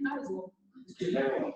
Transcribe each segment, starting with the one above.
Very well. Very well.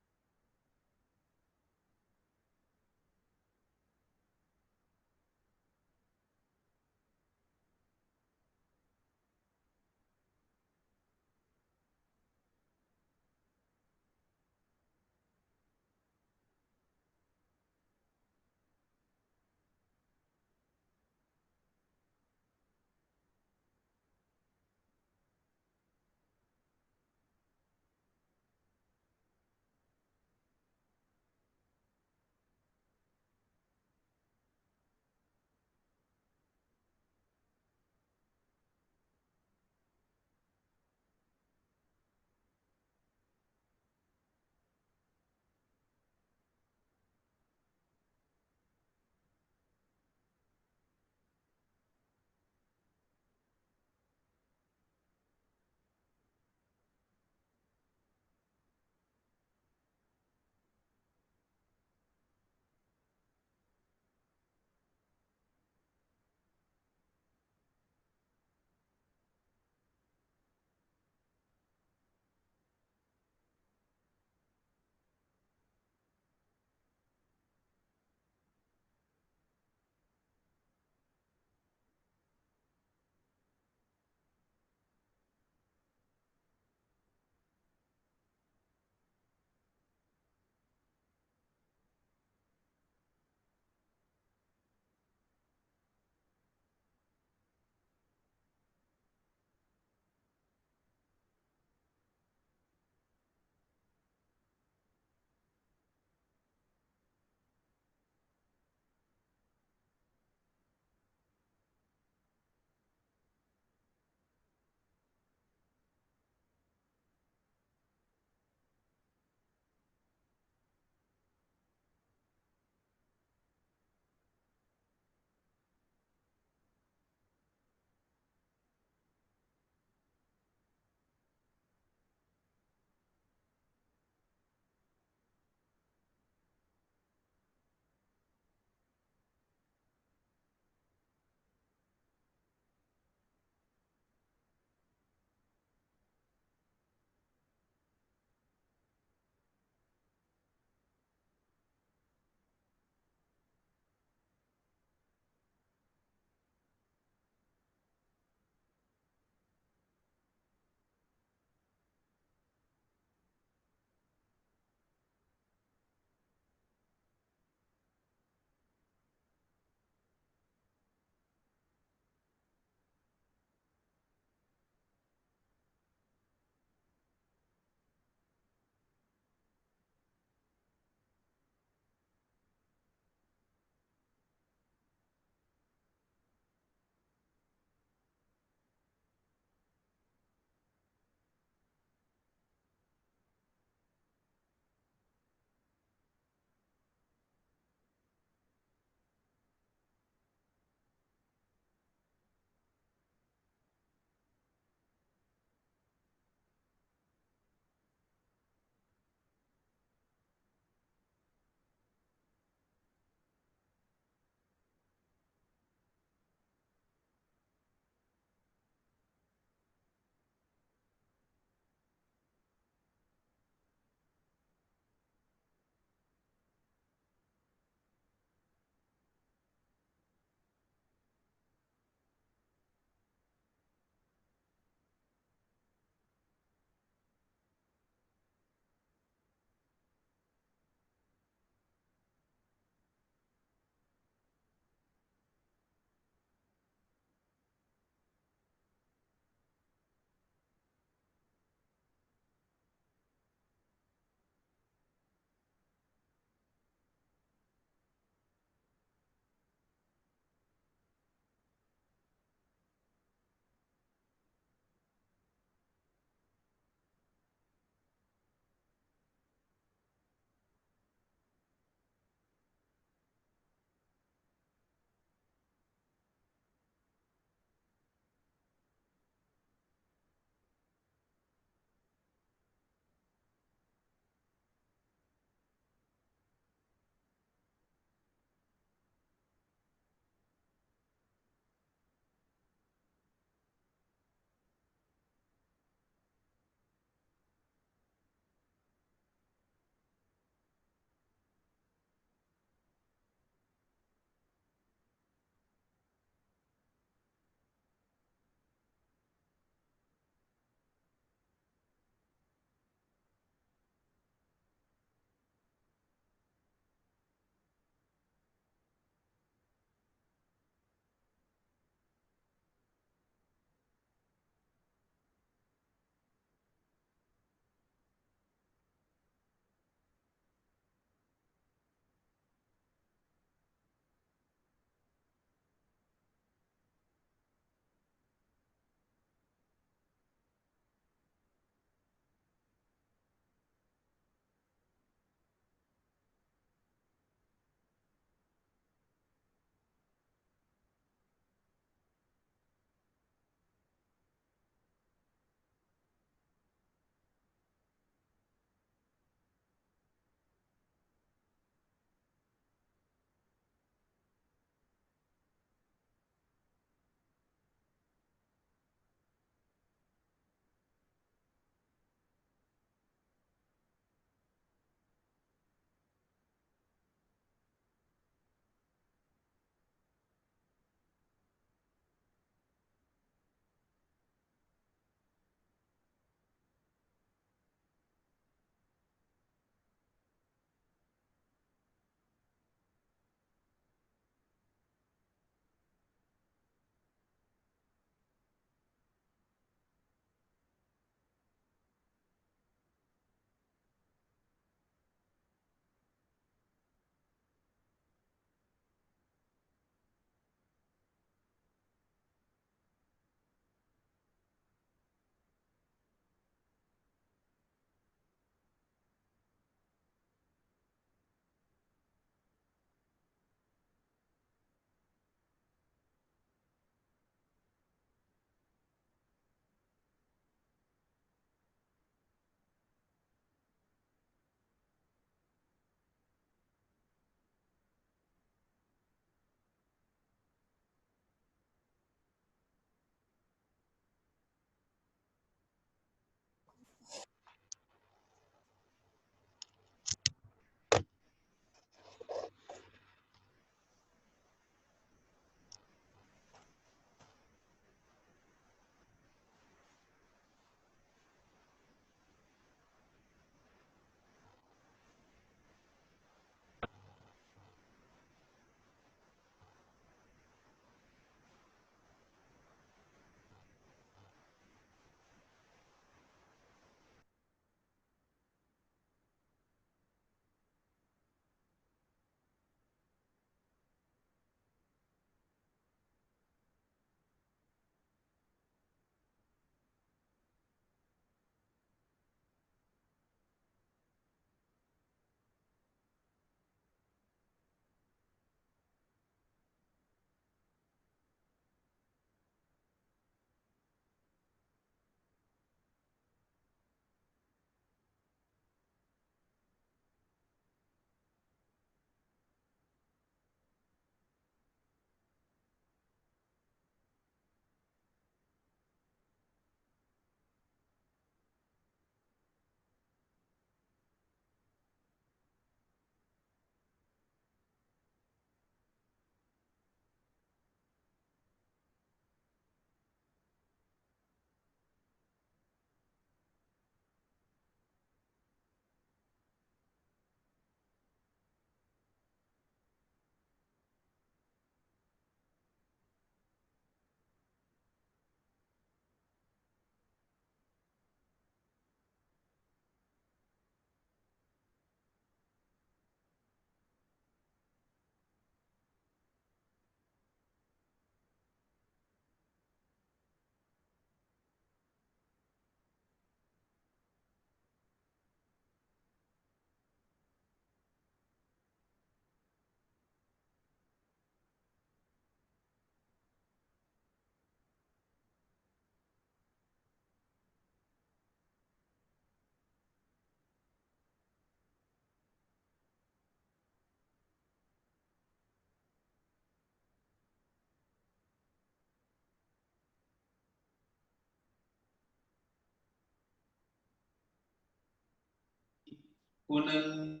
Conan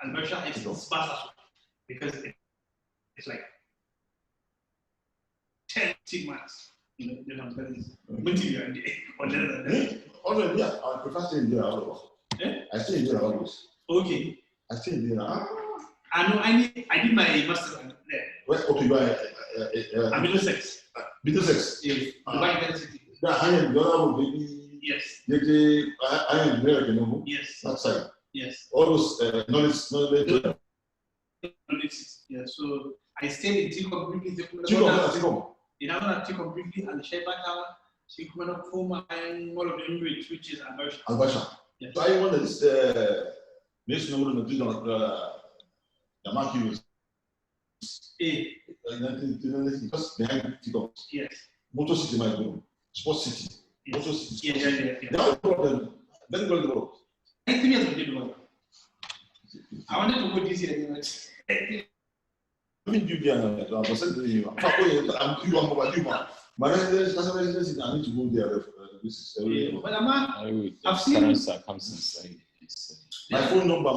Alberta is sparse because it's like 10 marks. You know, that is material or less than that. Already, yeah, I prefer staying there always. I stay there always. Okay. I stay there. I know. I did my master's there. Well, okay, you are. Middlesex. Middlesex. Yes. Dubai University. The high-end dollar baby. Yes. The high-end there, you know. Yes. That side. Yes. All those knowledge. Yeah. So I stayed in Tico briefly. Tico. In our Tico briefly and Shebaka. So you come up for my all of the English, which is Albasha. Yes. So I wonder this nation of the market was because behind Tico. Yes. Motor City might go. Sports City. Yes. Motor City. Yeah. That was problem. Very well developed. I think it's good. I wanted to go this year. I mean, you be I'm but residence, I need to go there. This is but I've seen current circumstances. My phone number,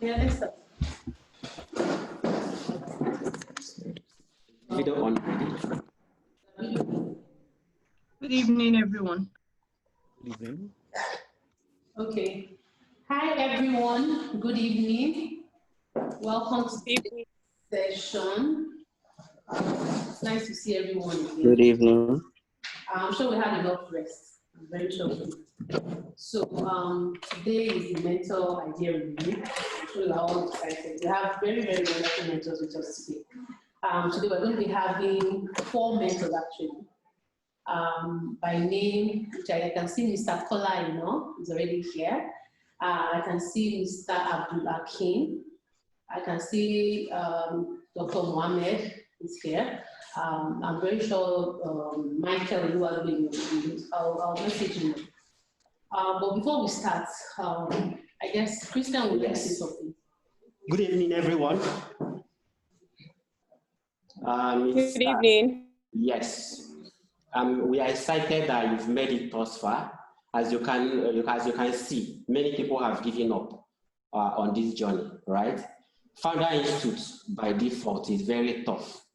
Yeah, let's start. Video on. Good evening, everyone. Good evening. Okay. Hi, everyone. Good evening. Welcome to the session. It's nice to see everyone again. Good evening. I'm sure we had enough rest. I'm very sure we did. So today is the mentor idea review. I'm sure we are all excited. We have very, very wonderful mentors with us today. Today we're going to be having 4 mentors actually. By name, which I can see Mr. Kola Aina is already here. I can see Mr. Abdul-Hakeem. I can see Dr. Mohammed is here. I'm very sure Micheal Oluwagbemi, I'll message him. But before we start, I guess Christian will say something. Good evening, everyone. Good evening. Yes. We are excited that you've made it thus far. As you can see, many people have given up on this journey, right? Founder Institute by default is very tough,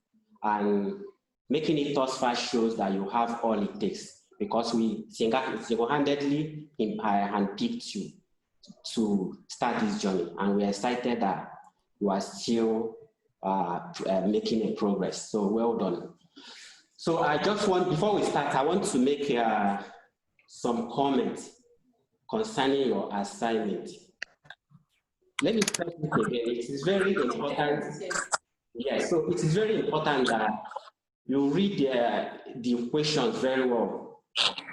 and making it thus far shows that you have all it takes, because we single-handedly handpicked you to start this journey, and we're excited that you are still making a progress. So well done. So I just want, before we start, I want to make some comments concerning your assignment. Let me tell you again, it is very important. Yes, so it is very important that you read the questions very well.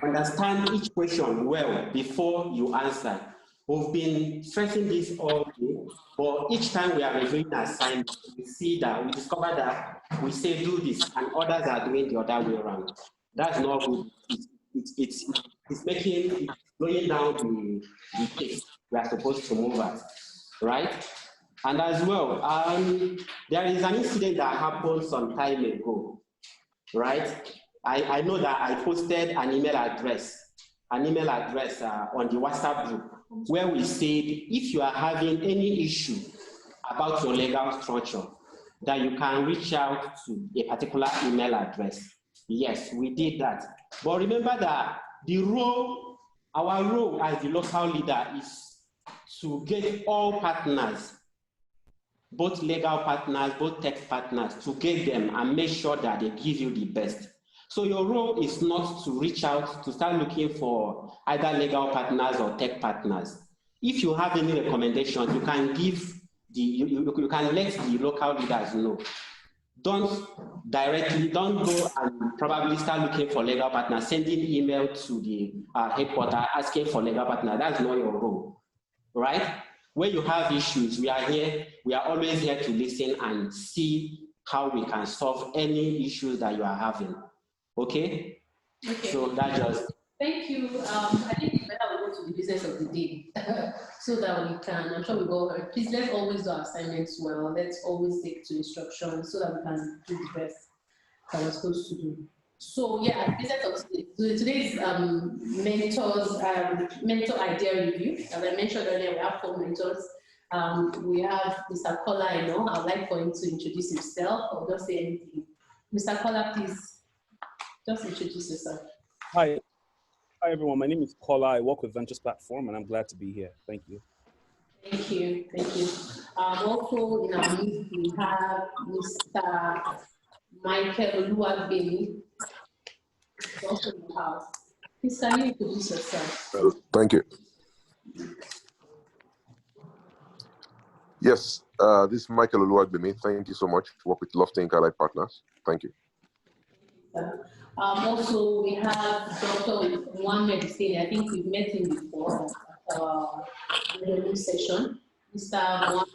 Understand each question well before you answer. We've been stressing this all day, but each time we are reviewing assignment, we discover that we say do this, and others are doing the other way around. That's not good. It's slowing down the pace we are supposed to move at, right? And as well, there is an incident that happened some time ago, right? I know that I posted an email address on the WhatsApp group, where we said if you are having any issue about your legal structure, that you can reach out to a particular email address. Yes, we did that. But remember that our role as the local leader is to get all partners, both legal partners, both tech partners, to get them and make sure that they give you the best. So your role is not to reach out to start looking for either legal partners or tech partners. If you have any recommendations, you can give you can let the local leaders know. Don't go and probably start looking for legal partners, sending email to the headquarters asking for legal partners. That's not your role, right? When you have issues, we are always here to listen and see how we can solve any issues that you are having. Okay? Okay. So that just... Thank you. I think it's better we go to the business of the day so that we can, I'm sure we go over. Please, let's always do our assignments well. Let's always stick to instructions so that we can do the best that we're supposed to do. So yeah, business of today. So today's mentor idea review. As I mentioned earlier, we have 4 mentors. We have Mr. Kola Aina. I'd like for him to introduce himself or just say anything. Mr. Kola, please, just introduce yourself. Hi everyone, my name is Kola. I work with Ventures Platform and I'm glad to be here. Thank you. Thank you, thank you. Also in our meeting, we have Mr. Micheal Oluwagbemi. Also in the house. Please, can you introduce yourself? Thank you. Yes, this is Micheal Oluwagbemi. Thank you so much. Work with LoftyInc Allied Partners. Thank you. Also, we have Dr. Mohammad Hussaini. I think we've met him before at our interview session. Mr. Mohammad.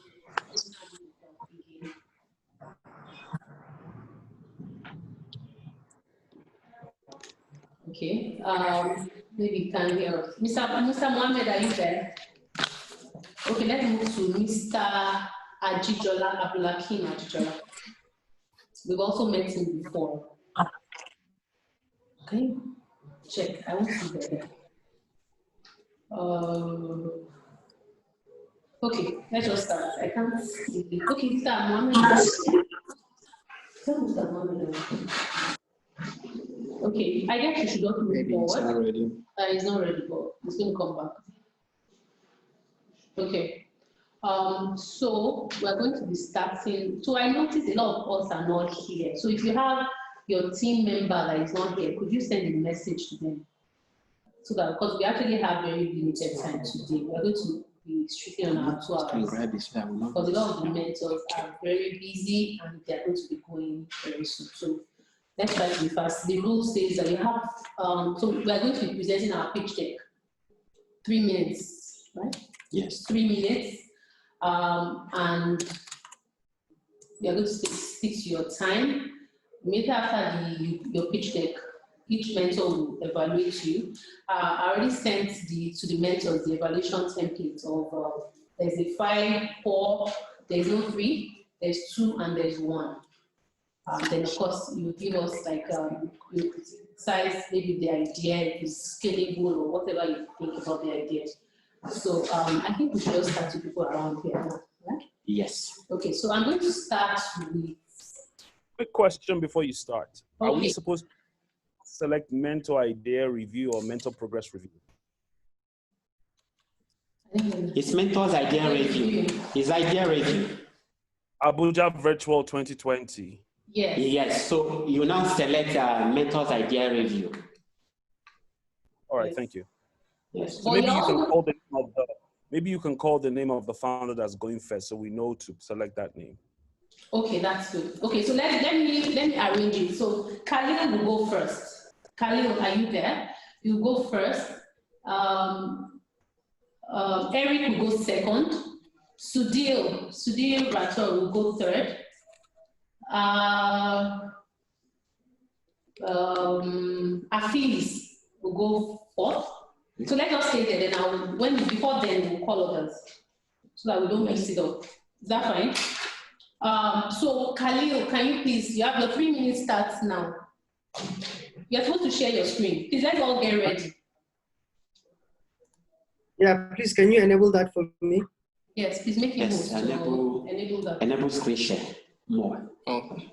Okay, maybe you can hear us. Mr. Mohammad, are you there? Okay, let's move to Mr. Ajijola, Abdul-Hakeem Ajijola. We've also met him before. Okay, check. I want to see better. Okay, let's just start. I can't see. Okay, Mr. Mohammed. Tell Mr. Mohammed. Okay, I guess you should not move Maybe it's forward. not ready. It's not ready, but it's going to come back. Okay. So we're going to be starting. So I noticed a lot of us are not here. So if you have your team member that is not here, could you send a message to them? So that, because we actually have very limited time today, we're going to be strictly on our 2 hours. Because a lot of the mentors are very busy and they're going to be going very soon. So let's try to be fast. The rule says that you have, so we are going to be presenting our pitch deck. 3 minutes, right? Yes. 3 minutes. And you're going to stick to your time. Maybe after your pitch deck, each mentor will evaluate you. I already sent to the mentors the evaluation template of there's a 5, 4, there's no 3, there's 2, and there's 1. Then of course you give us like you size maybe the idea, if it's scalable or whatever you think about the idea. So I think we should just start with people around here now, right? Yes. Okay, so I'm going to start with. Quick question before you start. Okay. Are we supposed to select mentor idea review or mentor progress review? It's mentor's idea review. His idea review. Abuja Virtual 2020. Yes. Yes. So you now select mentor's idea review. All right, Yes. thank you. Yes. So maybe you can call the name of the, maybe you can call the name of the founder that's going first, so we know to select that name. Okay, that's good. Okay, so let me arrange it. So Khalil will go first. Khalil, are you there? You go first. Eric will go second. Sudhir Rathore will go third. Afis will go fourth. So let us stay there. Then before then we'll call others so that we don't mix it up. Is that fine? So Khalil, can you please? You have your 3 minutes starts now. You're supposed to share your screen. Please let's all get ready. Yeah, please, can you enable that for me? Yes, please make it Yes, enable that. Enable screen share. More. Okay.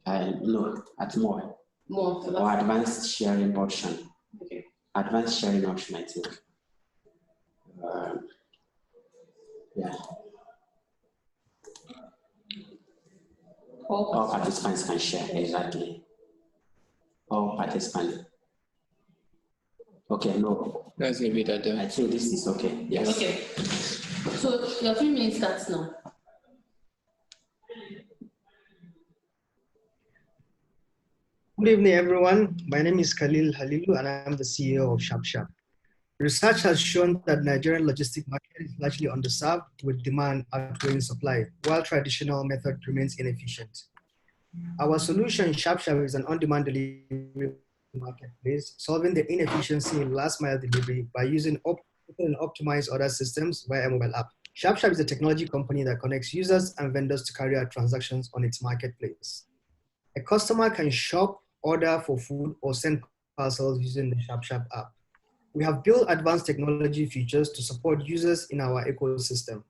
No, at more. More. So Or advanced sharing option. okay. Advanced sharing option, I think. Yeah. All participants can share, exactly. All participants. Okay, no. Let's leave it at that. I think this is okay. Yes. Okay. So your 3 minutes starts now. Good evening, everyone. My name is Khalil Halilu, and I'm the CEO of SharpSharp. Research has shown that Nigerian logistics market is largely underserved, with demand outweighing supply, while traditional method remains inefficient. Our solution, SharpSharp, is an on-demand delivery marketplace, solving the inefficiency in last-mile delivery by using open and optimized order systems via a mobile app. SharpSharp is a technology company that connects users and vendors to carry out transactions on its marketplace. A customer can shop, order for food, or send parcels using the SharpSharp app. We have built advanced technology features to support users in our ecosystem.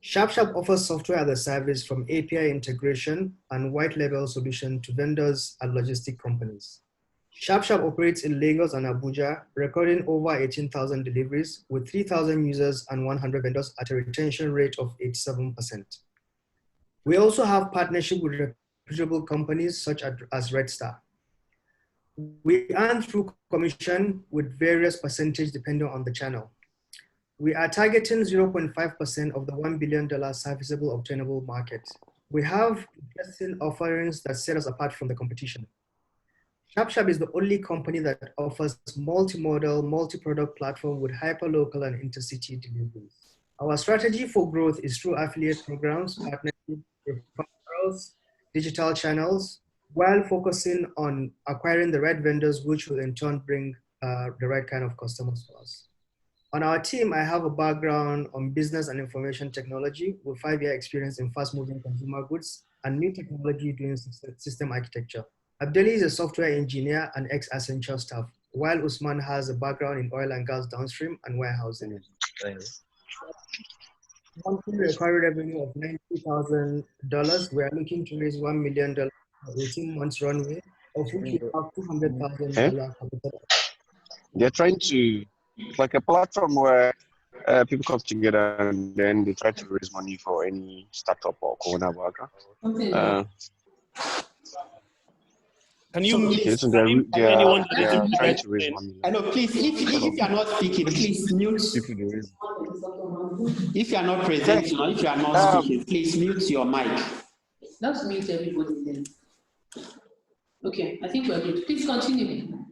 SharpSharp offers software as a service, from API integration and white label solution to vendors and logistic companies. SharpSharp operates in Lagos and Abuja, recording over 18,000 deliveries with 3,000 users and 100 vendors at a retention rate of 87%. We also have partnership with reputable companies such as Red Star. We earn through commission with various percentage depending on the channel. We are targeting 0.5% of the $1 billion serviceable obtainable market. We have interesting offerings that set us apart from the competition. SharpSharp is the only company that offers multi-modal, multi-product platform with hyper-local and intercity deliveries. Our strategy for growth is through affiliate programs, partnerships, referrals, digital channels, while focusing on acquiring the right vendors, which will in turn bring the right kind of customers for us. On our team, I have a background on business and information technology with 5-year experience in fast-moving consumer goods and new technology doing system architecture. Abdeli is a software engineer and ex-Accenture staff, while Usman has a background in oil and gas downstream and warehousing. monthly recurring revenue of $90,000. We are looking to raise $1 million for 18 months runway, of which we have $200,000 capital. They're trying to, it's like a platform where people come together and then they try to raise money for any startup or corona worker. Can you Okay, so they're trying to raise money. I know, please, if you are not speaking, please mute. If you are not presenting or if you are not speaking, please mute your mic. Let's mute everybody then. Okay, I think we're good. Please continue. Do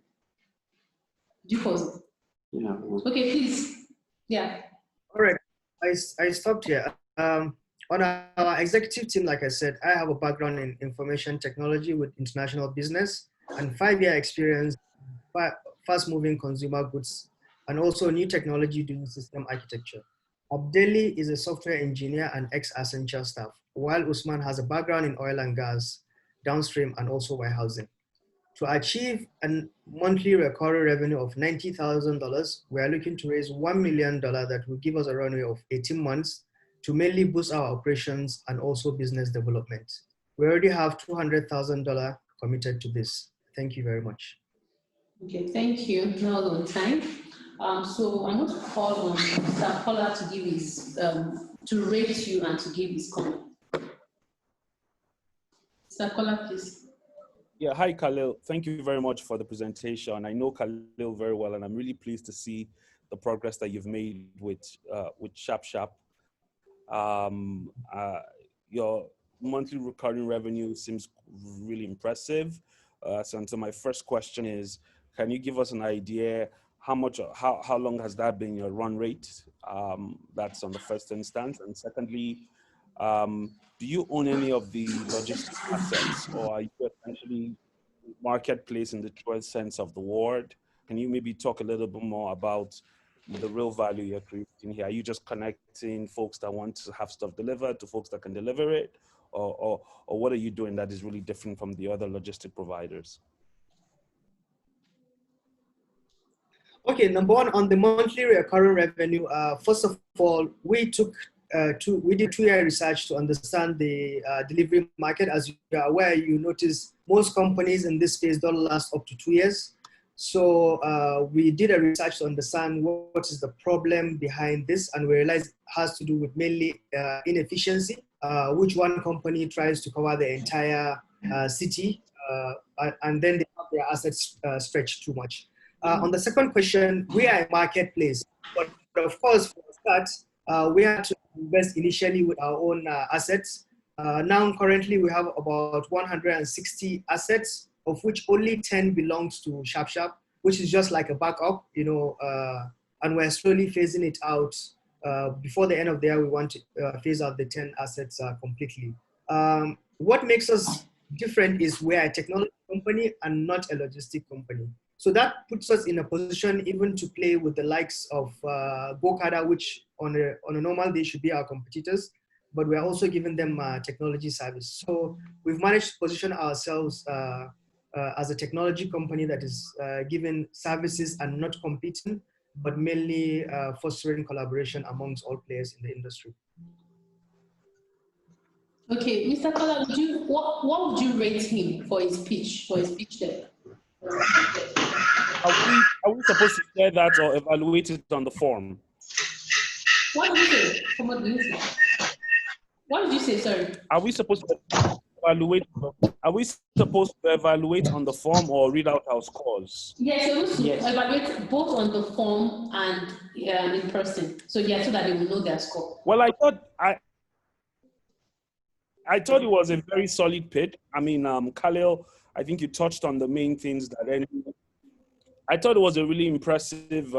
you pause? Yeah. Okay, please. Yeah. All right, I stopped here. On our executive team, like I said, I have a background in information technology with international business and 5-year experience, fast-moving consumer goods, and also new technology doing system architecture. Abdeli is a software engineer and ex-Accenture staff, while Usman has a background in oil and gas, downstream, and also warehousing. To achieve a monthly recurring revenue of $90,000, we are looking to raise $1 million that will give us a runway of 18 months to mainly boost our operations and also business development. We already have $200,000 committed to this. Thank you very much. Okay, thank you. Now on time. So I'm going to call on Mr. Kola to give his, to rate you and to give his comment. Mr. Kola, please. Yeah, hi Khalil. Thank you very much for the presentation. I know Khalil very well, and I'm really pleased to see the progress that you've made with SharpSharp. Your monthly recurring revenue seems really impressive. So my first question is, can you give us an idea how long has that been your run rate? That's on the first instance. And secondly, do you own any of the logistics assets, or are you essentially marketplace in the truest sense of the word? Can you maybe talk a little bit more about the real value you're creating here? Are you just connecting folks that want to have stuff delivered to folks that can deliver it? Or what are you doing that is really different from the other logistic providers? Okay, number one, on the monthly recurring revenue, first of all, we did 2-year research to understand the delivery market. As you are aware, you notice most companies in this space don't last up to 2 years. So we did a research to understand what is the problem behind this, and we realized it has to do with mainly inefficiency, which one company tries to cover the entire city, and then they have their assets stretched too much. On the second question, we are a marketplace, but of course, for the start, we had to invest initially with our own assets. Now, currently, we have about 160 assets, of which only 10 belongs to SharpSharp, which is just like a backup, and we're slowly phasing it out. Before the end of the year, we want to phase out the 10 assets completely. What makes us different is we're a technology company and not a logistic company. So that puts us in a position even to play with the likes of Gokada, which on a normal day should be our competitors, but we're also giving them technology service. So we've managed to position ourselves as a technology company that is giving services and not competing, but mainly fostering collaboration amongst all players in the industry. Okay, Mr. Kola, what would you rate him for his pitch there? Are we supposed to share that or evaluate it on the form? What did you say? What did you say, sorry? Are we supposed to evaluate? Are we supposed to evaluate on the form or read out our scores? Yes, evaluate both on the form and in person. So yeah, so that they will know their score. Well, I thought it was a very solid pitch. I mean, Khalil, I think you touched on the main things that I thought it was a really impressive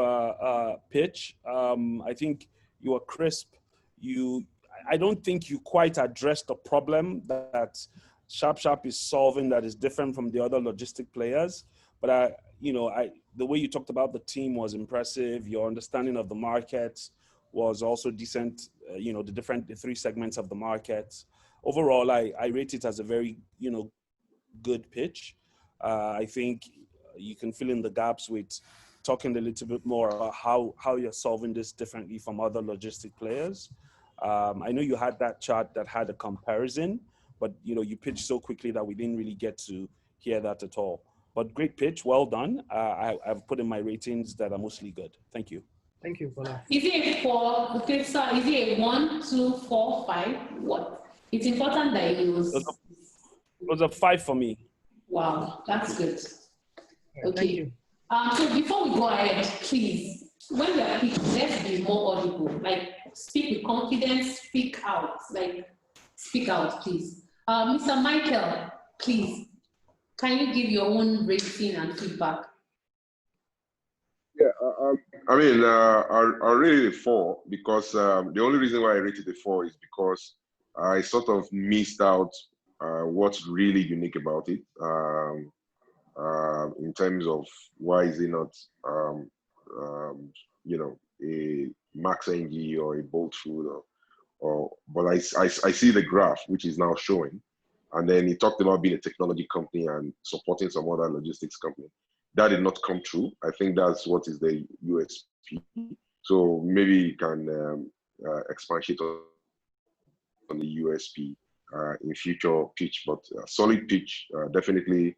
pitch. I think you were crisp. I don't think you quite addressed the problem that SharpSharp is solving that is different from the other logistic players. But the way you talked about the team was impressive. Your understanding of the market was also decent. The 3 segments of the market. Overall, I rate it as a very, good pitch. I think you can fill in the gaps with talking a little bit more about how you're solving this differently from other logistic players. I know you had that chart that had a comparison, but you pitched so quickly that we didn't really get to hear that at all. But great pitch, well done. I've put in my ratings that are mostly good. Thank you. Thank you, Kola. Is it a 4? Okay, sir, is it a 1, 2, 4, 5? What? It's important that you use. It was a 5 for me. Wow, that's good. Okay. Thank you. So before we go ahead, please, when we are speaking, let's be more audible. Like, speak with confidence, speak out. Like, speak out, please. Mr. Michael, please, can you give your own rating and feedback? Yeah, I mean, I rated a 4 because the only reason why I rated a 4 is because I sort of missed out what's really unique about it in terms of why is it not, a Max NG or a Bolt Food but I see the graph which is now showing, and then he talked about being a technology company and supporting some other logistics company. That did not come true. I think that's what is the USP. So maybe you can expatiate on the USP in future pitch, but solid pitch, definitely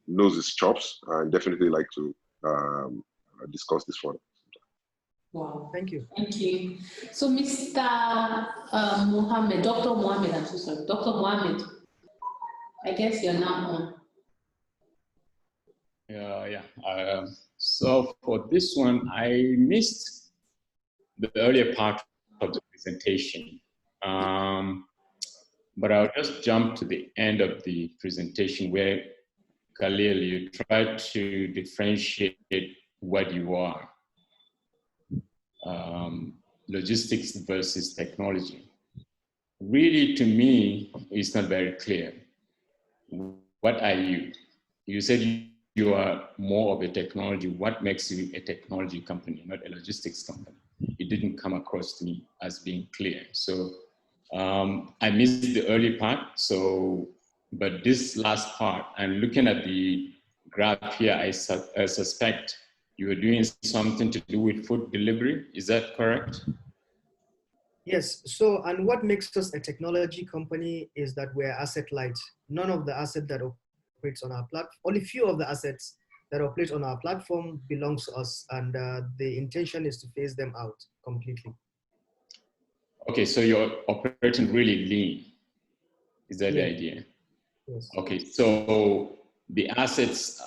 knows its chops, and definitely like to discuss this further. Wow. Thank you. Thank you. So Mr. Mohammed, Dr. Mohammed, I'm so sorry. Dr. Mohammed, I guess you're now on. So for this one, I missed the earlier part of the presentation, but I'll just jump to the end of the presentation where, Khalil, you tried to differentiate what you are, logistics versus technology. Really, to me, it's not very clear. What are you? You said you are more of a technology. What makes you a technology company, not a logistics company? It didn't come across to me as being clear. So I missed the early part. But this last part, and looking at the graph here, I suspect you were doing something to do with food delivery. Is that correct? Yes. So, and what makes us a technology company is that we're asset light. None of the asset that operates on our platform, only few of the assets that operate on our platform belongs to us, and the intention is to phase them out completely. Okay, so you're operating really lean. Is that the idea? Yes. Okay, so the assets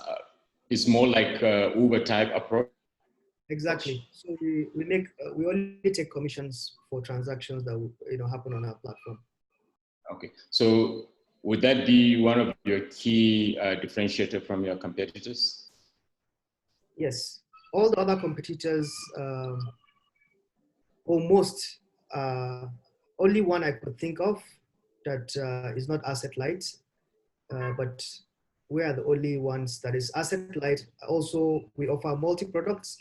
is more like Uber type approach. Exactly. So we only take commissions for transactions that happen on our platform. Okay. So would that be one of your key differentiator from your competitors? Yes. All the other competitors, almost, only one I could think of that is not asset light, but we are the only ones that is asset light. Also, we offer multi-products,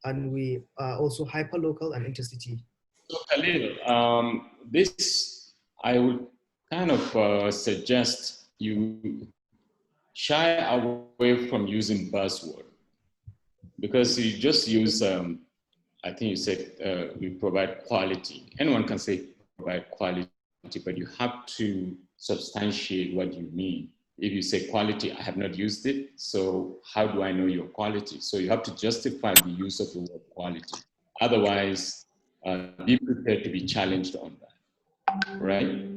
and we are also hyper-local and intercity. So Khalil, this, I would kind of suggest you shy away from using buzzword, because you just use, I think you said we provide quality. Anyone can say provide quality, but you have to substantiate what you mean. If you say quality, I have not used it, so how do I know your quality? So you have to justify the use of the word quality. Otherwise, be prepared to be challenged on that, right?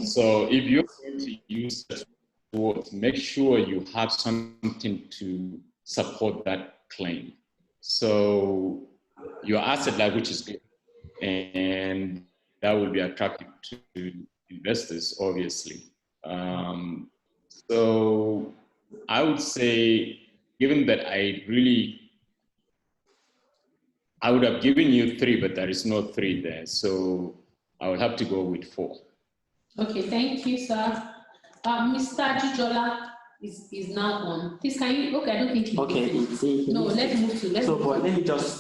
So if you're going to use such words, make sure you have something to support that claim. So your asset light, which is good, and that will be attractive to investors, obviously. So I would say, given that I would have given you 3, but there is no 3 there. So I would have to go with 4. Okay, thank you, sir. Mr. Ajijola is now on. Please, can you, okay, I don't think you no, let's move to,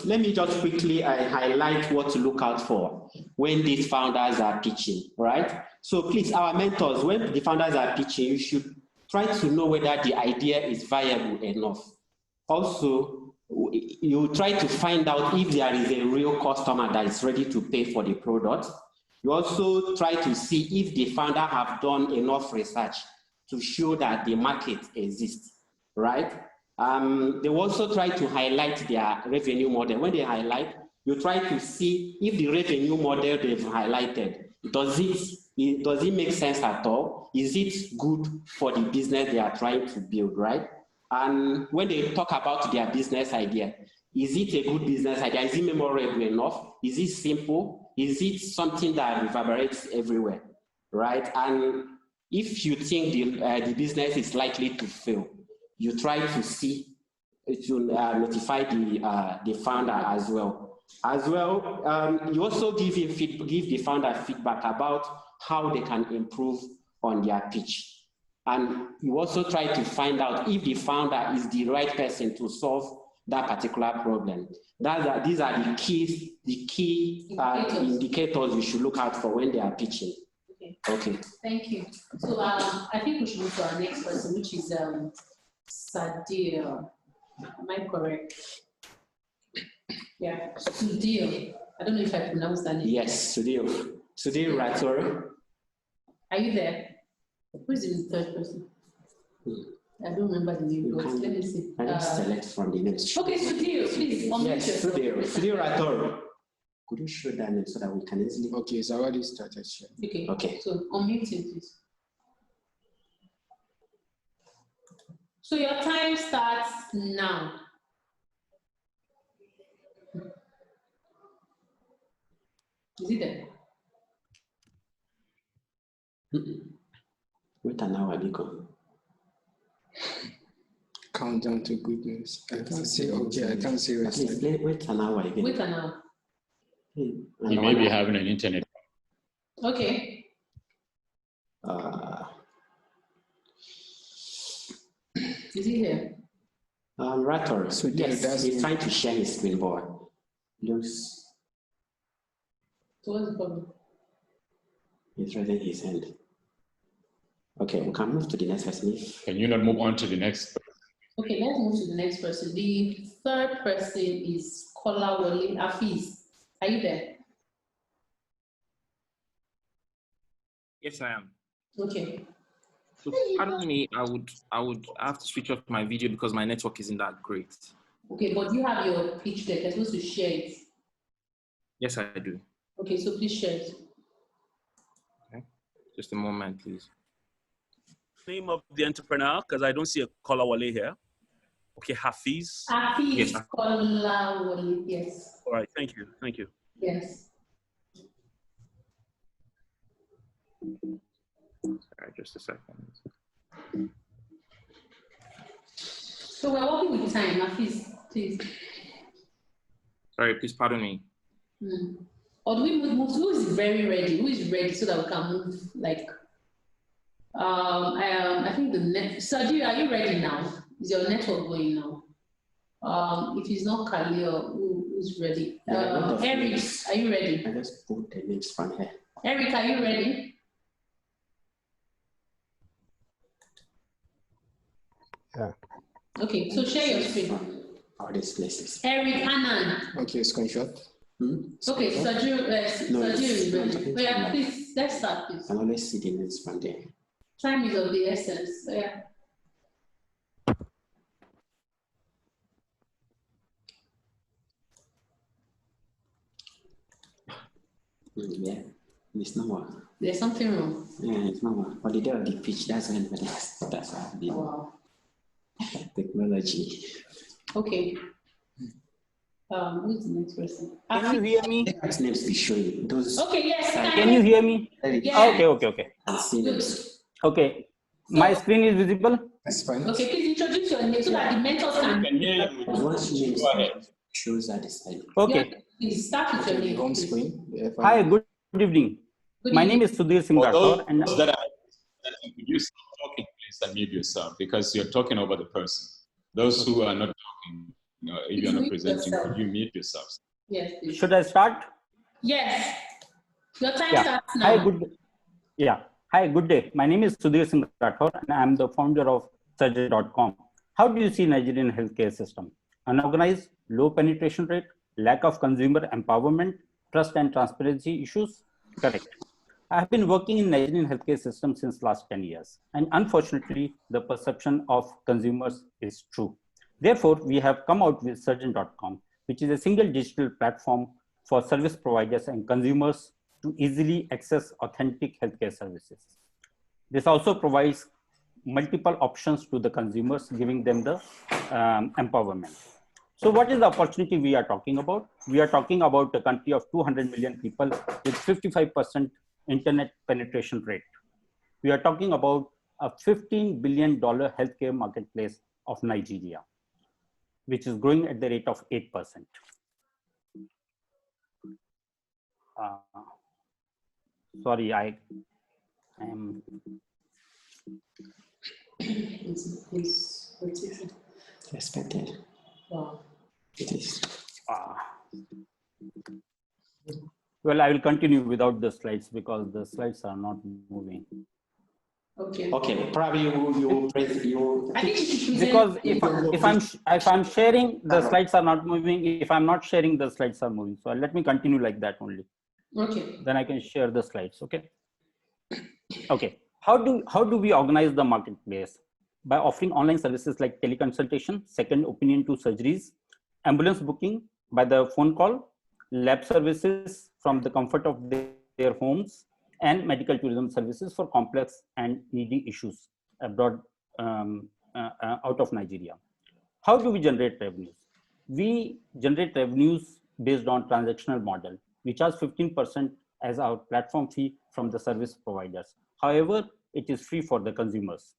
let me just quickly highlight what to look out for when these founders are pitching, right? So please, our mentors, when the founders are pitching, you should try to know whether the idea is viable enough. Also, you try to find out if there is a real customer that is ready to pay for the product. You also try to see if the founder have done enough research to show that the market exists, right? They also try to highlight their revenue model. When they highlight, you try to see if the revenue model they've highlighted, does it make sense at all? Is it good for the business they are trying to build, right? And when they talk about their business idea, is it a good business idea? Is it memorable enough? Is it simple? Is it something that reverberates everywhere, right? And if you think the business is likely to fail, you try to see, to notify the founder as well. You also give the founder feedback about how they can improve on their pitch. And you also try to find out if the founder is the right person to solve that particular problem. These are the key indicators you should look out for when they are pitching. Okay. Thank you. So I think we should move to our next person, which is Sadir. Am I correct? Yeah, Sudir. I don't know if I pronounced that name. Yes, Sudir. Sudir Rator. Are you there? Who is the third person? I don't remember the name. Let me see. I just select from the names. Okay, Sudir, please. Yes, Sudir Rator. Could you show that name so that we can easily? Okay, so I already started. Okay. Okay. So unmute him, please. So your time starts now. Is it there? Wait an hour, Biko. Countdown to good news. I can't see. Okay, I can't see. Wait an hour again. Wait an hour. You may be having an internet. Okay. Is he here? Rator. So yes, he's trying to share his screen board. Looks. So what's the problem? He's raising his hand. Okay, we can move to the next person. Can you not move on to the next person? Okay, let's move to the next person. The third person is Kola Aina. Are you there? Yes, I am. Okay. So pardon me, I would have to switch off my video because my network isn't that great. Okay, but you have your pitch deck. You're supposed to share it. Yes, I do. Okay, so please share it. Okay. Just a moment, please. Name of the entrepreneur, because I don't see a Kola Wale here. Okay, Hafiz. Hafiz, yes. Kola Wale, yes. All right, thank you, thank you. Yes. Sorry, just a second. So we're working with time, Hafiz, please. Sorry, please pardon me. Or do we move? Who is very ready? Who is ready so that we can move? Like, I think the net. Sadir, are you ready now? Is your network going now? If it's not Khalil, who's ready? Eric, are you ready? I just put the names from here. Eric, are you ready? Yeah. Okay, so share your screen. All these places. Eric, Anand. Okay, screenshot. Okay, Sadir is ready. Oh, yeah, please, let's start, please. I can always see the names from there. Time is of the essence. So, yeah. Yeah, it's not one. There's something wrong. Yeah, it's not one. But the day of the pitch, that's when that's the technology. Okay. Who's the next person? Can you hear me? Those names be showing. Those. Okay, yes. Can you hear me? Yeah. Okay. Okay. My screen is visible? That's fine. Okay, please introduce your name so that the mentors can hear you. Once names shows at the side. Okay. Please start with your name. Home screen. Hi, good evening. My name is Sudhir Singh Rathore. And could you stop talking, please, and mute yourself because you're talking over the person. Those who are not talking, if you're not presenting, could you mute yourselves? Yes, please. Should I start? Yes. Your time starts now. Hi, good day. My name is Sudhir Singh Rathore, and I'm the founder of Surgery.com. How do you see Nigerian healthcare system? unorganized, low penetration rate, lack of consumer empowerment, trust and transparency issues? Correct. I have been working in Nigerian healthcare system since last 10 years. And unfortunately, the perception of consumers is true. Therefore, we have come out with Surgeon.com, which is a single digital platform for service providers and consumers to easily access authentic healthcare services. This also provides multiple options to the consumers, giving them the empowerment. So what is the opportunity we are talking about? We are talking about a country of 200 million people with 55% internet penetration rate. We are talking about a $15 billion healthcare marketplace of Nigeria, which is growing at the rate of 8%. Sorry, I am. Expected. Wow. It is. Well, I will continue without the slides because the slides are not moving. Okay. Okay, probably you I think you should because if I'm sharing, the slides are not moving. If I'm not sharing, the slides are moving. So let me continue like that only. Okay. Then I can share the slides. Okay. Okay. How do we organize the marketplace? By offering online services like teleconsultation, second opinion to surgeries, ambulance booking by the phone call, lab services from the comfort of their homes, and medical tourism services for complex and needy issues abroad, out of Nigeria. How do we generate revenues? We generate revenues based on transactional model. We charge 15% as our platform fee from the service providers. However, it is free for the consumers.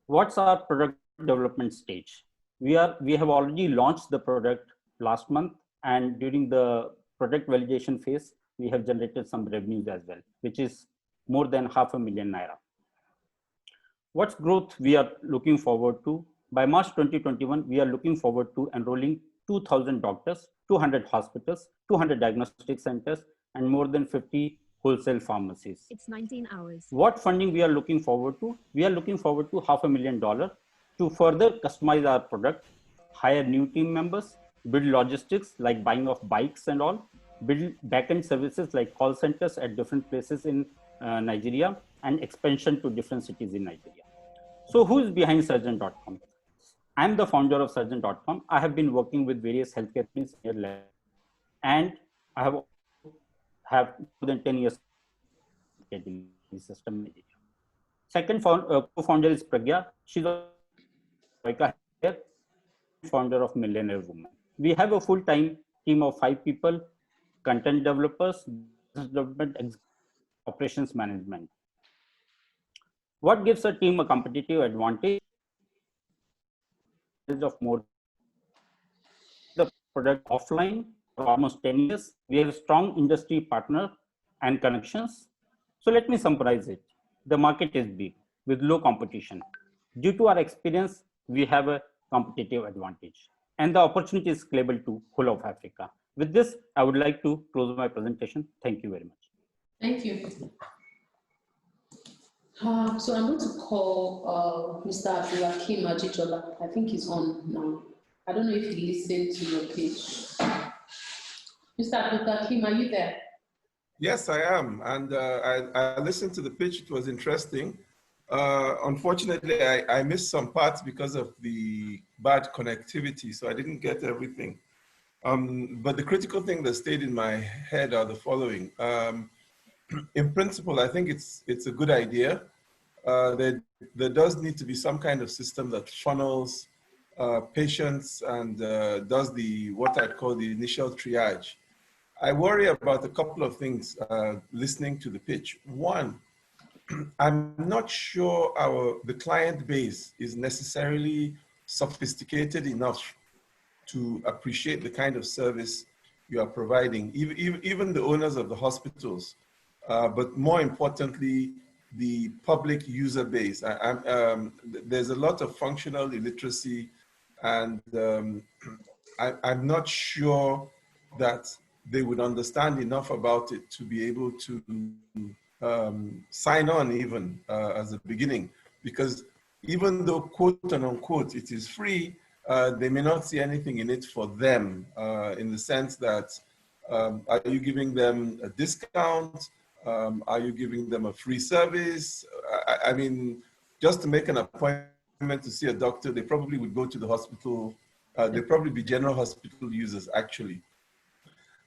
What's our product development stage? We have already launched the product last month, and during the product validation phase, we have generated some revenues as well, which is more than $500,000 naira. What's growth we are looking forward to? By March 2021, we are looking forward to enrolling 2,000 doctors, 200 hospitals, 200 diagnostic centers, and more than 50 wholesale pharmacies. It's 19 hours. What funding we are looking forward to? We are looking forward to $500,000 to further customize our product, hire new team members, build logistics like buying of bikes and all, build backend services like call centers at different places in Nigeria, and expansion to different cities in Nigeria. So who is behind Surgeon.com? I'm the founder of Surgeon.com. I have been working with various healthcare companies here, and I have more than 10 years in the system. Second co-founder is Pragya. She's a founder of Millionaire Woman. We have a full-time team of 5 people, content developers, business development, operations management. What gives a team a competitive advantage? Of more the product offline for almost 10 years. We have a strong industry partner and connections. So let me summarize it. The market is big with low competition. Due to our experience, we have a competitive advantage, and the opportunity is scalable to whole of Africa. With this, I would like to close my presentation. Thank you very much. Thank you. So I'm going to call Mr. Abdul-Hakeem Ajijola. I think he's on now. I don't know if he listened to your pitch. Mr. Abdul-Hakeem, are you there? Yes, I am. And I listened to the pitch. It was interesting. Unfortunately, I missed some parts because of the bad connectivity, so I didn't get everything. But the critical thing that stayed in my head are the following. In principle, I think it's a good idea. There does need to be some kind of system that funnels patients and does what I'd call the initial triage. I worry about a couple of things listening to the pitch. One, I'm not sure the client base is necessarily sophisticated enough to appreciate the kind of service you are providing, even the owners of the hospitals, but more importantly, the public user base. There's a lot of functional illiteracy, and I'm not sure that they would understand enough about it to be able to sign on even as a beginning. Because even though quote and unquote it is free, they may not see anything in it for them, in the sense that, are you giving them a discount? Are you giving them a free service? I mean, just to make an appointment to see a doctor, they probably would go to the hospital. They'd probably be general hospital users, actually.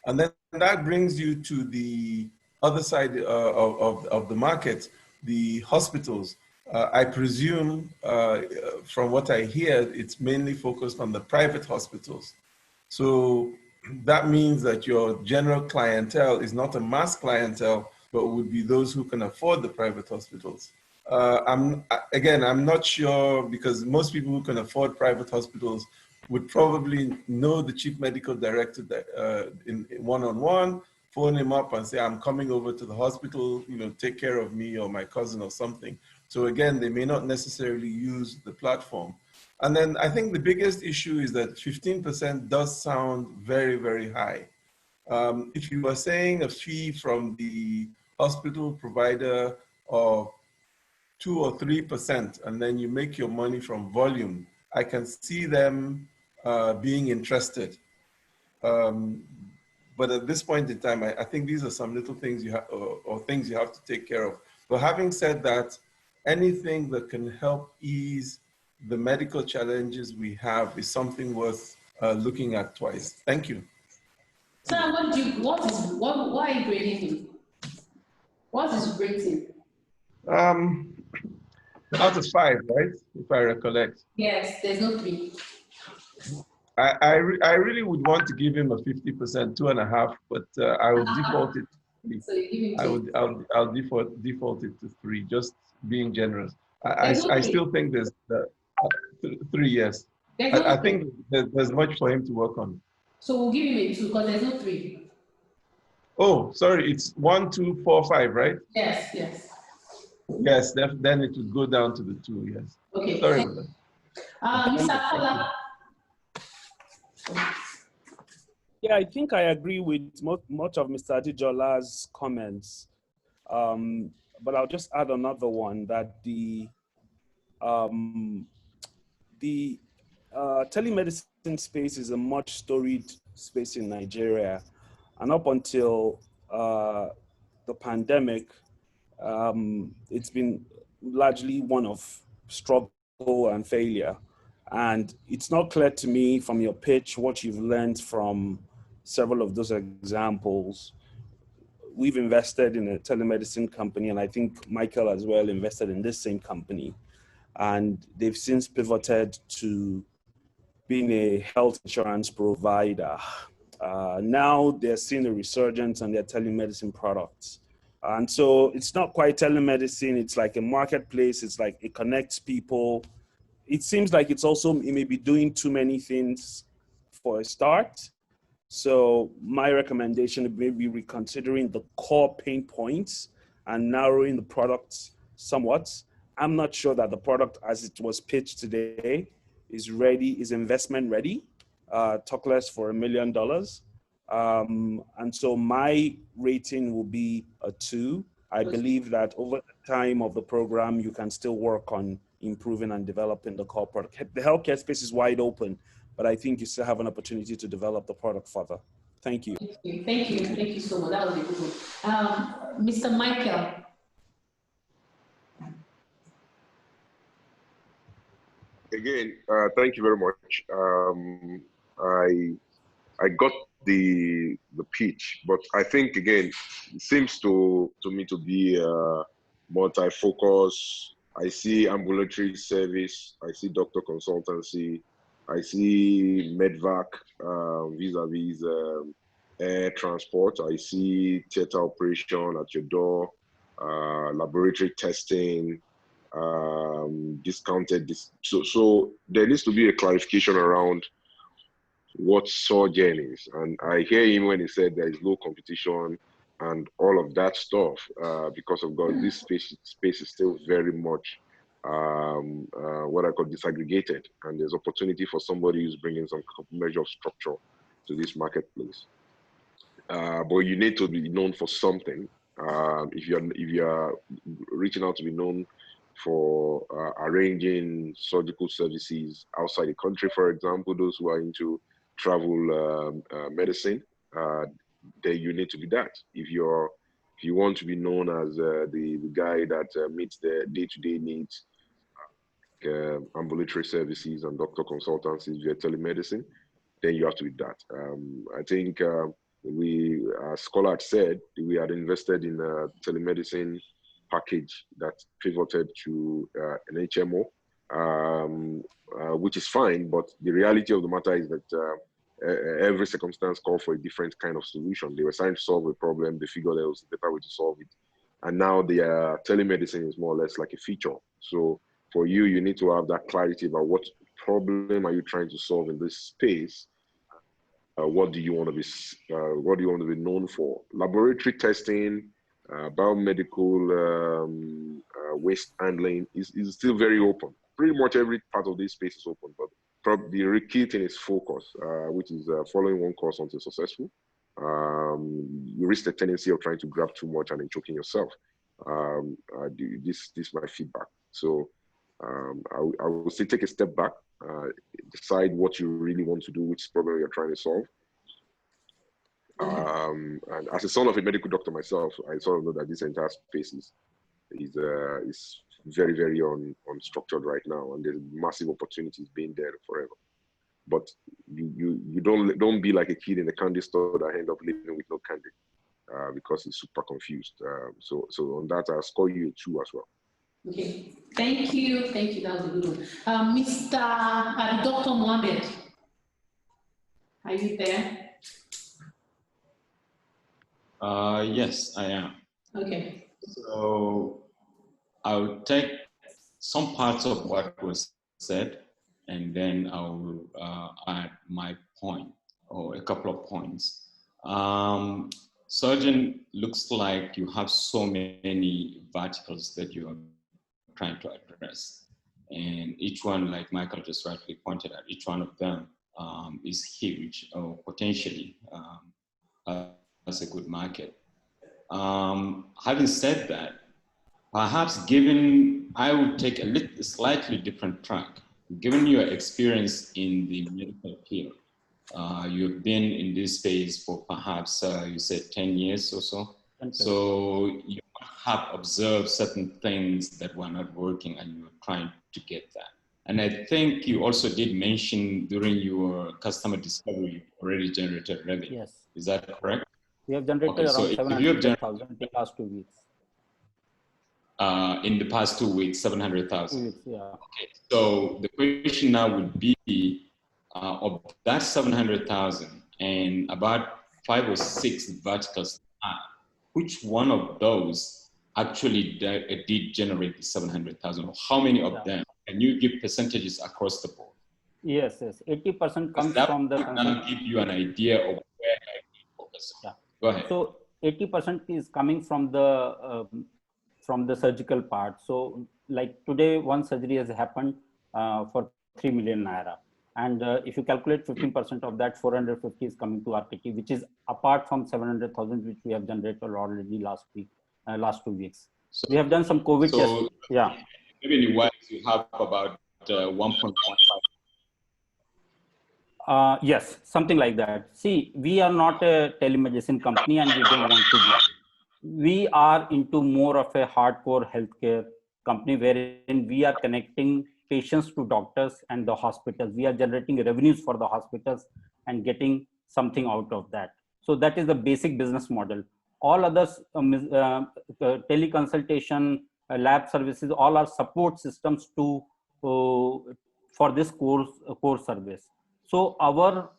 And then that brings you to the other side of the market, the hospitals. I presume, from what I hear, it's mainly focused on the private hospitals. So that means that your general clientele is not a mass clientele, but would be those who can afford the private hospitals. I'm not sure, because most people who can afford private hospitals would probably know the chief medical director in one-on-one, phone him up and say, I'm coming over to the hospital, take care of me or my cousin or something. So again, they may not necessarily use the platform. And then I think the biggest issue is that 15% does sound very, very high. If you are saying a fee from the hospital provider of 2 or 3%, and then you make your money from volume, I can see them being interested. But at this point in time, I think these are some little things you have, or things you have to take care of. But having said that, anything that can help ease the medical challenges we have is something worth looking at twice. Thank you. So why are you grading him? What is rating? Out of 5, right? If I recollect. Yes, there's no 3. I really would want to give him a 50%, 2.5, but I will default it to 3. So you give him I'll default it to 3, just being generous. I three. still think there's 3, yes. I think there's much for him to work on. So we'll give him a 2 because there's no 3. Oh, sorry, it's 1, 2, 4, 5, right? Yes, yes. Yes, then it would go down to the 2, yes. Okay. Sorry about that. Mr. Kola. Yeah, I think I agree with much of Mr. Ajijola's comments. But I'll just add another one, that the telemedicine space is a much storied space in Nigeria. And up until the pandemic, it's been largely one of struggle and failure. And it's not clear to me from your pitch what you've learned from several of those examples. We've invested in a telemedicine company, and I think Micheal as well invested in this same company. And they've since pivoted to being a health insurance provider. Now they're seeing a resurgence on their telemedicine products. And so it's not quite telemedicine, it's like a marketplace, it's like it connects people. It seems like it may be doing too many things for a start. So my recommendation would be reconsidering the core pain points and narrowing the products somewhat. I'm not sure that the product as it was pitched today is investment ready, talk less for $1 million. And so my rating will be a 2. I believe that over the time of the program, you can still work on improving and developing the core product. The healthcare space is wide open, but I think you still have an opportunity to develop the product further. Thank you. Thank you so much. That was a good one. Mr. Micheal. Again, thank you very much. I got the pitch, but I think again, it seems to me to be multi-focus. I see ambulatory service, I see doctor consultancy, I see medvac vis-a-vis air transport, I see theater operation at your door, laboratory testing, discounted. So there needs to be a clarification around what surgeon is. And I hear him when he said there is low competition and all of that stuff, because of God, this space is still very much what I call disaggregated, and there's opportunity for somebody who's bringing some measure of structure to this marketplace. But you need to be known for something. If you're reaching out to be known for arranging surgical services outside the country, for example, those who are into travel medicine, then you need to be that. If you want to be known as the guy that meets the day-to-day needs, ambulatory services and doctor consultancies via telemedicine, then you have to be that. I think as Kola had said, we had invested in a telemedicine package that pivoted to an HMO, which is fine, but the reality of the matter is that every circumstance called for a different kind of solution. They were trying to solve a problem, they figured there was a better way to solve it. And now the telemedicine is more or less like a feature. So for you, you need to have that clarity about what problem are you trying to solve in this space. What do you want to be known for? Laboratory testing, biomedical waste handling is still very open. Pretty much every part of this space is open, but probably the key thing is focus, which is following one course until successful. You risk the tendency of trying to grab too much and then choking yourself. This is my feedback. So I would say take a step back, decide what you really want to do, which problem you're trying to solve. And as a son of a medical doctor myself, I sort of know that this entire space is very, very unstructured right now, and there's massive opportunities being there forever. But you don't be like a kid in the candy store that end up living with no candy because he's super confused. So on that, I'll score you a 2 as well. Okay, thank you, that was a good one. Mr. Dr. Mohammed, are you there? Yes, I am. Okay. So I'll take some parts of what was said, and then I'll add my point or a couple of points. Surgeon, looks like you have so many verticals that you are trying to address. And each one, like Michael just rightly pointed out, each one of them is huge or potentially as a good market. Having said that, perhaps I would take a slightly different track. Given your experience in the medical field, you've been in this space for perhaps, you said 10 years or so. So you have observed certain things that were not working and you were trying to get that. And I think you also did mention during your customer discovery, you already generated revenue. Yes. Is that correct? We have generated around 700,000 in the last 2 weeks. In the past 2 weeks, 700,000. 2 weeks, yeah. Okay. So the question now would be, of that 700,000 and about 5 or 6 verticals, which one of those actually did generate the 700,000? How many of them? Can you give percentages across the board? Yes, 80% comes from the. That'll give you an idea of where I focus. Yeah. Go ahead. So 80% is coming from the surgical part. So like today, one surgery has happened for 3 million naira. And if you calculate 15% of that, 450 is coming to RKT, which is apart from 700,000, which we have generated already last 2 weeks. So we have done some COVID tests. Yeah. Revenue-wise, you have about 1.15. Yes, something like that. See, we are not a telemedicine company and we don't want to be. We are into more of a hardcore healthcare company wherein we are connecting patients to doctors and the hospitals. We are generating revenues for the hospitals and getting something out of that. So that is the basic business model. All others, teleconsultation, lab services, all are support systems for this core service. So our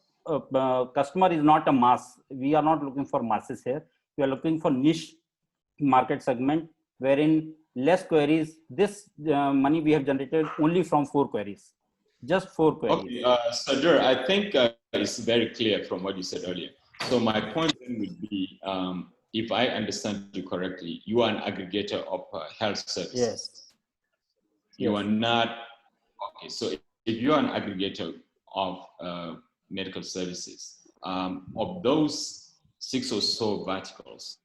customer is not a mass. We are not looking for masses here. We are looking for niche market segment wherein less queries. This money we have generated only from 4 queries, just 4 queries. Okay, Sajur, I think it's very clear from what you said earlier. So my point then would be, if I understand you correctly, you are an aggregator of health services. Yes. You are not, okay, so if you are an aggregator of medical services, of those 6 or so verticals,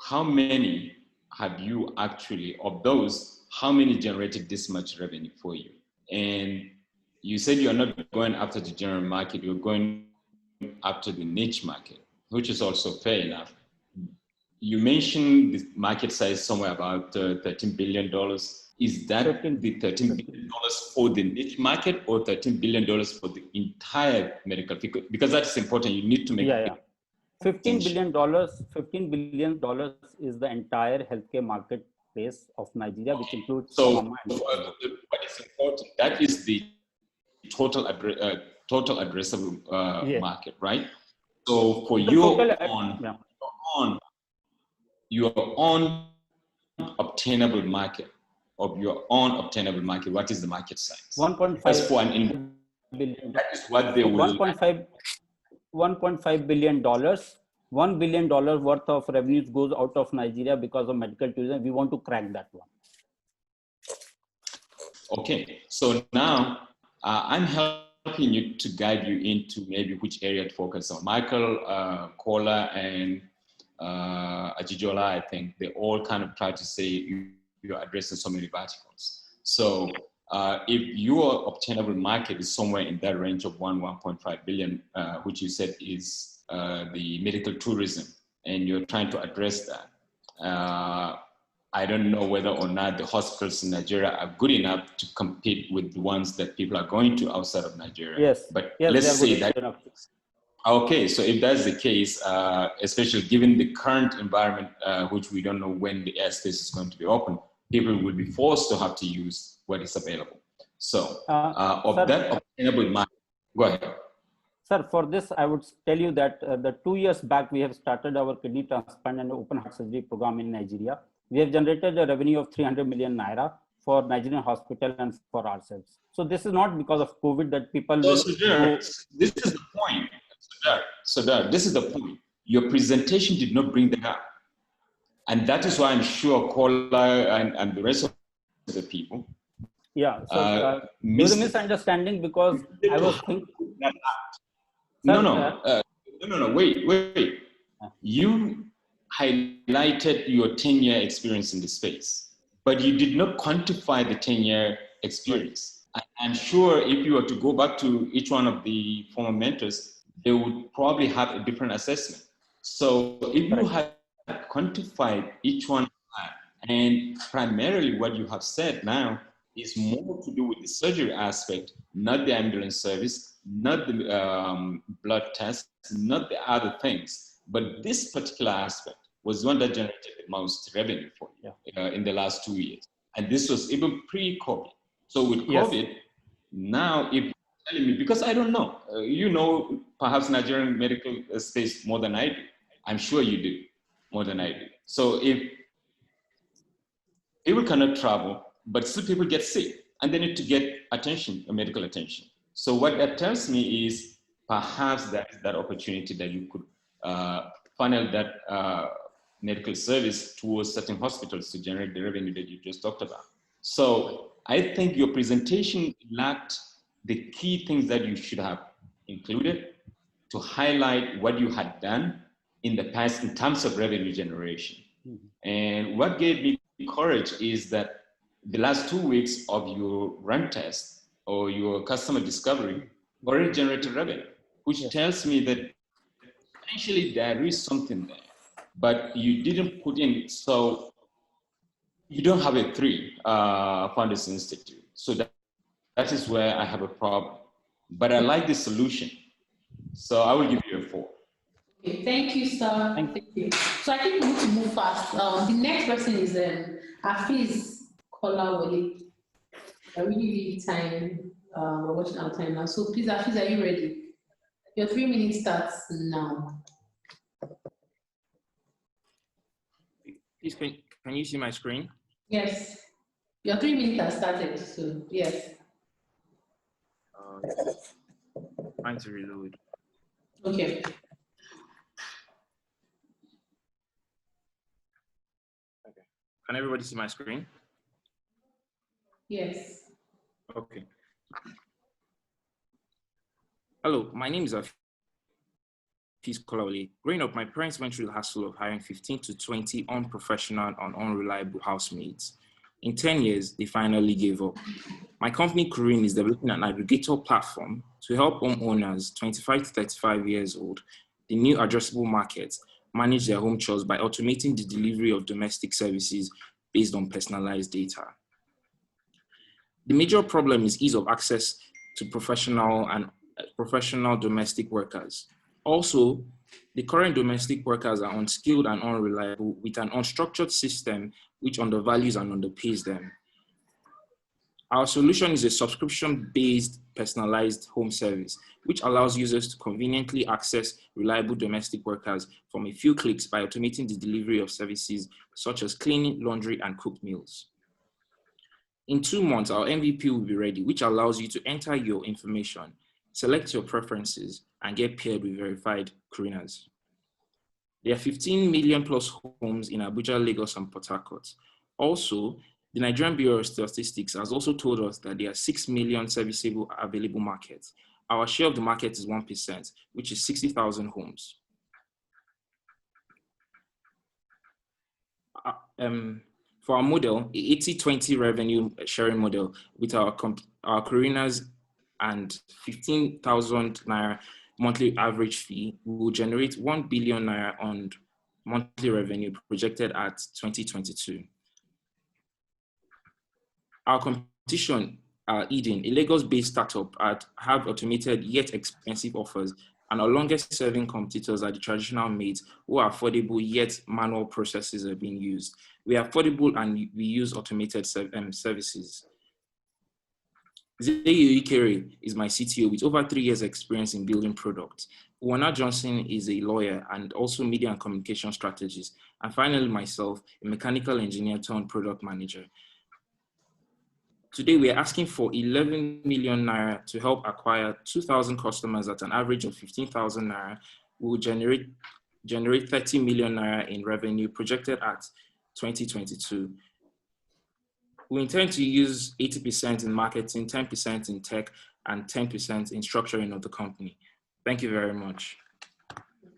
how many have you actually, of those, how many generated this much revenue for you? And you said you're not going after the general market, you're going after the niche market, which is also fair enough. You mentioned the market size somewhere about $13 billion. Is that the $13 billion for the niche market or $13 billion for the entire medical field? Because that's important. You need to make $15 billion is the entire healthcare marketplace of Nigeria, which includes what is important, that is the total addressable market, right? So for your own obtainable market, of your own obtainable market, what is the market size? 1.5 billion. That is what they will. 1.5 billion dollars. $1 billion worth of revenues goes out of Nigeria because of medical tourism. We want to crack that one. Okay, so now I'm helping you to guide you into maybe which area to focus on. Micheal, Kola, and Ajijola, I think they all kind of try to say you're addressing so many verticals. So if your obtainable market is somewhere in that range of 1.5 billion, which you said is the medical tourism, and you're trying to address that, I don't know whether or not the hospitals in Nigeria are good enough to compete with the ones that people are going to outside of Nigeria. Yes. But yes, let's say that. Okay, so if that's the case, especially given the current environment, which we don't know when the airspace is going to be open, people will be forced to have to use what is available. So that obtainable market, go ahead. Sir, for this, I would tell you that the 2 years back, we have started our kidney transplant and open heart surgery program in Nigeria. We have generated a revenue of 300 million naira for Nigerian hospital and for ourselves. So this is not because of COVID that people will go. This is the point. Sardar, this is the point. Your presentation did not bring that up. And that is why I'm sure Kola and the rest of the people. Yeah, so there was a misunderstanding because I was thinking. No, wait. You highlighted your 10-year experience in the space, but you did not quantify the 10-year experience. I'm sure if you were to go back to each one of the former mentors, they would probably have a different assessment. So if you had quantified each one, and primarily what you have said now is more to do with the surgery aspect, not the ambulance service, not the blood test, not the other things, but this particular aspect was one that generated the most revenue for you in the last 2 years. And this was even pre-COVID. So with COVID, now if you're telling me, because I don't know, you know, perhaps Nigerian medical space more than I do. I'm sure you do more than I do. So if people cannot travel, but still people get sick and they need to get attention, medical attention. So what that tells me is perhaps that opportunity that you could funnel that medical service towards certain hospitals to generate the revenue that you just talked about. So I think your presentation lacked the key things that you should have included to highlight what you had done in the past in terms of revenue generation. Mm-hmm. And what gave me courage is that the last 2 weeks of your run test or your customer discovery already generated revenue, which tells me that potentially there is something there, but you didn't put in. So you don't have a 3 Founders Institute. So that is where I have a problem. But I like the solution. So I will give you a 4. Okay, thank you, sir. Thank you. So I think we need to move fast. The next person is Hafiz Kolawole. I really need time. We're watching our time now. So please, Hafiz, are you ready? Your 3 minutes starts now. Please, can you see my screen? Yes. Your 3 minutes has started, so yes. Trying to reload. Okay. Can everybody see my screen? Yes. Okay. Hello, my name is is Kola Aina. Growing up, my parents went through the hassle of hiring 15 to 20 unprofessional and unreliable housemaids. In 10 years, they finally gave up. My company, Korean, is developing an aggregator platform to help homeowners 25 to 35 years old, the new addressable market, manage their home chores by automating the delivery of domestic services based on personalized data. The major problem is ease of access to professional domestic workers. Also, the current domestic workers are unskilled and unreliable with an unstructured system which undervalues and underpays them. Our solution is a subscription-based personalized home service, which allows users to conveniently access reliable domestic workers from a few clicks by automating the delivery of services such as cleaning, laundry, and cooked meals. In 2 months, our MVP will be ready, which allows you to enter your information, select your preferences, and get paired with verified Koreaners. There are 15 million plus homes in Abuja, Lagos, and Port Harcourt. Also, the Nigerian Bureau of Statistics has also told us that there are 6 million serviceable available markets. Our share of the market is 1%, which is 60,000 homes. For our model, 80-20 revenue sharing model with our Koreaners and 15,000 Naira monthly average fee, we will generate 1 billion Naira on monthly revenue projected at 2022. Our competition, Eden, a Lagos-based startup, have automated yet expensive offers, and our longest serving competitors are the traditional maids who are affordable yet manual processes are being used. We are affordable and we use automated services. Zeyu Ikere is my CTO with over 3 years experience in building products. Uwana Johnson is a lawyer and also media and communication strategist. And finally, myself, a mechanical engineer turned product manager. Today, we are asking for 11 million Naira to help acquire 2,000 customers at an average of 15,000 Naira. We will generate 30 million Naira in revenue projected at 2022. We intend to use 80% in marketing, 10% in tech, and 10% in structuring of the company. Thank you very much.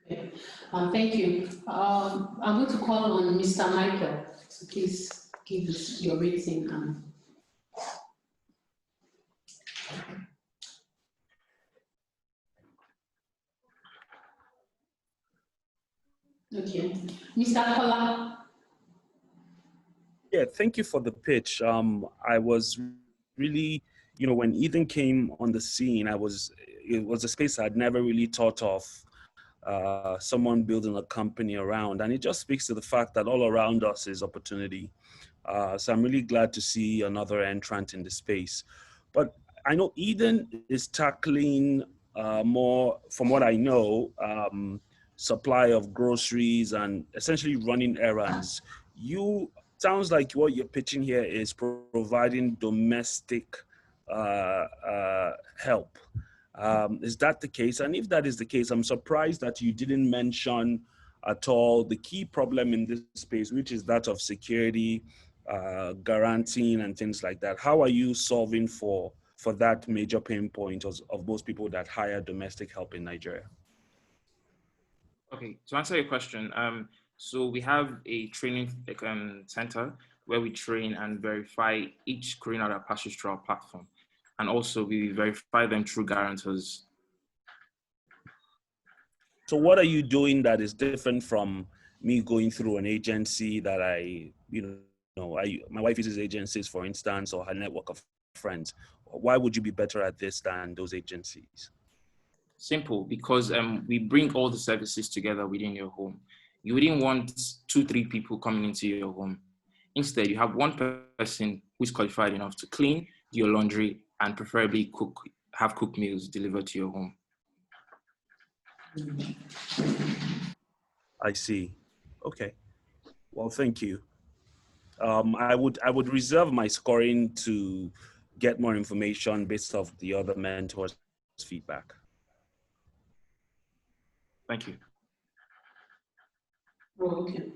Okay. Thank you. I'm going to call on Mr. Michael. So please give us your rating. Okay. Mr. Kola. Yeah, thank you for the pitch. I was really, when Ethan came on the scene, it was a space I'd never really thought of someone building a company around. And it just speaks to the fact that all around us is opportunity. So I'm really glad to see another entrant in the space. But I know Eden is tackling more, from what I know, supply of groceries and essentially running errands. Sounds like what you're pitching here is providing domestic help. Is that the case? And if that is the case, I'm surprised that you didn't mention at all the key problem in this space, which is that of security, guaranteeing and things like that. How are you solving for that major pain point of most people that hire domestic help in Nigeria? Okay, to answer your question, so we have a training center where we train and verify each Korean that passes through our platform. And also we verify them through guarantors. So what are you doing that is different from me going through an agency that my wife uses agencies, for instance, or her network of friends? Why would you be better at this than those agencies? Simple, because we bring all the services together within your home. You wouldn't want 2-3 people coming into your home. Instead, you have one person who's qualified enough to clean, do your laundry, and preferably have cooked meals delivered to your home. I see. Okay. Well, thank you. I would reserve my scoring to get more information based off the other mentors' feedback. Thank you. Oh, okay.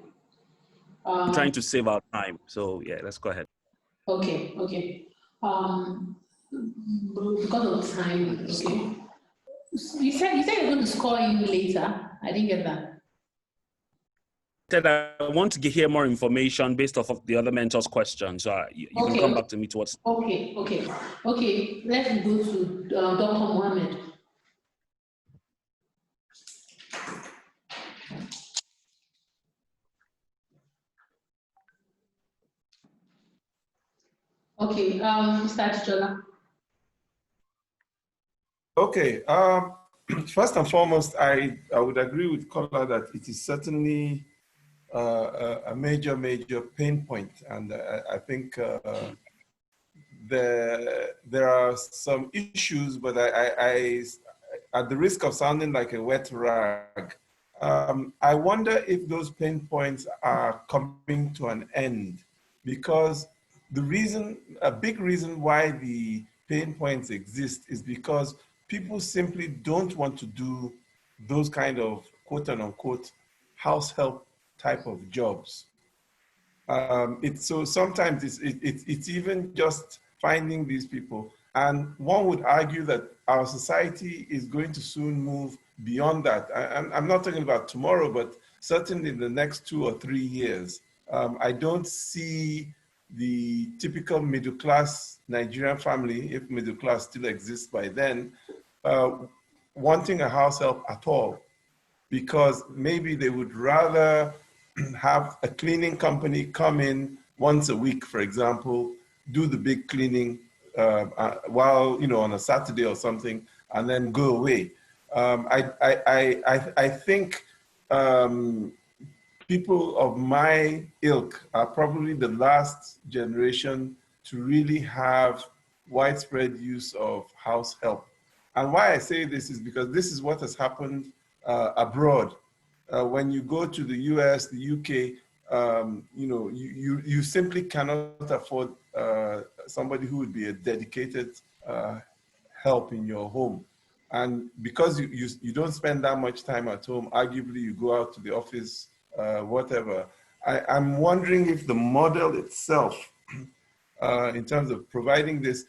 I'm trying to save our time, so yeah, let's go ahead. Okay. Because of time, okay. You said you're going to score you later. I didn't get that. I want to hear more information based off of the other mentor's question. So you can come back to me towards. Okay. Let's go to Dr. Mohammed. Okay, Mr. Ajijola. Okay. First and foremost, I would agree with Kola that it is certainly a major pain point, and I think there are some issues, but I at the risk of sounding like a wet rag, I wonder if those pain points are coming to an end, because a big reason why the pain points exist is because people simply don't want to do those kind of quote unquote house help type of jobs. So sometimes it's even just finding these people. And one would argue that our society is going to soon move beyond that. I'm not talking about tomorrow, but certainly in the next 2 or 3 years. I don't see the typical middle class Nigerian family, if middle class still exists by then, wanting a house help at all, because maybe they would rather have a cleaning company come in once a week, for example, do the big cleaning while, on a Saturday or something, and then go away. I think people of my ilk are probably the last generation to really have widespread use of house help. And why I say this is because this is what has happened abroad. When you go to the US, the UK, you simply cannot afford somebody who would be a dedicated help in your home. And because you don't spend that much time at home, arguably you go out to the office, whatever. I'm wondering if the model itself, in terms of providing this,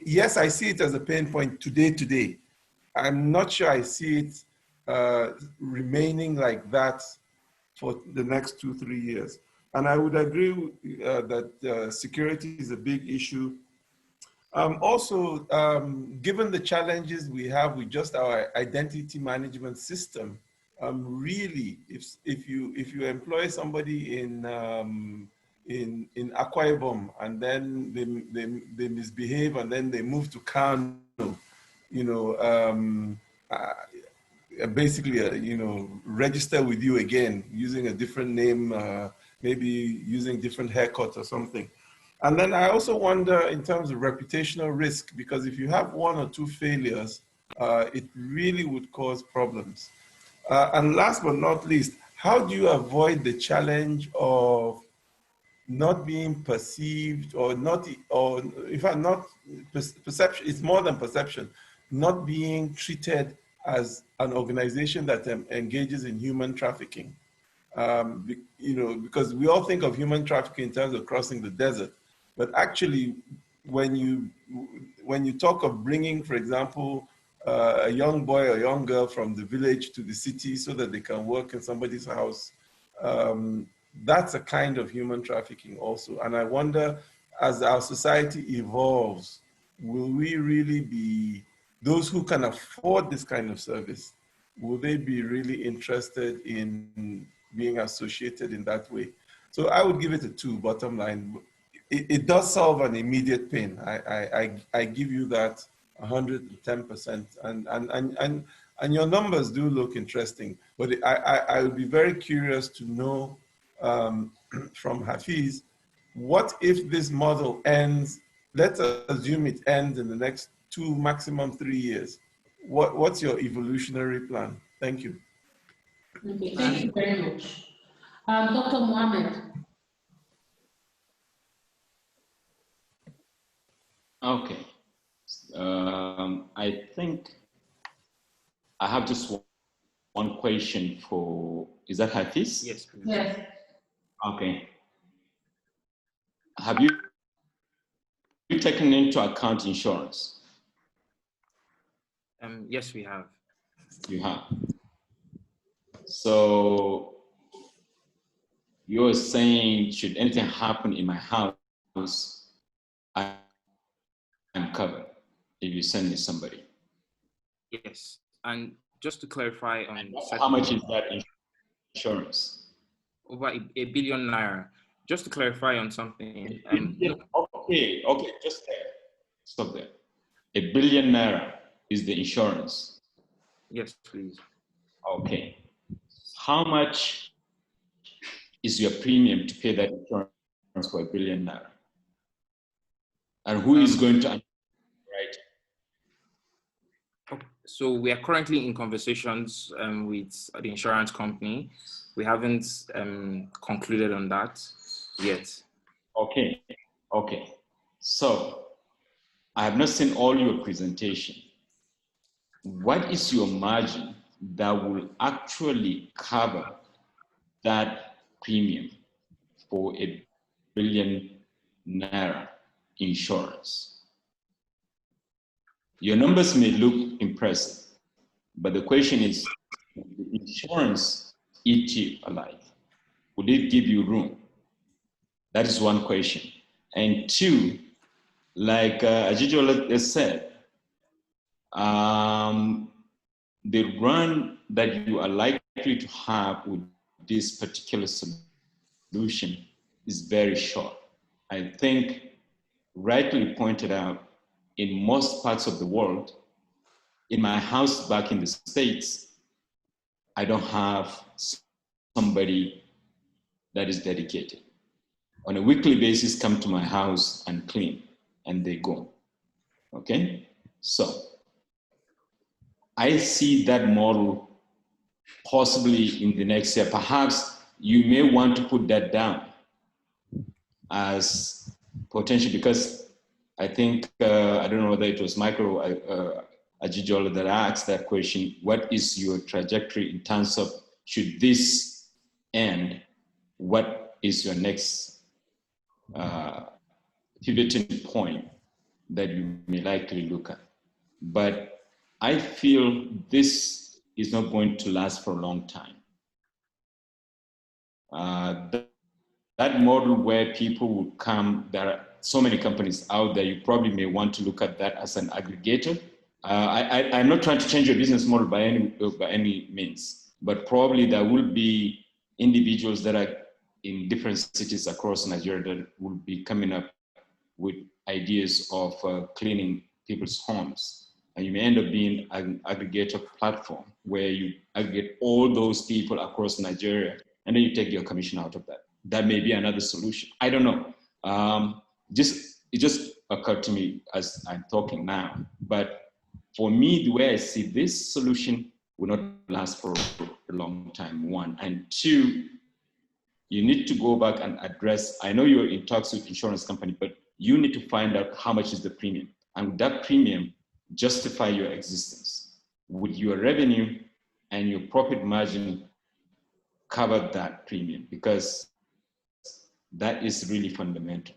yes, I see it as a pain point today. I'm not sure I see it remaining like that for the next 2-3 years. And I would agree that security is a big issue. Also, given the challenges we have with just our identity management system, really, if you employ somebody in Akwa Ibom and then they misbehave and then they move to Kano, basically, register with you again using a different name, maybe using different haircut or something. And then I also wonder in terms of reputational risk, because if you have 1 or 2 failures, it really would cause problems. And last but not least, how do you avoid the challenge of not being perceived or in fact, not perception, it's more than perception, not being treated as an organization that engages in human trafficking? Because we all think of human trafficking in terms of crossing the desert, but actually, when you talk of bringing, for example, a young boy or young girl from the village to the city so that they can work in somebody's house, that's a kind of human trafficking also. And I wonder, as our society evolves, will we really be, those who can afford this kind of service, will they be really interested in being associated in that way? So I would give it a 2, bottom line. It does solve an immediate pain. I give you that 110%. And your numbers do look interesting, but I would be very curious to know from Hafiz, what if this model ends, let's assume it ends in the next 2, maximum 3 years. What's your evolutionary plan? Thank you. Okay, thank you very much. Dr. Mohammed. Okay. I think I have just one question for, is that Hafiz? Yes, please. Yes. Okay. Have you taken into account insurance? Yes, we have. You have. So you're saying, should anything happen in my house, I'm covered if you send me somebody. Yes, and just to clarify on how much is that insurance? Over a billion naira. Just to clarify on something. Okay, just there. Stop there. A billion naira is the insurance. Yes, please. Okay. How much is your premium to pay that insurance for a billion naira? And who is going to, right? So we are currently in conversations with the insurance company. We haven't concluded on that yet. Okay. So I have not seen all your presentation. What is your margin that will actually cover that premium for a billion naira insurance? Your numbers may look impressive, but the question is, will the insurance eat you alive? Would it give you room? That is one question. And two, like Ajijola said, the run that you are likely to have with this particular solution is very short. I think, rightly pointed out, in most parts of the world, in my house back in the States, I don't have somebody that is dedicated. On a weekly basis, come to my house and clean, and they go. Okay? So I see that model possibly in the next year. Perhaps you may want to put that down as potential, because I think, I don't know whether it was Ajijola that asked that question, what is your trajectory in terms of, should this end, what is your next pivoting point that you may likely look at? But I feel this is not going to last for a long time. That model where people would come, there are so many companies out there, you probably may want to look at that as an aggregator. I'm not trying to change your business model by any means, but probably there will be individuals that are in different cities across Nigeria that will be coming up with ideas of cleaning people's homes. And you may end up being an aggregator platform where you aggregate all those people across Nigeria, and then you take your commission out of that. That may be another solution. I don't know. It just occurred to me as I'm talking now. But for me, the way I see this solution will not last for a long time, one. And two, you need to go back and address, I know you're in talks with insurance company, but you need to find out how much is the premium. And with that premium, justify your existence. Would your revenue and your profit margin cover that premium? Because that is really fundamental.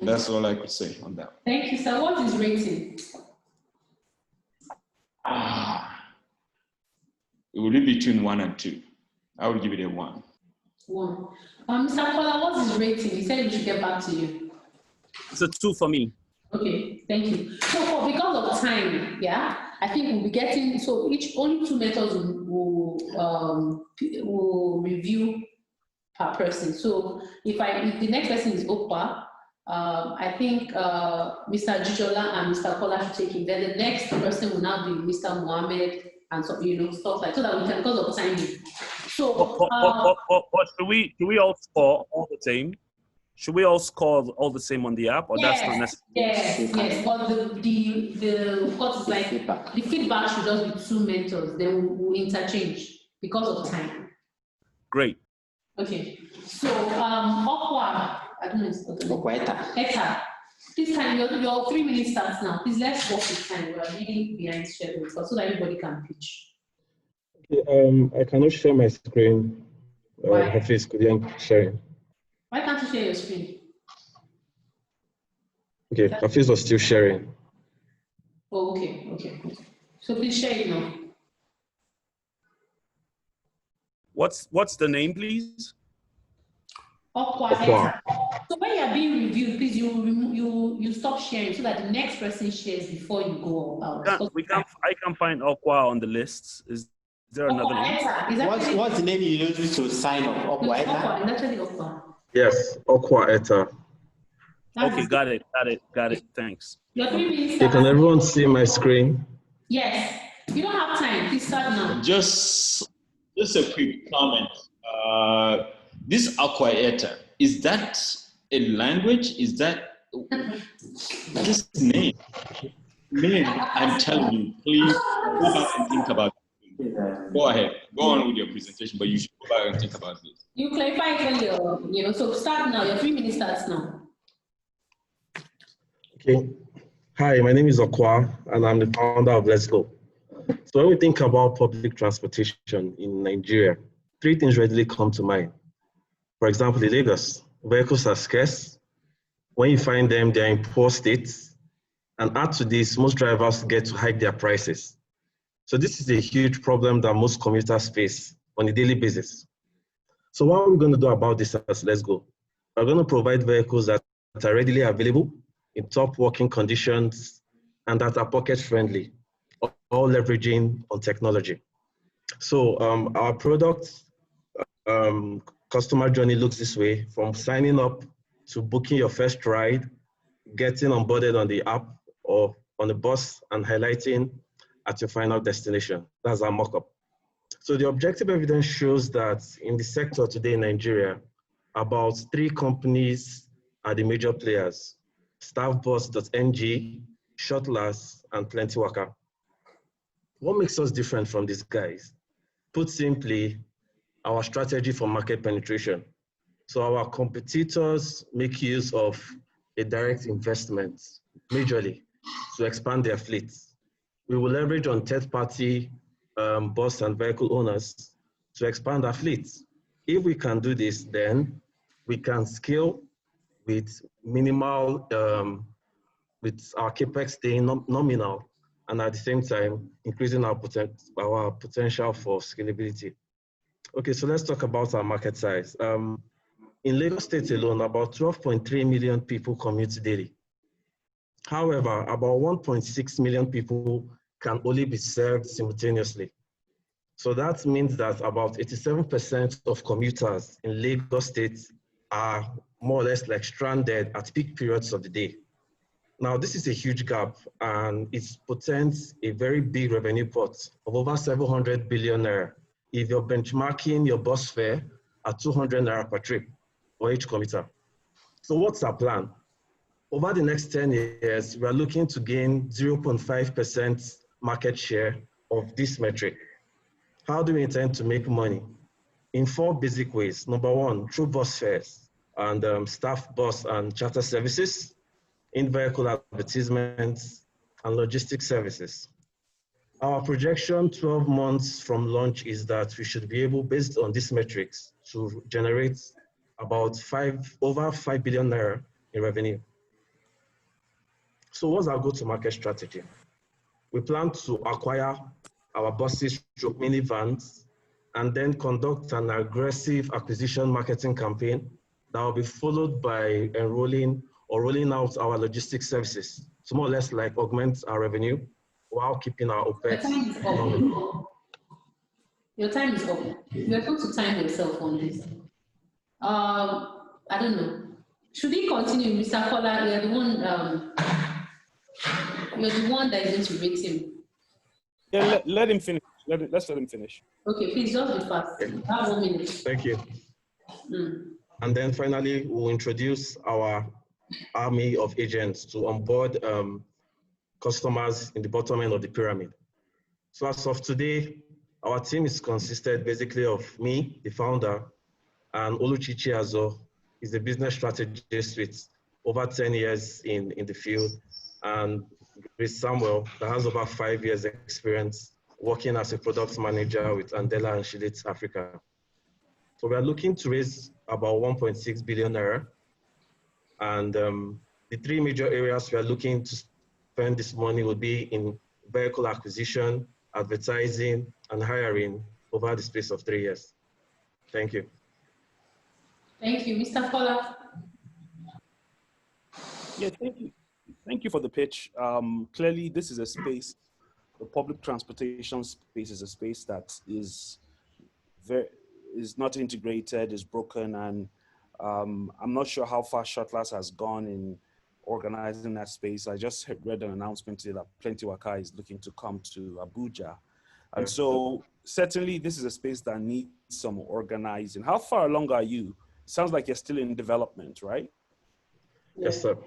That's all I could say on that. Thank you, sir. What is rating? It will be between 1 and 2. I will give it a 1. 1. Mr. Kola, what is rating? He said we should get back to you. It's a 2 for me. Okay, thank you. So because of time, yeah, I think we'll be getting, so only 2 mentors will review per person. So if the next person is Opa, I think Mr. Ajijola and Mr. Kola should take it. Then the next person will now be Mr. Mohammed and so, stuff like, so that we can, because of timing. So but should we all score all the same? Should we all score all the same on the app, or yes, that's not necessary? Yes. But the feedback should just be 2 mentors. Then we'll interchange because of time. Great. Okay. So Okwa, I don't know. Eta. This time your 3 minutes starts now. Please let's work with time. We are really behind schedule so that everybody can pitch. Okay, I cannot share my screen. Hafiz, could you share it? Why can't you share your screen? Okay, Hafiz was still sharing. Oh, okay. So please share it now. What's the name, please? Aqua. So when you're being reviewed, please you stop sharing so that the next person shares before you go out. I can find Aqua on the lists. Is there another name? What's the name you use to sign up? Aqua Eta? Aqua, actually Aqua. Yes, Aqua Eta. Okay, got it. Thanks. Your 3 minutes. Can everyone see my screen? Yes. You don't have time. Please start now. Just a quick comment. This Aqua Eta, is that a language? Is that this name? I'm telling you, please go back and think about it. Go ahead. Go on with your presentation, but you should go back and think about this. You clarify it when so start now. Your 3 minutes starts now. Okay. Hi, my name is Aqua, and I'm the founder of Let's Go. So when we think about public transportation in Nigeria, 3 things readily come to mind. For example, in Lagos, vehicles are scarce. When you find them, they're in poor states. And add to this, most drivers get to hike their prices. So this is a huge problem that most commuters face on a daily basis. So what are we going to do about this as Let's Go? We're going to provide vehicles that are readily available in top working conditions and that are pocket friendly, all leveraging on technology. So our product customer journey looks this way: from signing up to booking your first ride, getting onboarded on the app or on the bus, and highlighting at your final destination. That's our mock-up. So the objective evidence shows that in the sector today in Nigeria, about 3 companies are the major players: Staffbus.ng, Shuttlers, and Plenty Waka. What makes us different from these guys? Put simply, our strategy for market penetration. So our competitors make use of a direct investment, majorly, to expand their fleets. We will leverage on third-party bus and vehicle owners to expand our fleets. If we can do this, then we can scale with minimal, with our capex staying nominal, and at the same time, increasing our potential for scalability. Okay, so let's talk about our market size. In Lagos State alone, about 12.3 million people commute daily. However, about 1.6 million people can only be served simultaneously. So that means that about 87% of commuters in Lagos State are more or less like stranded at peak periods of the day. Now, this is a huge gap, and it portends a very big revenue pot of over 700 billion naira if you're benchmarking your bus fare at 200 naira per trip for each commuter. So what's our plan? Over the next 10 years, we are looking to gain 0.5% market share of this metric. How do we intend to make money? In 4 basic ways. Number 1, through bus fares and staff bus and charter services, in-vehicle advertisements, and logistics services. Our projection 12 months from launch is that we should be able, based on these metrics, to generate about over 5 billion naira in revenue. So what's our go-to-market strategy? We plan to acquire our buses through minivans and then conduct an aggressive acquisition marketing campaign that will be followed by rolling out our logistics services to more or less like augment our revenue while keeping our OPEX. Your time is up. You're going to time yourself on this. I don't know. Should we continue, Mr. Kola? You're the one that is going to rate him. Yeah, let him finish. Let's let him finish. Okay, please just be fast. You have 1 minute. Thank you. And then finally, we'll introduce our army of agents to onboard customers in the bottom end of the pyramid. So as of today, our team is consisted basically of me, the founder, and Oluchichi Azo is the business strategist with over 10 years in the field, and Chris Samuel that has over 5 years experience working as a product manager with Andela and Shilitz Africa. So we are looking to raise about 1.6 billion naira. And the 3 major areas we are looking to spend this money will be in vehicle acquisition, advertising, and hiring over the space of 3 years. Thank you. Thank you. Mr. Kola. Yeah, thank you. Thank you for the pitch. Clearly, this is a space, the public transportation space is a space that is not integrated, is broken, and I'm not sure how far Shuttlers has gone in organizing that space. I just read an announcement today that Plenty Waka is looking to come to Abuja. And so certainly this is a space that needs some organizing. How far along are you? Sounds like you're still in development, right? Yes, sir.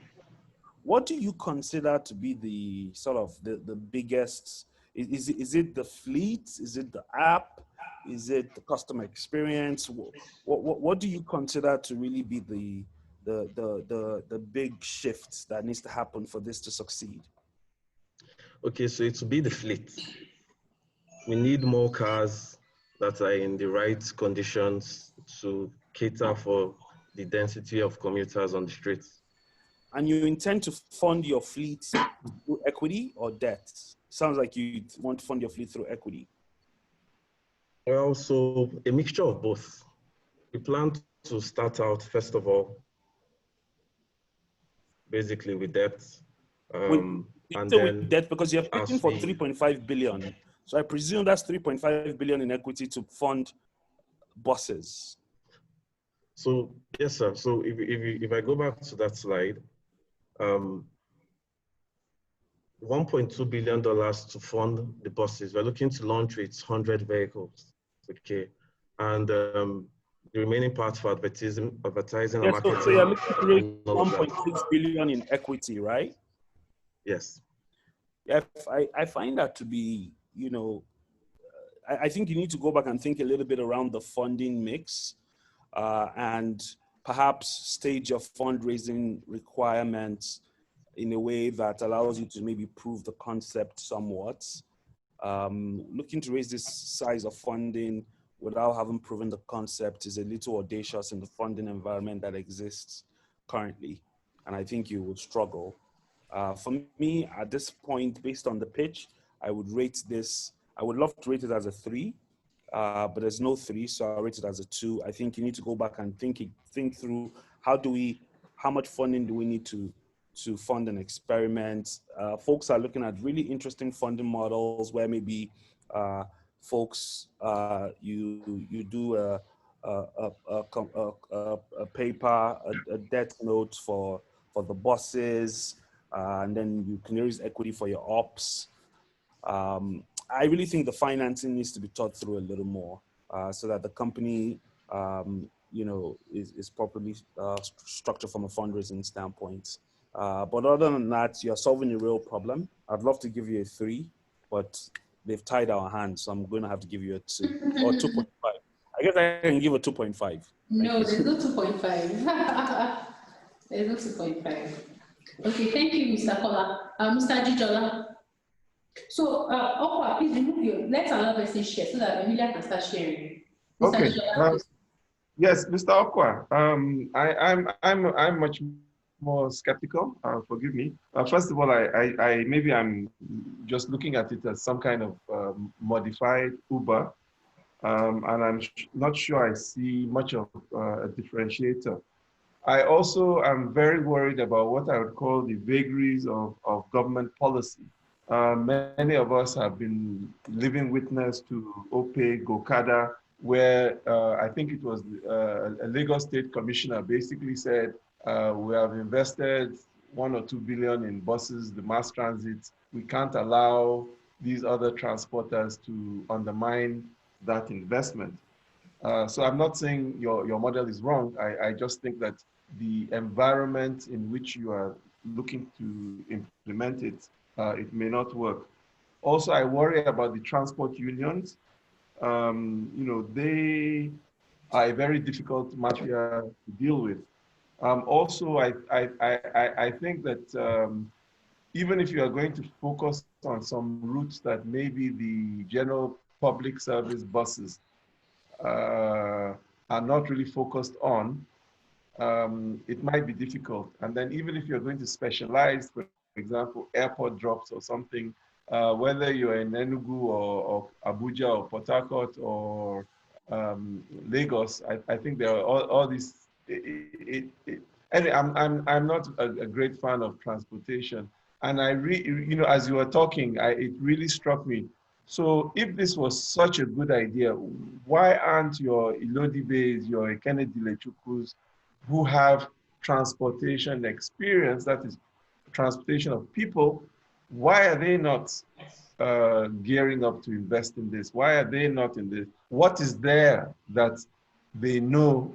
What do you consider to be the sort of the biggest, is it the fleet? Is it the app? Is it the customer experience? What do you consider to really be the big shifts that needs to happen for this to succeed? Okay, so it will be the fleet. We need more cars that are in the right conditions to cater for the density of commuters on the streets. And you intend to fund your fleet through equity or debt? Sounds like you want to fund your fleet through equity. Well, so a mixture of both. We plan to start out, first of all, basically with debt. And then with debt, because you're pitching for 3.5 billion. So I presume that's 3.5 billion in equity to fund buses. So yes, sir. So if I go back to that slide, $1.2 billion to fund the buses. We're looking to launch with 100 vehicles, okay? And the remaining part for advertising and marketing. So you're looking to raise 1.6 billion in equity, right? Yes. Yeah, I find that to be, you know, I think you need to go back and think a little bit around the funding mix and perhaps stage your fundraising requirements in a way that allows you to maybe prove the concept somewhat. Looking to raise this size of funding without having proven the concept is a little audacious in the funding environment that exists currently. And I think you would struggle. For me, at this point, based on the pitch, I would rate this, I would love to rate it as a 3, but there's no 3, so I'll rate it as a 2. I think you need to go back and think through how much funding do we need to fund an experiment. Folks are looking at really interesting funding models where maybe folks, you do a paper, a debt note for the buses, and then you can raise equity for your ops. I really think the financing needs to be thought through a little more so that the company, you know, is properly structured from a fundraising standpoint. But other than that, you're solving a real problem. I'd love to give you a 3, but they've tied our hands, so I'm going to have to give you a 2 or 2.5. I guess I can give a 2.5. No, there's no 2.5. There's no 2.5. Okay, thank you, Mr. Kola. Mr. Ajijola. So, Okwa, please remove let another person share so that Emilia can start sharing. Mr. Okay. Ajijola, Yes, Mr. Okwa. I'm much more skeptical. Forgive me. First of all, maybe I'm just looking at it as some kind of modified Uber, and I'm not sure I see much of a differentiator. I also am very worried about what I would call the vagaries of government policy. Many of us have been living witness to OPE, Gokada, where I think it was a Lagos State commissioner basically said, we have invested 1 or 2 billion in buses, the mass transit. We can't allow these other transporters to undermine that investment. So I'm not saying your model is wrong. I just think that the environment in which you are looking to implement it, it may not work. Also, I worry about the transport unions. You know, they are a very difficult mafia to deal with. Also, I think that even if you are going to focus on some routes that maybe the general public service buses are not really focused on, it might be difficult. And then even if you're going to specialize, for example, airport drops or something, whether you're in Enugu or Abuja or Port Harcourt or Lagos. I think there are all these. Anyway, I'm not a great fan of transportation, and as you were talking, it really struck me. So if this was such a good idea, why aren't your Ilodibe's, your Kennedy Lechukus, who have transportation experience, that is transportation of people, why are they not gearing up to invest in this? Why are they not in this? What is there that they know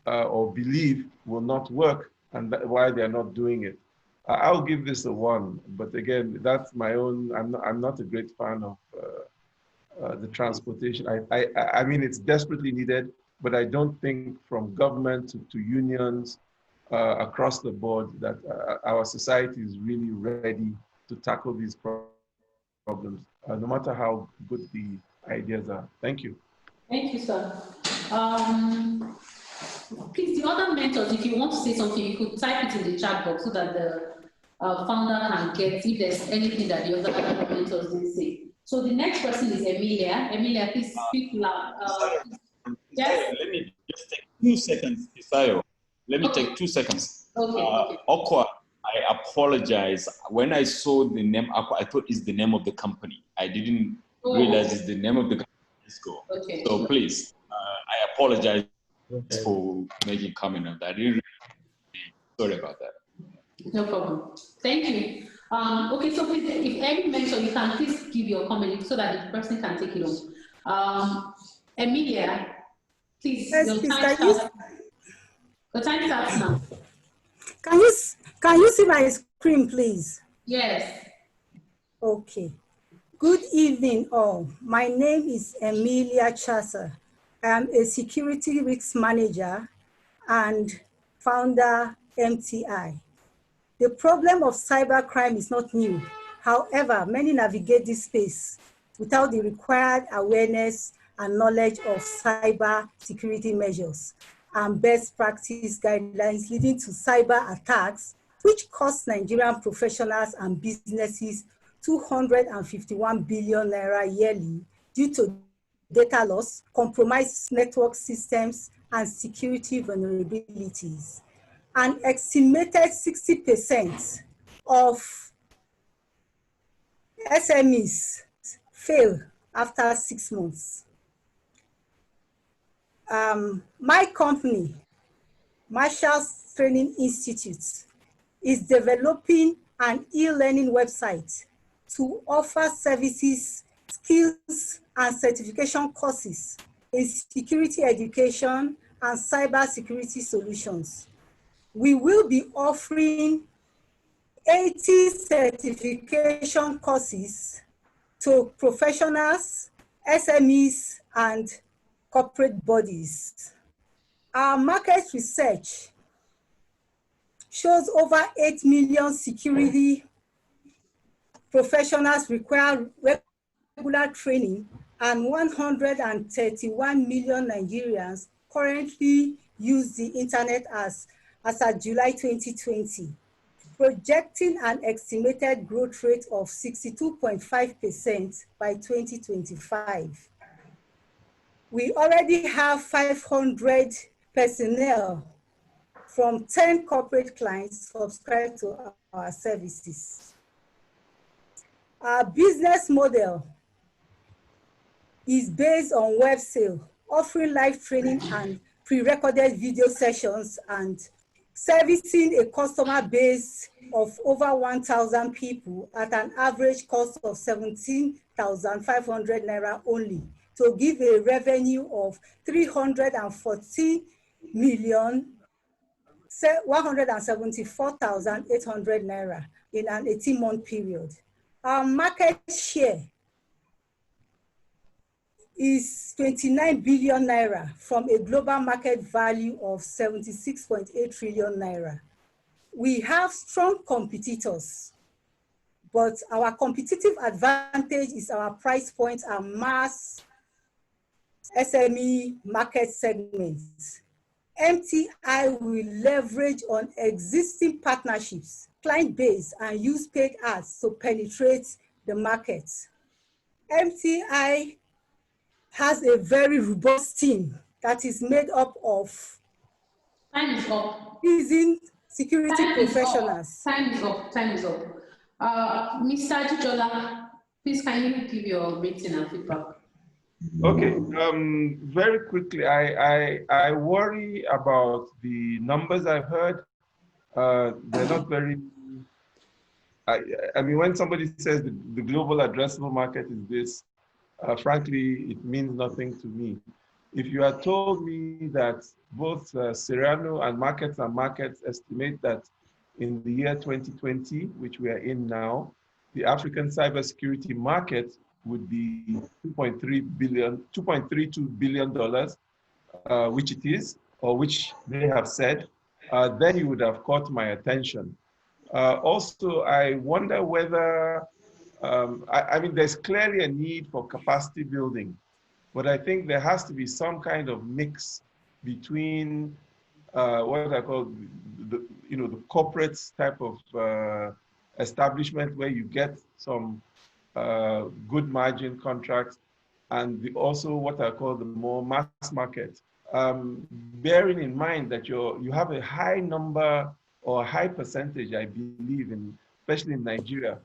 or believe will not work, and why they are not doing it? I'll give this a 1, but again, that's my own. I'm not a great fan of the transportation. I mean, it's desperately needed, but I don't think from government to unions across the board that our society is really ready to tackle these problems, no matter how good the ideas are. Thank you. Thank you, sir. Please, the other mentors, if you want to say something, you could type it in the chat box so that the founder can get if there's anything that the other mentors didn't say. So the next person is Emilia. Emilia, please speak loud. Yes? Let me just take 2 seconds, Isayo. Let me take 2 seconds. Okay. Aqua, I apologize. When I saw the name Aqua, I thought it's the name of the company. I didn't realize it's the name of the company. Okay. So please, I apologize for making comment on that. Sorry about that. No problem. Thank you. Okay, so please, if any mentor, you can please give your comment so that the person can take it on. Emilia, please, yes, your please, time starts. The time starts now. Can you see my screen, please? Yes. Okay. Good evening, all. My name is Emilia Chasa. I'm a security risk manager and founder MTI. The problem of cybercrime is not new. However, many navigate this space without the required awareness and knowledge of cyber security measures and best practice guidelines, leading to cyber attacks, which cost Nigerian professionals and businesses 251 billion naira yearly due to data loss, compromised network systems, and security vulnerabilities. An estimated 60% of SMEs fail after 6 months. My company, Marshall Training Institute, is developing an e-learning website to offer services, skills, and certification courses in security education and cyber security solutions. We will be offering 80 certification courses to professionals, SMEs, and corporate bodies. Our market research shows over 8 million security professionals require regular training, and 131 million Nigerians currently use the internet as of July 2020, projecting an estimated growth rate of 62.5% by 2025. We already have 500 personnel from 10 corporate clients subscribe to our services. Our business model is based on web sale, offering live training and pre-recorded video sessions and servicing a customer base of over 1,000 people at an average cost of 17,500 naira only, to give a revenue of 340,174,800 naira in an 18-month period. Our market share is 29 billion naira from a global market value of 76.8 trillion naira. We have strong competitors, but our competitive advantage is our price point and mass SME market segments. MTI will leverage on existing partnerships, client base, and use paid ads to penetrate the market. MTI has a very robust team that is made up of Time is up. seasoned security professionals. Time is up. Time is up. Mr. Ajijola, please can you give your rating and feedback? Okay, very quickly, I worry about the numbers I've heard. They're not very, I mean, when somebody says the global addressable market is this, frankly, it means nothing to me. If you had told me that both Serrano and Markets estimate that in the year 2020, which we are in now, the African cybersecurity market would be $2.32 billion, which it is, or which they have said, then you would have caught my attention. Also, I wonder whether, I mean, there's clearly a need for capacity building, but I think there has to be some kind of mix between what I call the corporate type of establishment where you get some good margin contracts, and also what I call the more mass market. Bearing in mind that you have a high number or a high percentage, I believe, especially in Nigeria,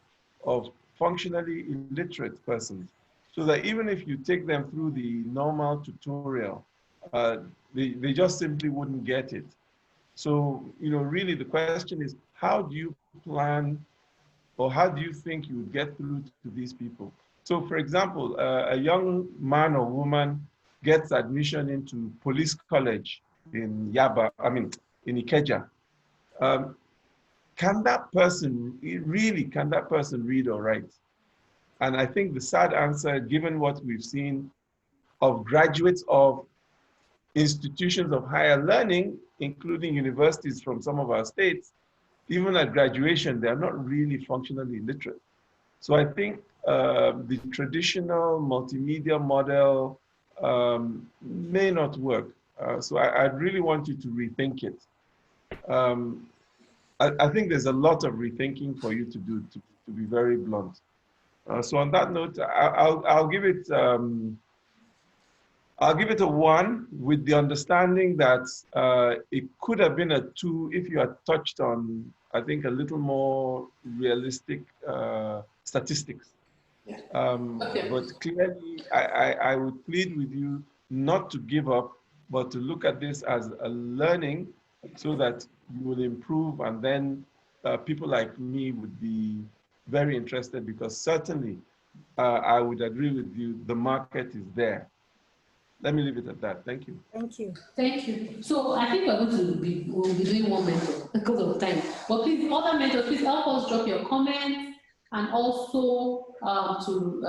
of functionally illiterate persons. So that even if you take them through the normal tutorial, they just simply wouldn't get it. So, really the question is, how do you plan, or how do you think you would get through to these people? So for example, a young man or woman gets admission into police college in in Ikeja. Can that person read or write? And I think the sad answer, given what we've seen of graduates of institutions of higher learning, including universities from some of our states, even at graduation, they're not really functionally literate. So I think the traditional multimedia model may not work. So I'd really want you to rethink it. I think there's a lot of rethinking for you to do, to be very blunt. So on that note, I'll give it a 1 with the understanding that it could have been a 2 if you had touched on, I think, a little more realistic statistics. Yeah. But clearly, I would plead with you not to give up, but to look at this as a learning so that you will improve, and then people like me would be very interested, because certainly I would agree with you, the market is there. Let me leave it at that. Thank you. Thank you. Thank you. So I think we'll be doing one mentor because of time. But please, other mentors, please help us drop your comments and also to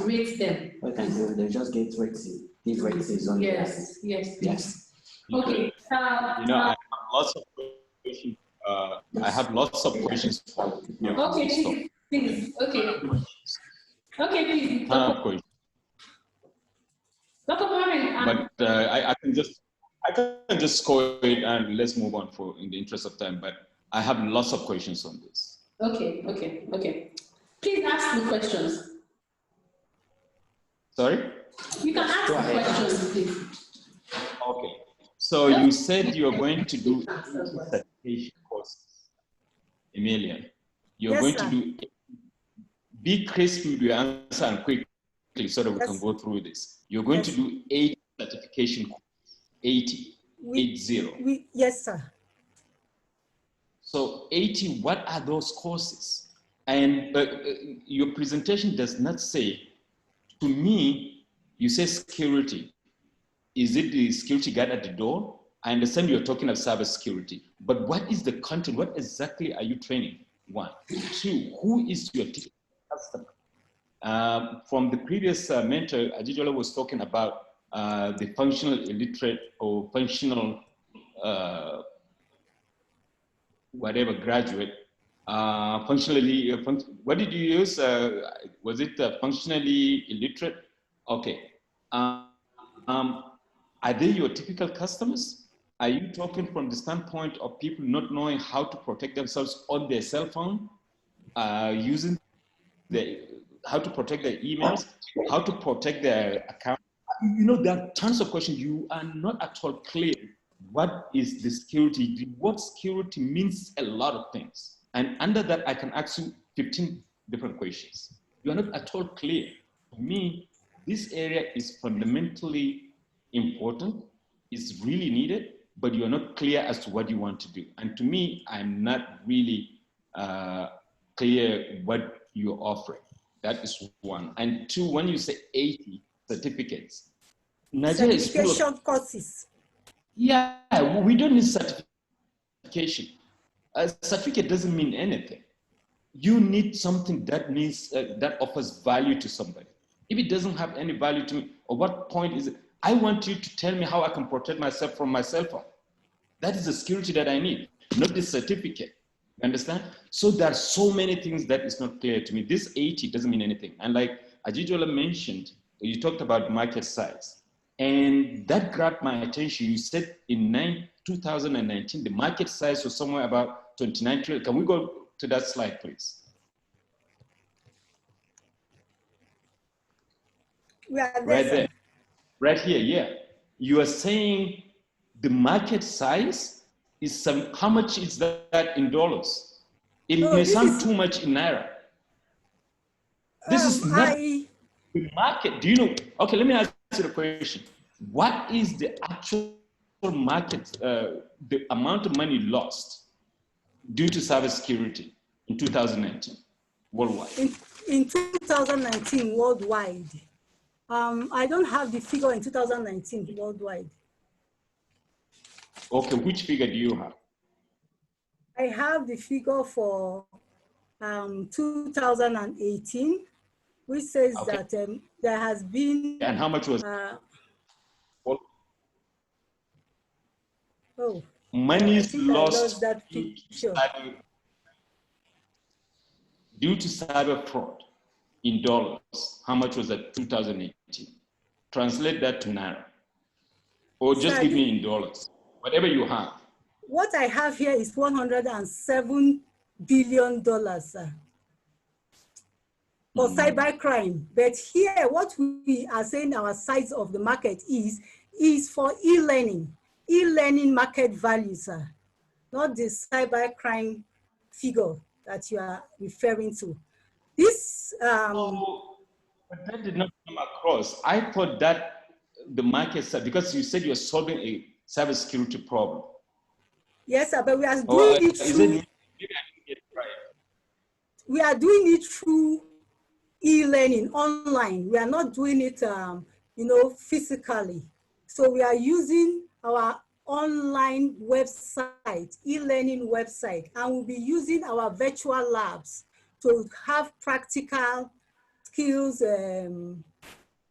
rate them. Okay, they just give ratings on yes. Okay. I have lots of questions. I have lots of questions for you. Okay, please. Okay. Okay, please. But I can just score it and let's move on in the interest of time. But I have lots of questions on this. Okay. Please ask the questions. Sorry? You can ask the questions, please. Okay. So you said you're going to do certification courses, Emilia. You're going to do. Be crisp with your answer and quickly so that we can go through this. You're going to do 8 certification courses. 80. Yes, sir. So 80, what are those courses? And your presentation does not say, to me, you say security. Is it the security guard at the door? I understand you're talking of cybersecurity, but what is the content? What exactly are you training? 1. 2, who is your typical customer? From the previous mentor, Ajijola was talking about the functional illiterate or functional whatever graduate. Functionally, what did you use? Was it functionally illiterate? Okay. Are they your typical customers? Are you talking from the standpoint of people not knowing how to protect themselves on their cell phone, how to protect their emails, how to protect their account? you know, there are tons of questions. You are not at all clear. What is the security? The word security means a lot of things. And under that, I can ask you 15 different questions. You are not at all clear. For me, this area is fundamentally important. It's really needed, but you are not clear as to what you want to do. And to me, I'm not really clear what you're offering. That is one. And two, when you say 80 certificates, Nigeria is full of certification courses. Yeah, we don't need certification. A certificate doesn't mean anything. You need something that means that offers value to somebody. If it doesn't have any value to me, or what point is it? I want you to tell me how I can protect myself from my cell phone. That is the security that I need, not the certificate. You understand? So there are so many things that is not clear to me. This 80 doesn't mean anything. And like Ajijola mentioned, you talked about market size. And that grabbed my attention. You said in 2019, the market size was somewhere about 29 trillion. Can we go to that slide, please? Right there. Right here, yeah. You are saying the market size is how much is that in dollars? It may sound too much in Naira. This is not the market. Do you know? Okay, let me ask you the question. What is the actual market, the amount of money lost due to cybersecurity in 2019 worldwide? In 2019 worldwide, I don't have the figure in 2019 worldwide. Okay, which figure do you have? I have the figure for 2018, which says that there has been. And how much was? Money lost due to cyber fraud in dollars. How much was that 2018? Translate that to Naira. Or just give me in dollars, whatever you have. What I have here is $107 billion for cybercrime. But here, what we are saying our size of the market is for e-learning. E-learning market value, sir, not the cybercrime figure that you are referring to. This. But that did not come across. I thought that the market, because you said you're solving a cybersecurity problem. Yes, sir, but we are doing it through. We are doing it through e-learning online. We are not doing it, physically. So we are using our online website, e-learning website, and we'll be using our virtual labs to have practical skills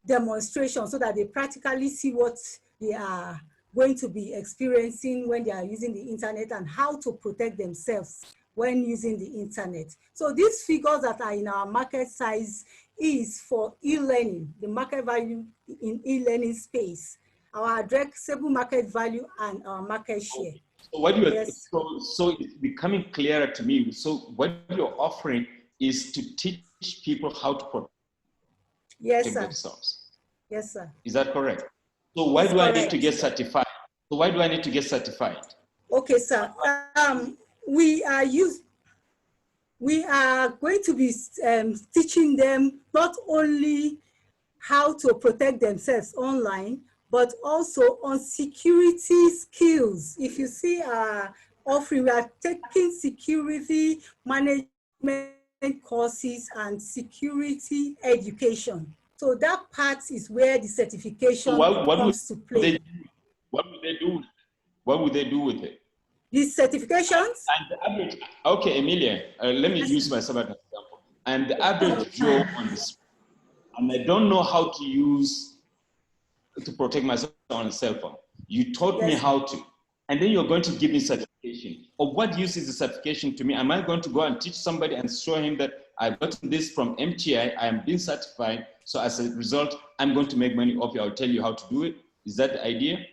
demonstration so that they practically see what they are going to be experiencing when they are using the internet and how to protect themselves when using the internet. So these figures that are in our market size is for e-learning, the market value in e-learning space, our addressable market value and our market share. So what you are, so it's becoming clearer to me. So what you're offering is to teach people how to protect themselves. Yes, sir. Is that correct? So why do I need to get certified? So why do I need to get certified? Okay, sir. We are going to be teaching them not only how to protect themselves online, but also on security skills. If you see our offering, we are taking security management courses and security education. So that part is where the certification comes to play. What would they do? What would they do with it? These certifications? And the average, okay, Emilia, let me use myself as an example. And the average Joe on this, and I don't know how to protect myself on a cell phone. You taught me how to, and then you're going to give me certification. Of what use is the certification to me? Am I going to go and teach somebody and show him that I've gotten this from MTI, I am being certified, so as a result, I'm going to make money off you, I'll tell you how to do it? Is that the idea?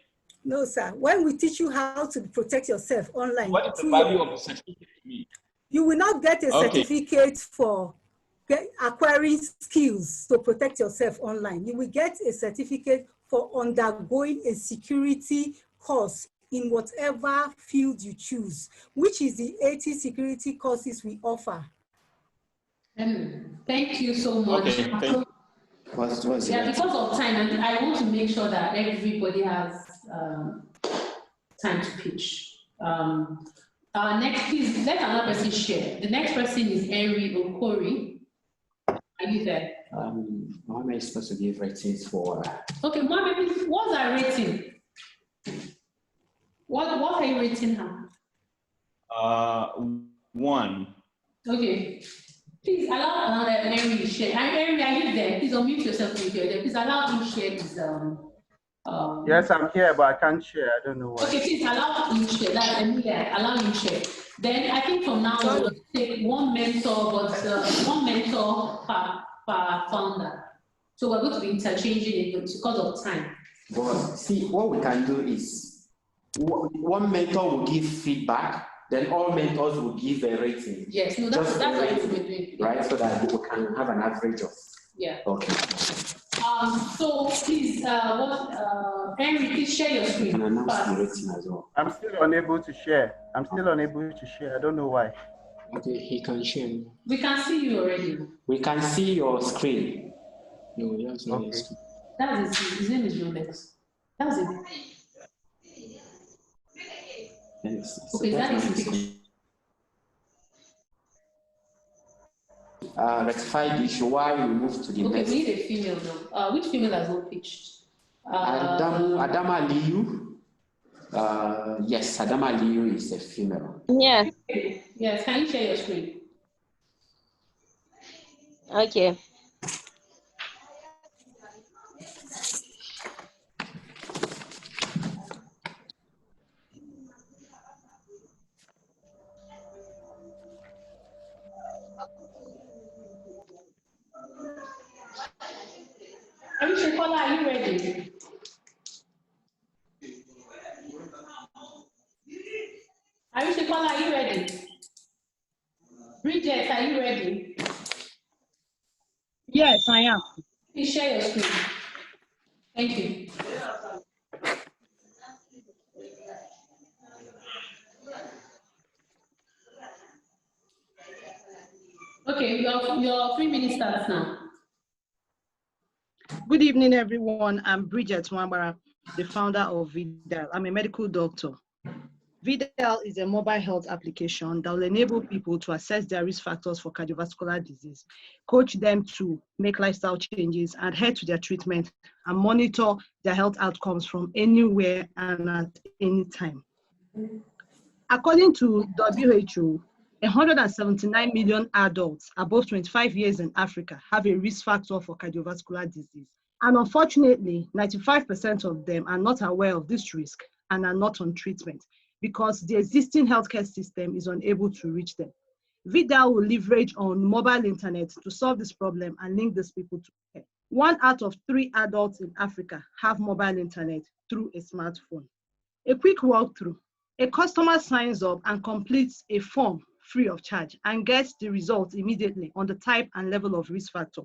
No, sir. When we teach you how to protect yourself online, what is the value of the certificate to me? You will not get a certificate for acquiring skills to protect yourself online. You will get a certificate for undergoing a security course in whatever field you choose, which is the 80 security courses we offer. Thank you so much. Okay, thank you. Yeah, because of time, and I want to make sure that everybody has time to pitch. Next, please let another person share. The next person is Henry Okori. Are you there? Mohammad is supposed to give ratings for. Okay, Mohammad, please, what's our rating? What are you rating her? 1. Okay. Please allow another Henry to share. Henry, are you there? Please unmute yourself if you're there. Please allow him to share his Yes, I'm here, but I can't share. I don't know why. Okay, please allow him to share. That's Emilia. Allow him to share. Then I think from now on, we'll take one mentor, but one mentor per founder. So we're going to be interchanging it because of time. But see, what we can do is one mentor will give feedback, then all mentors will give a rating. Yes, no, that's what we're doing. Right, so that we can have an average of. Yeah. Okay. So please, Henry, please share your screen. And announce the rating as well. I'm still unable to share. I don't know why. Okay, he can share. We can see you already. We can see your screen. No, that's not his screen. That's his name is Rolex. That's it. Okay, that is it. Rectify the issue while we move to the next. Okay, we need a female now. Which female has not pitched? Adama Liu. Yes, Adama Liu is a female. Yeah. Yes, can you share your screen? Okay. Kola, are you ready? Kola, are you ready? Bridget, are you ready? Yes, I am. Please share your screen. Thank you. Okay, your 3 minutes starts now. Good evening, everyone. I'm Bridget Mwambara, the founder of Vidal. I'm a medical doctor. Vidal is a mobile health application that will enable people to assess their risk factors for cardiovascular disease, coach them to make lifestyle changes, adhere to their treatment, and monitor their health outcomes from anywhere and at any time. According to WHO, 179 million adults above 25 years in Africa have a risk factor for cardiovascular disease. And unfortunately, 95% of them are not aware of this risk and are not on treatment because the existing healthcare system is unable to reach them. Vidal will leverage on mobile internet to solve this problem and link these people to care. 1 out of 3 adults in Africa have mobile internet through a smartphone. A quick walkthrough. A customer signs up and completes a form free of charge and gets the results immediately on the type and level of risk factor.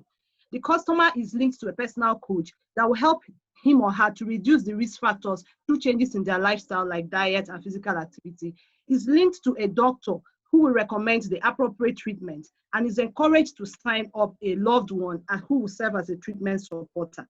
The customer is linked to a personal coach that will help him or her to reduce the risk factors through changes in their lifestyle like diet and physical activity, is linked to a doctor who will recommend the appropriate treatment and is encouraged to sign up a loved one and who will serve as a treatment supporter.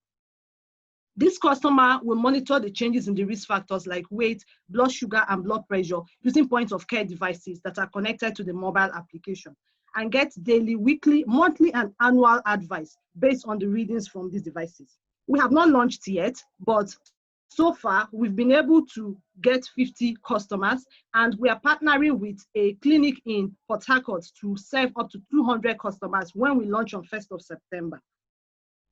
This customer will monitor the changes in the risk factors like weight, blood sugar, and blood pressure using point of care devices that are connected to the mobile application and get daily, weekly, monthly, and annual advice based on the readings from these devices. We have not launched yet, but so far we've been able to get 50 customers, and we are partnering with a clinic in Port Harcourt to serve up to 200 customers when we launch on 1st of September.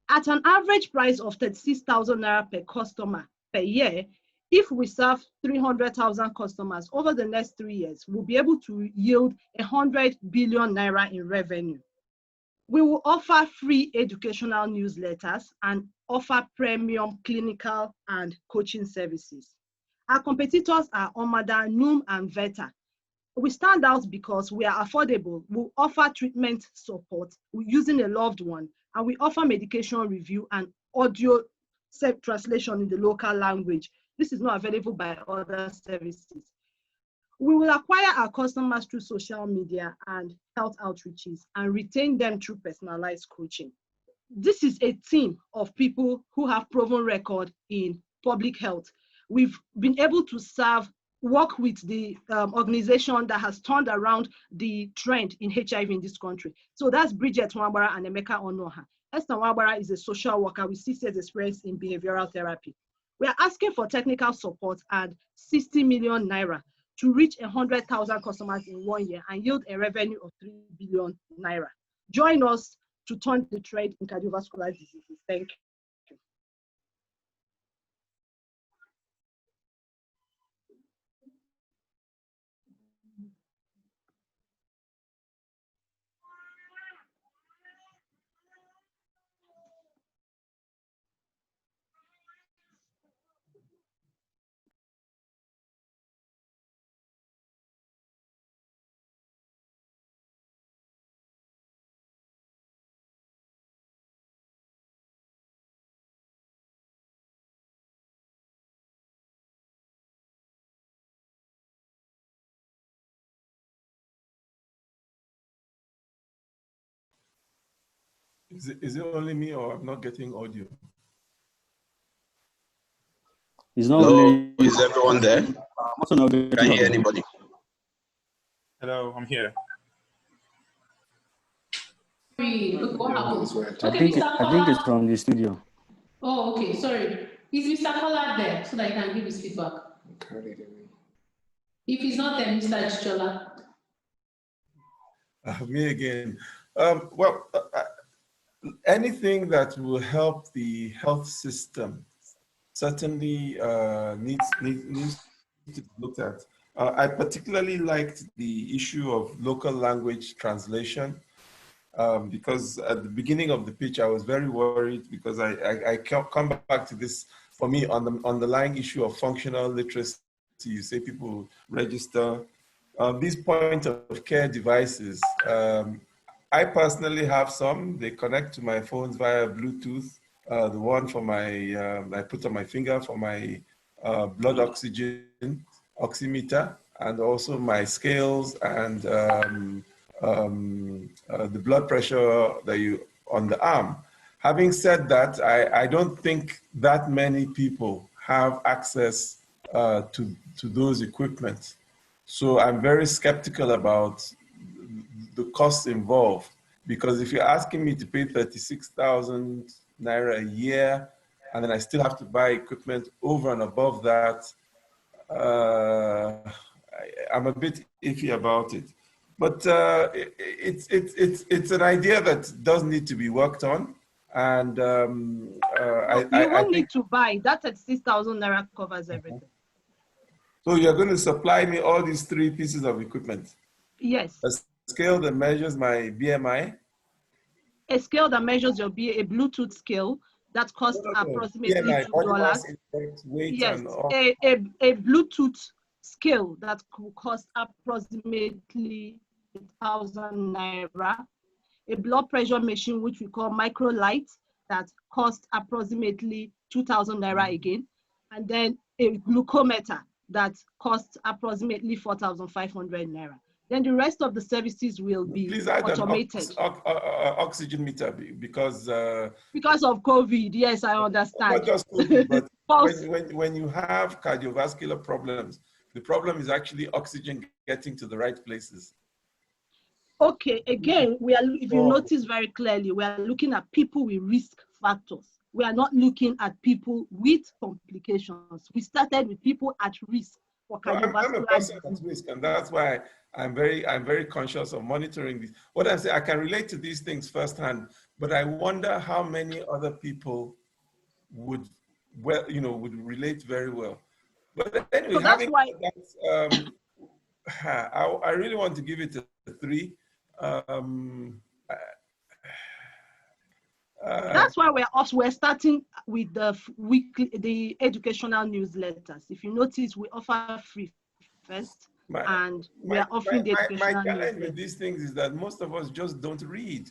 At an average price of 36,000 Naira per customer per year, if we serve 300,000 customers over the next 3 years, we'll be able to yield 100 billion Naira in revenue. We will offer free educational newsletters and offer premium clinical and coaching services. Our competitors are Omada, Noom, and Veta. We stand out because we are affordable. We offer treatment support using a loved one, and we offer medication review and audio translation in the local language. This is not available by other services. We will acquire our customers through social media and health outreaches and retain them through personalized coaching. This is a team of people who have proven record in public health. We've been able to work with the organization that has turned around the trend in HIV in this country. So that's Bridget Nwabara and Emeka Onoha. Esther Nwabara is a social worker with 6 years experience in behavioral therapy. We are asking for technical support and 60 million naira to reach 100,000 customers in 1 year and yield a revenue of 3 billion naira. Join us to turn the trend in cardiovascular diseases. Thank you. Is it only me or I'm not getting audio? Hello, is everyone there? Can you hear anybody? Hello, I'm here. I think it's from the studio. Oh, okay, sorry. Is Mr. Kola there so that he can give his feedback? If he's not there, Mr. Ajijola. Me again. Anything that will help the health system certainly needs to be looked at. I particularly liked the issue of local language translation because at the beginning of the pitch, I was very worried because I come back to this, for me, on the underlying issue of functional literacy. You say people register. These point of care devices, I personally have some. They connect to my phones via Bluetooth. The one for my, I put on my finger for my blood oxygen oximeter, and also my scales and the blood pressure that you on the arm. Having said that, I don't think that many people have access to those equipment. So I'm very skeptical about the costs involved, because if you're asking me to pay 36,000 naira a year, and then I still have to buy equipment over and above that, I'm a bit iffy about it. But it's an idea that does need to be worked on, and You won't need to buy. That 36,000 naira covers everything. So you're going to supply me all these 3 pieces of equipment? Yes. A scale that measures my BMI? A scale that measures your a Bluetooth scale that costs approximately BMI, body mass $2. index, weight, Yes, and all. a Bluetooth scale that could cost approximately 1,000 naira. A blood pressure machine, which we call microlight, that costs approximately 2,000 naira again. And then a glucometer that costs approximately 4,500 naira. Then the rest of the services will be automated. Oxygen meter, because of COVID, yes, I understand. Not just COVID, but when you have cardiovascular problems, the problem is actually oxygen getting to the right places. Okay, again, if you notice very clearly, we are looking at people with risk factors. We are not looking at people with complications. We started with people at risk for cardiovascular I'm a person disease. at risk, and that's why I'm very conscious of monitoring this. What I'm saying, I can relate to these things firsthand, but I wonder how many other people would relate very well. But anyway, so that's why I really want to give it a 3. That's why we're starting with the educational newsletters. If you notice, we offer free first, and we are offering the educational my challenge newsletters. with these things is that most of us just don't read.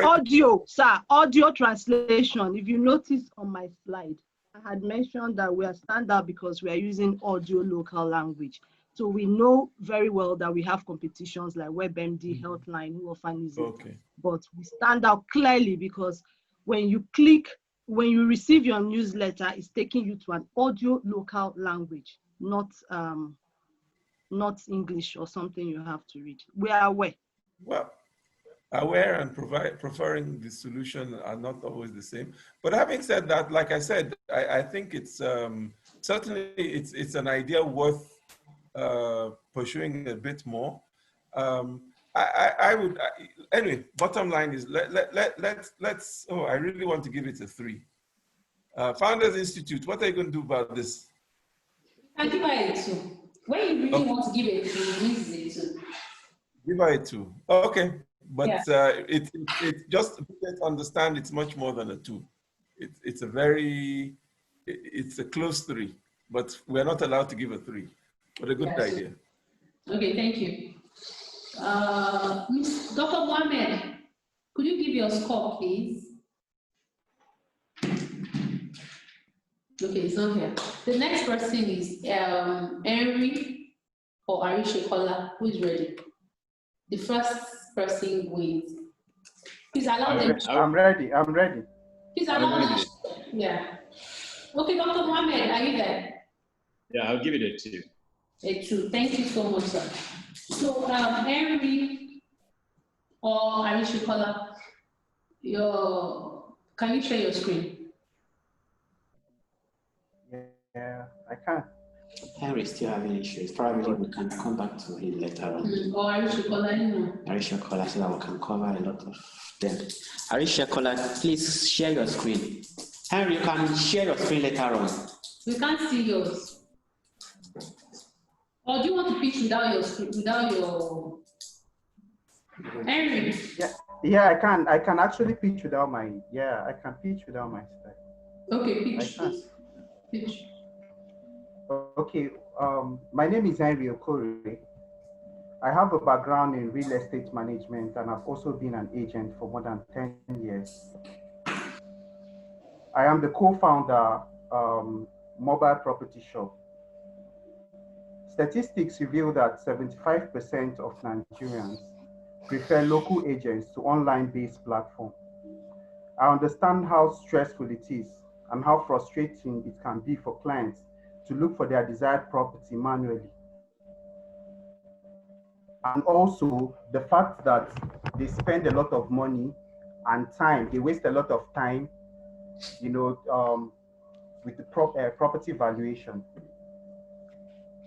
Audio, sir, audio translation. If you notice on my slide, I had mentioned that we are standout because we are using audio local language. So we know very well that we have competitions like WebMD, Healthline, who often use it. But we stand out clearly because when you click, when you receive your newsletter, it's taking you to an audio local language, not English or something you have to read. We are aware. Well, aware and preferring the solution are not always the same. But having said that, like I said, I think it's certainly it's an idea worth pursuing a bit more. I would anyway. Bottom line is let's. Oh, I really want to give it a 3. Founders Institute. What are you going to do about this? I give her a 2. When you really want to give it a 3, you use it 2. Give her a 2. Okay, but Yeah. it just to understand it's much more than a 2. It's a very it's a close 3, but we're not allowed to give a 3. But a good idea. Okay, thank you. Dr. Mohammed, could you give your score, please? Okay, it's not here. The next person is Henry or Aisha Kola. Who is ready? The first person wins. Please allow them. I'm ready. I'm ready. Please allow them. Yeah. Okay, Dr. Mohammed, are you there? Yeah, I'll give it a 2. A 2. Thank you so much, sir. So, Henry or Aisha Kola, can you share your screen? Yeah, I can. Henry still having issues. Probably we can come back to him later on. Or Aisha Kola, Aisha Kola, so that we can cover a lot of them. Aisha Kola, please share your screen. Henry, you can share your screen later on. We can't see yours. Or do you want to pitch without your screen, without your Henry? Yeah, I can actually pitch without my. Yeah, I can pitch without my stuff. Okay, pitch. Pitch. Okay. My name is Henry Okore. I have a background in real estate management, and I've also been an agent for more than 10 years. I am the co-founder Mobile Property Shop. Statistics reveal that 75% of Nigerians prefer local agents to online-based platforms. I understand how stressful it is and how frustrating it can be for clients to look for their desired property manually. And also the fact that they spend a lot of money and time, they waste a lot of time, with the property valuation.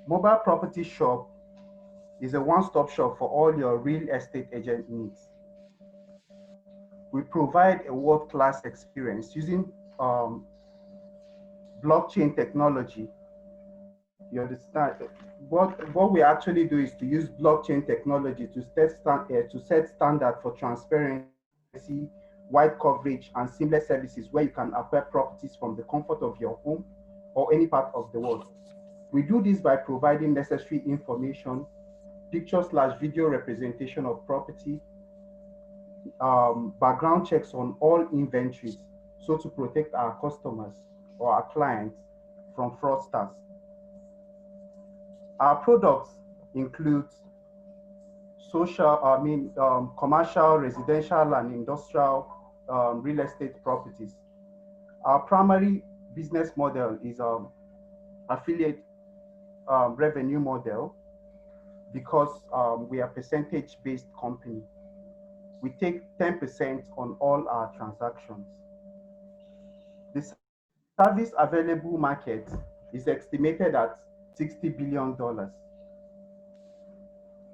Mobile Property Shop is a one-stop shop for all your real estate agent needs. We provide a world-class experience using blockchain technology. You understand? What we actually do is to use blockchain technology to set standard for transparency, wide coverage, and seamless services where you can acquire properties from the comfort of your home or any part of the world. We do this by providing necessary information, picture/video representation of property, background checks on all inventories, so to protect our customers or our clients from fraudsters. Our products include commercial, residential, and industrial real estate properties. Our primary business model is affiliate revenue model because we are percentage-based company. We take 10% on all our transactions. The service available market is estimated at $60 billion.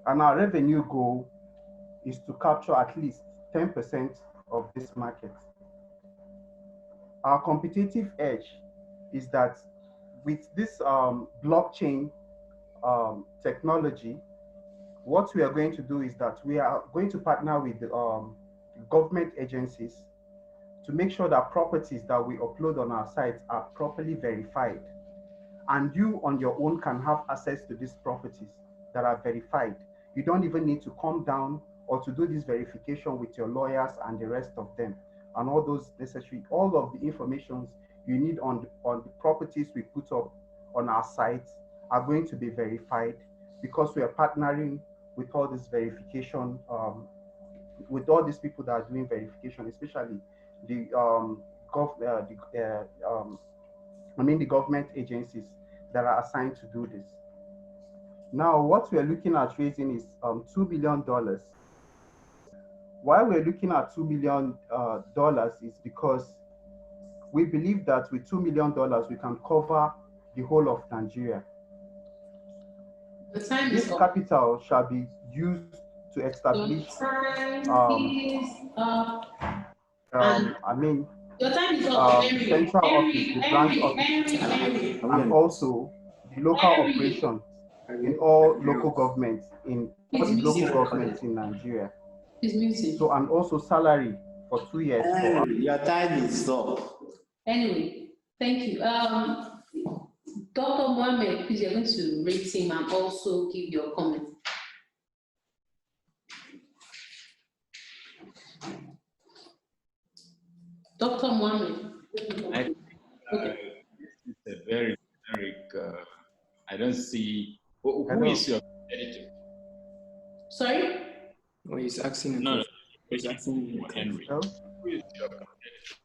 And our revenue goal is to capture at least 10% of this market. Our competitive edge is that with this blockchain technology, what we are going to do is that we are going to partner with the government agencies to make sure that properties that we upload on our site are properly verified. And you on your own can have access to these properties that are verified. You don't even need to come down or to do this verification with your lawyers and the rest of them, and all those necessary, all of the informations you need on the properties we put up on our site are going to be verified, because we are partnering with all this verification, with all these people that are doing verification, especially the the government agencies that are assigned to do this. Now, what we are looking at raising is $2 billion. Why we're looking at $2 billion is because we believe that with $2 million, we can cover the whole of Nigeria. This capital shall be used to establish, Your time is up, the central office, the branch office, and also the local operation in all local governments in Nigeria. So, and also salary for 2 years. Your time is up. Anyway, thank you. Dr. Mohammed, please, you're going to rate him and also give your comment. Dr. Mohammed. This is a very generic, I don't see, who is your competitor? Sorry? Oh, he's asking. No, he's asking Henry. Who is your competitor?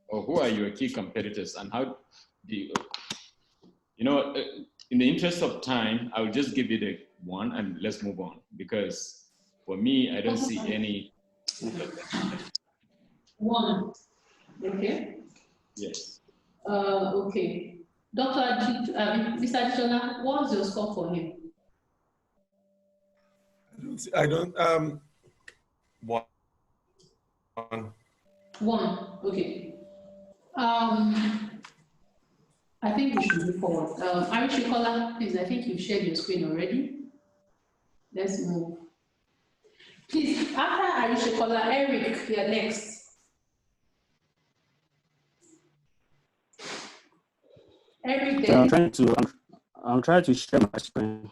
Or who are your key competitors, and how do you, in the interest of time, I will just give you the one and let's move on, because for me, I don't see any. One. Okay. Yes. Okay. Mr. Ajijola, what's your score for him? I don't, one. One, okay. I think we should move forward. Kola, please, I think you've shared your screen already. Let's move. Please, after Kola, Eric, you're next. Eric, then. I'm trying to share my screen.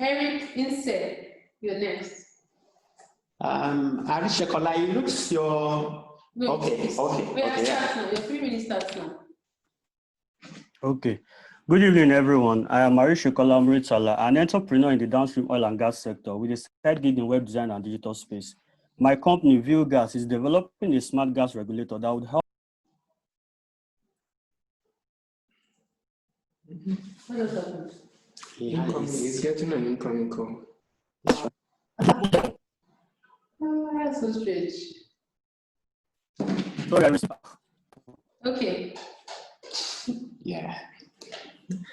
Eric, instead, you're next. Kola, you look your. Okay. We are starting now. Your 3 minutes starts now. Okay. Good evening, everyone. I am Kola Amritala, an entrepreneur in the downstream oil and gas sector with a side gig in web design and digital space. My company, ViewGas, is developing a smart gas regulator that would help. What does that mean? He's getting an incoming call. That's so strange. Sorry, okay. Yeah.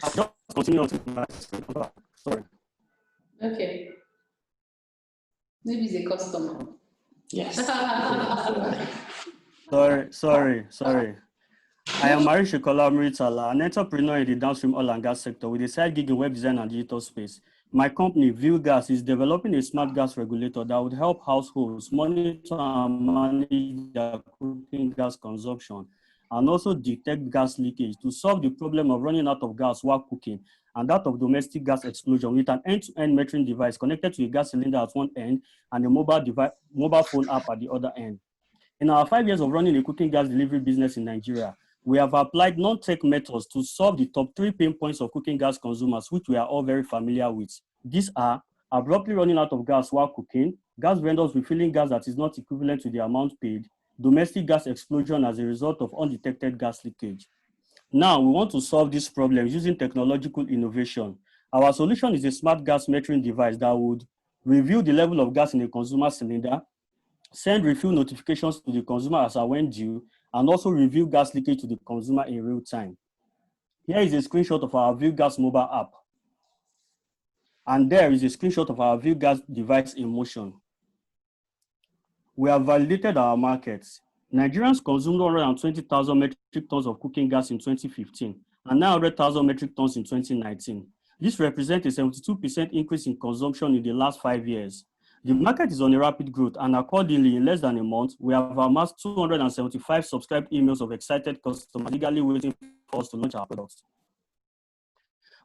I'll just continue on to my screen. Sorry. Okay. Maybe he's a customer. Yes. Sorry. I am Kola Amritala, an entrepreneur in the downstream oil and gas sector with a side gig in web design and digital space. My company, ViewGas, is developing a smart gas regulator that would help households monitor and manage their cooking gas consumption and also detect gas leakage to solve the problem of running out of gas while cooking and that of domestic gas explosion with an end-to-end metering device connected to a gas cylinder at one end and a mobile phone app at the other end. In our 5 years of running a cooking gas delivery business in Nigeria, we have applied non-tech methods to solve the top 3 pain points of cooking gas consumers, which we are all very familiar with. These are abruptly running out of gas while cooking, gas vendors refilling gas that is not equivalent to the amount paid, domestic gas explosion as a result of undetected gas leakage. Now, we want to solve this problem using technological innovation. Our solution is a smart gas metering device that would review the level of gas in a consumer cylinder, send refill notifications to the consumer as and when due, and also review gas leakage to the consumer in real time. Here is a screenshot of our ViewGas mobile app. And there is a screenshot of our ViewGas device in motion. We have validated our markets. Nigerians consumed 120,000 metric tons of cooking gas in 2015 and 900,000 metric tons in 2019. This represents a 72% increase in consumption in the last 5 years. The market is on a rapid growth, and accordingly, in less than a month, we have amassed 275 subscribed emails of excited customers eagerly waiting for us to launch our products.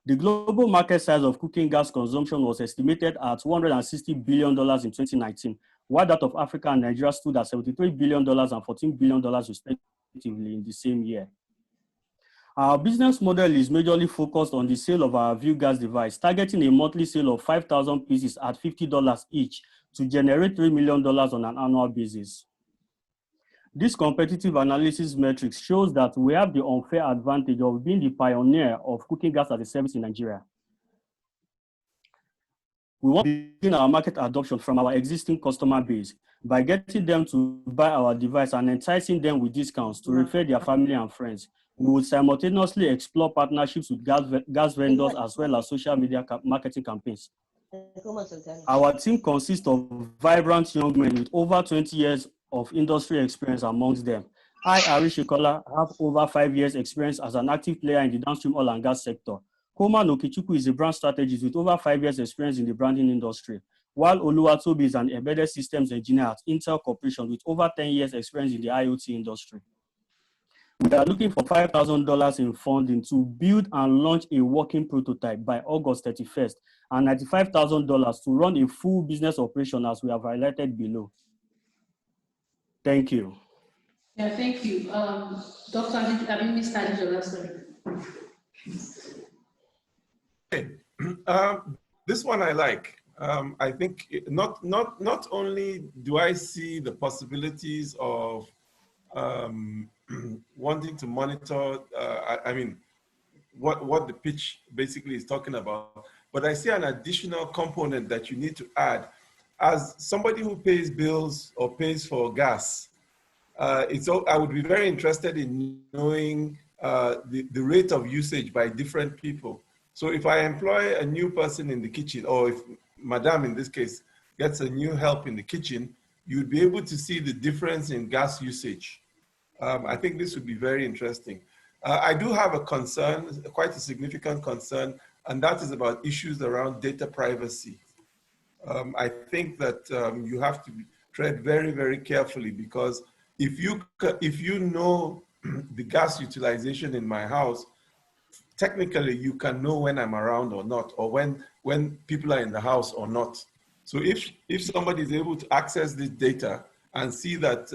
The global market size of cooking gas consumption was estimated at $160 billion in 2019, while that of Africa and Nigeria stood at $73 billion and $14 billion respectively in the same year. Our business model is majorly focused on the sale of our View gas device, targeting a monthly sale of 5,000 pieces at $50 each to generate $3 million on an annual basis. This competitive analysis metrics shows that we have the unfair advantage of being the pioneer of cooking gas as a service in Nigeria. We want to begin our market adoption from our existing customer base by getting them to buy our device and enticing them with discounts to refer their family and friends. We will simultaneously explore partnerships with gas vendors as well as social media marketing campaigns. Our team consists of vibrant young men with over 20 years of industry experience amongst them. I, Arishekola, have over 5 years experience as an active player in the downstream oil and gas sector. Koma Nokichukwu is a brand strategist with over 5 years experience in the branding industry, while Oluwatobi is an embedded systems engineer at Intel Corporation with over 10 years experience in the IoT industry. We are looking for $5,000 in funding to build and launch a working prototype by August 31st and $95,000 to run a full business operation as we have highlighted below. Thank you. Yeah, thank you. Dr. Mr. Ajijola, sorry. Okay. This one I like. I think not only do I see the possibilities of wanting to monitor, I mean, what the pitch basically is talking about, but I see an additional component that you need to add. As somebody who pays bills or pays for gas, I would be very interested in knowing the rate of usage by different people. So if I employ a new person in the kitchen, or if Madame in this case gets a new help in the kitchen, you'd be able to see the difference in gas usage. I think this would be very interesting. I do have a concern, quite a significant concern, and that is about issues around data privacy. I think that you have to tread very, very carefully, because if you know the gas utilization in my house, technically you can know when I'm around or not, or when people are in the house or not. So if somebody is able to access this data and see that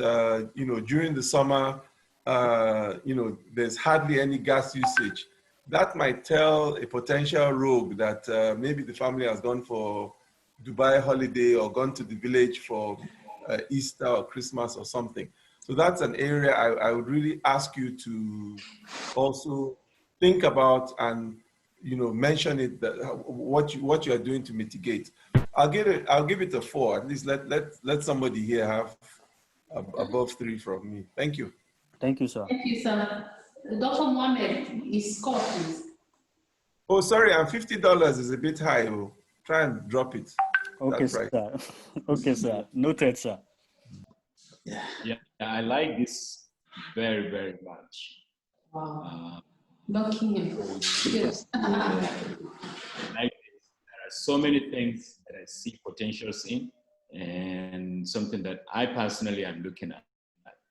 during the summer there's hardly any gas usage, that might tell a potential rogue that maybe the family has gone for Dubai holiday or gone to the village for Easter or Christmas or something. So that's an area I would really ask you to also think about and mention it, that what you are doing to mitigate. I'll give it a 4. At least let somebody here have above 3 from me. Thank you. Thank you, sir. Thank you, sir. Dr. Mohammed, is score, please. Oh, sorry, and $50 is a bit high. Oh. Try and drop it. Okay, that's right. Sir. Okay, sir. Noted, sir. Yeah, I like this very, very much. Wow. Lucky him. Yes. I like this. There are so many things that I see potentials in, and something that I personally am looking at.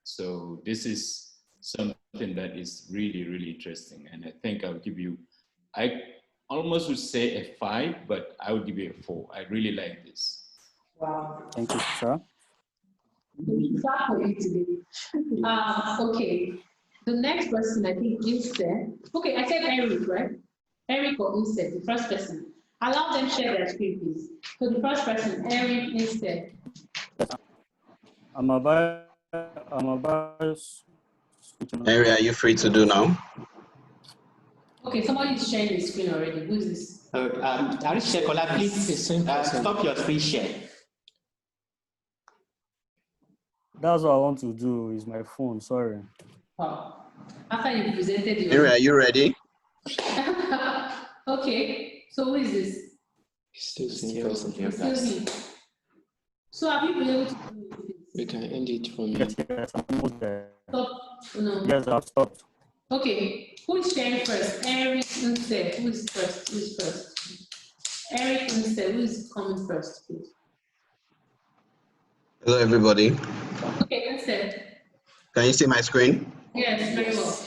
So this is something that is really, really interesting. And I think I'll give you, I almost would say a 5, but I would give you a 4. I really like this. Wow. Thank you, sir. Okay. The next person, I think, instead. Okay, I said Eric, right? Eric or instead, the first person. Allow them share their screen, please. So the first person, Eric instead. I'm about. Harry, are you free to do now? Okay, somebody is sharing the screen already. Who is this? Arishekola, please stop your screen share. That's what I want to do. Is my phone. Sorry. Oh. After you presented your... Harry, are you ready? Okay, so who is this? Still me. So have you been able to do this? We can end it from Yes, I'm almost there. Stop. No. Yes, I've stopped. Okay, who is sharing first? Eric instead. Who is first? Who is first? Eric instead. Who is coming first, please? Hello, everybody. Okay, instead. Can you see my screen? Yes, very well.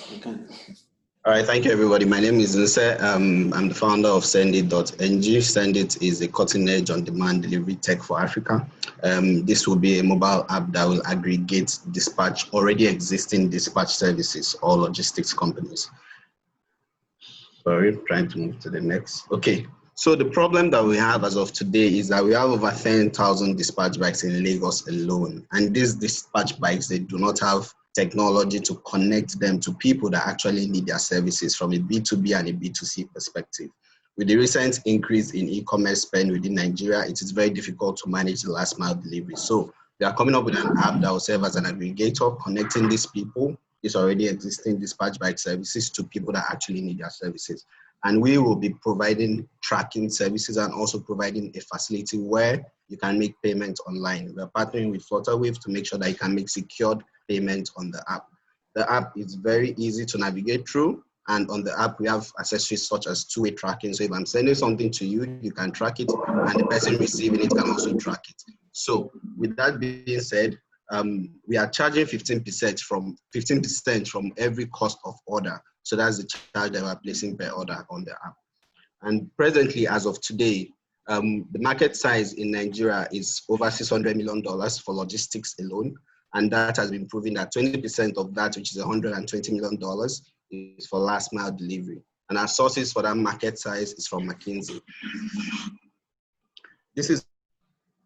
All right, thank you, everybody. My name is Nse. I'm the founder of Sendit.ng. Sendit is a cutting-edge on-demand delivery tech for Africa. This will be a mobile app that will aggregate dispatch, already existing dispatch services or logistics companies. Sorry, trying to move to the next. Okay, so the problem that we have as of today is that we have over 10,000 dispatch bikes in Lagos alone. And these dispatch bikes, they do not have technology to connect them to people that actually need their services from a B2B and a B2C perspective. With the recent increase in e-commerce spend within Nigeria, it is very difficult to manage the last mile delivery. So we are coming up with an app that will serve as an aggregator, connecting these people, these already existing dispatch bike services, to people that actually need their services. And we will be providing tracking services and also providing a facility where you can make payments online. We're partnering with Flutterwave to make sure that you can make secured payment on the app. The app is very easy to navigate through, and on the app we have accessories such as two-way tracking. So if I'm sending something to you, you can track it, and the person receiving it can also track it. So with that being said, we are charging 15% from every cost of order. So that's the charge that we're placing per order on the app. And presently, as of today, the market size in Nigeria is over $600 million for logistics alone. And that has been proven that 20% of that, which is $120 million, is for last mile delivery. And our sources for that market size is from McKinsey. This is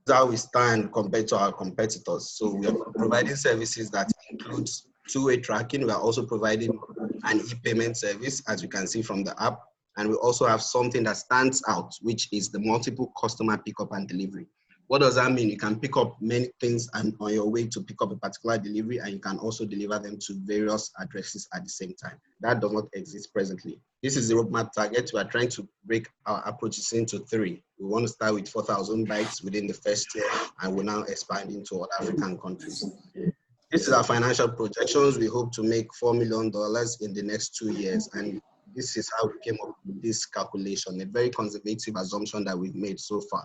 how we stand compared to our competitors. So we are providing services that include two-way tracking. We are also providing an e-payment service, as you can see from the app. And we also have something that stands out, which is the multiple customer pickup and delivery. What does that mean? You can pick up many things and on your way to pick up a particular delivery, and you can also deliver them to various addresses at the same time. That does not exist presently. This is the roadmap target. We are trying to break our approaches into 3. We want to start with 4,000 bikes within the first year, and we're now expanding to other African countries. This is our financial projections. We hope to make $4 million in the next 2 years, and this is how we came up with this calculation, a very conservative assumption that we've made so far.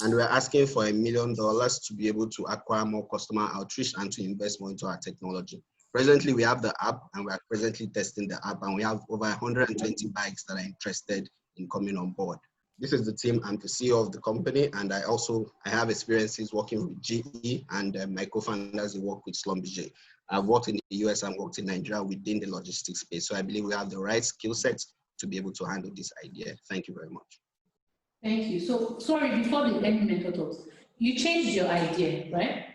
And we're asking for $1 million to be able to acquire more customer outreach and to invest more into our technology. Presently, we have the app, and we are presently testing the app, and we have over 120 bikes that are interested in coming on board. This is the team. I'm the CEO of the company, and I have experiences working with GE, and my co-founders work with Schlumberger. I've worked in the US and worked in Nigeria within the logistics space. So I believe we have the right skill sets to be able to handle this idea. Thank you very much. Thank you. So, sorry, before the end methods, you changed your idea, right?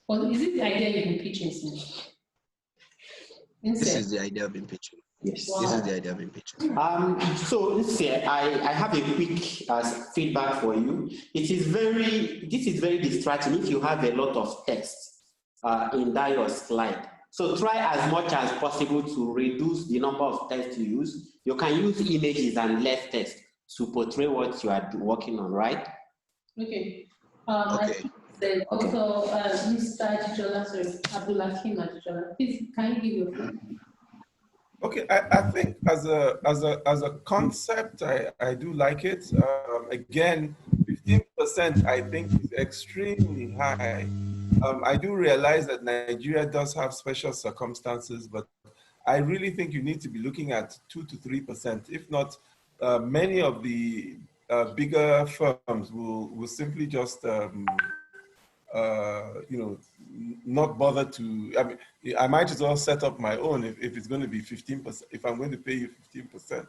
Or is it the idea you've been pitching since? This is the idea I've been pitching. Yes. Wow. This is the idea I've been pitching. So Lucia, I have a quick feedback for you. This is very distracting if you have a lot of text in that your slide. So try as much as possible to reduce the number of text you use. You can use images and less text to portray what you are working on, right? Okay. Then also, Mr. Ajijola, sorry, Abdul-Hakeem Ajijola, please, can you give your feedback? Okay, I think as a concept, I do like it. Again, 15% I think is extremely high. I do realize that Nigeria does have special circumstances, but I really think you need to be looking at 2 to 3%. If not, many of the bigger firms will simply just not bother to. I mean, I might as well set up my own if it's going to be 15%. If I'm going to pay you 15%,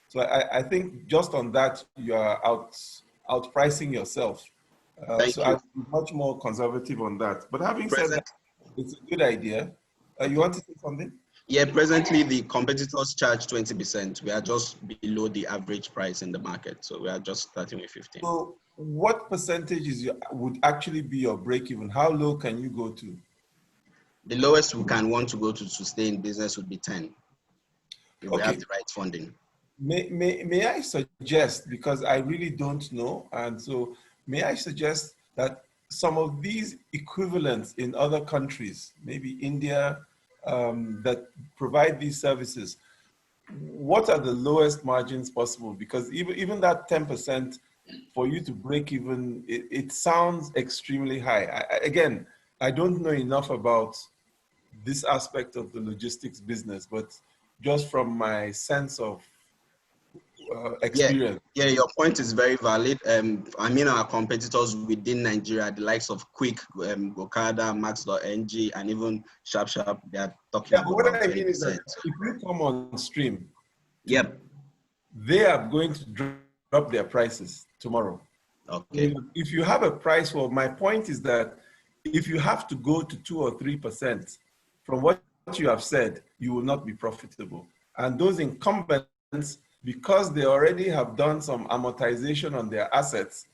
so I think just on that you are outpricing yourself. So I'm much more conservative on that. But having said that, it's a good idea. You want to say something? Yeah, presently the competitors charge 20%. We are just below the average price in the market. So we are just starting with 15. So what percentage would actually be your break even? How low can you go to? The lowest we can want to go to stay in business would be 10. If we have the right funding. May I suggest, because I really don't know, and so may I suggest that some of these equivalents in other countries, maybe India, that provide these services, what are the lowest margins possible? Because even that 10% for you to break even, it sounds extremely high. Again, I don't know enough about this aspect of the logistics business, but just from my sense of experience. Yeah, your point is very valid. I mean, our competitors within Nigeria, the likes of Quick, Okada, Max.ng, and even SharpSharp, they are talking Yeah, but about what I mean is that 20%. if you come on stream, yep, they are going to drop their prices tomorrow. Okay. If you have a price war, my point is that if you have to go to 2 or 3% from what you have said, you will not be profitable. And those incumbents, because they already have done some amortization on their assets,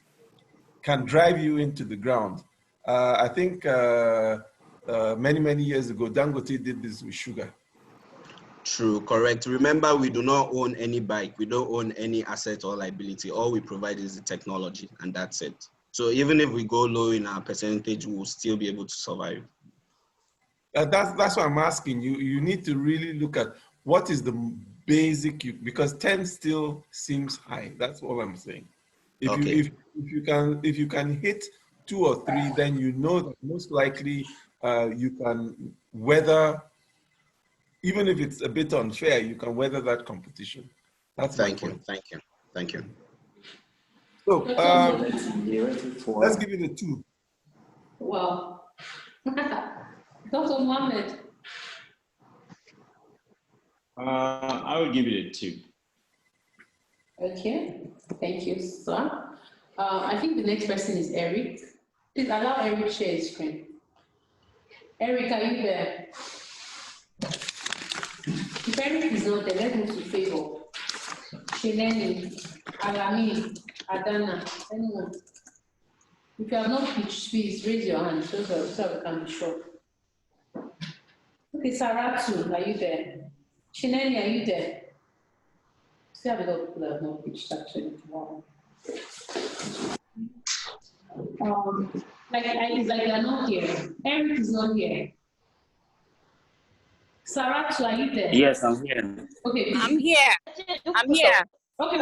can drive you into the ground. I think many, many years ago, Dangote did this with sugar. True, correct. Remember, we do not own any bike. We don't own any asset or liability. All we provide is the technology, and that's it. So even if we go low in our percentage, we'll still be able to survive. That's what I'm asking you. You need to really look at what is the basic, because 10 still seems high. That's all I'm saying. If you can hit 2 or 3, then you know that most likely you can weather, even if it's a bit unfair, you can weather that competition. That's Thank you. So let's give it a 2. Wow. Dr. Mohammed. I will give it a 2. Okay, thank you, sir. I think the next person is Eric. Please allow Eric to share his screen. Eric, are you there? If Eric is not there, let's move to Favor. Shineni, Alami, Adana, anyone. If you have not pitched, please raise your hand so we can be sure. Okay, Saratu, are you there? Shineni, are you there? See, a lot of people have not pitched actually. Wow. It's like they're not here. Eric is not here. Saratu, are you there? Yes, I'm here. Okay. I'm here. I'm here. Okay,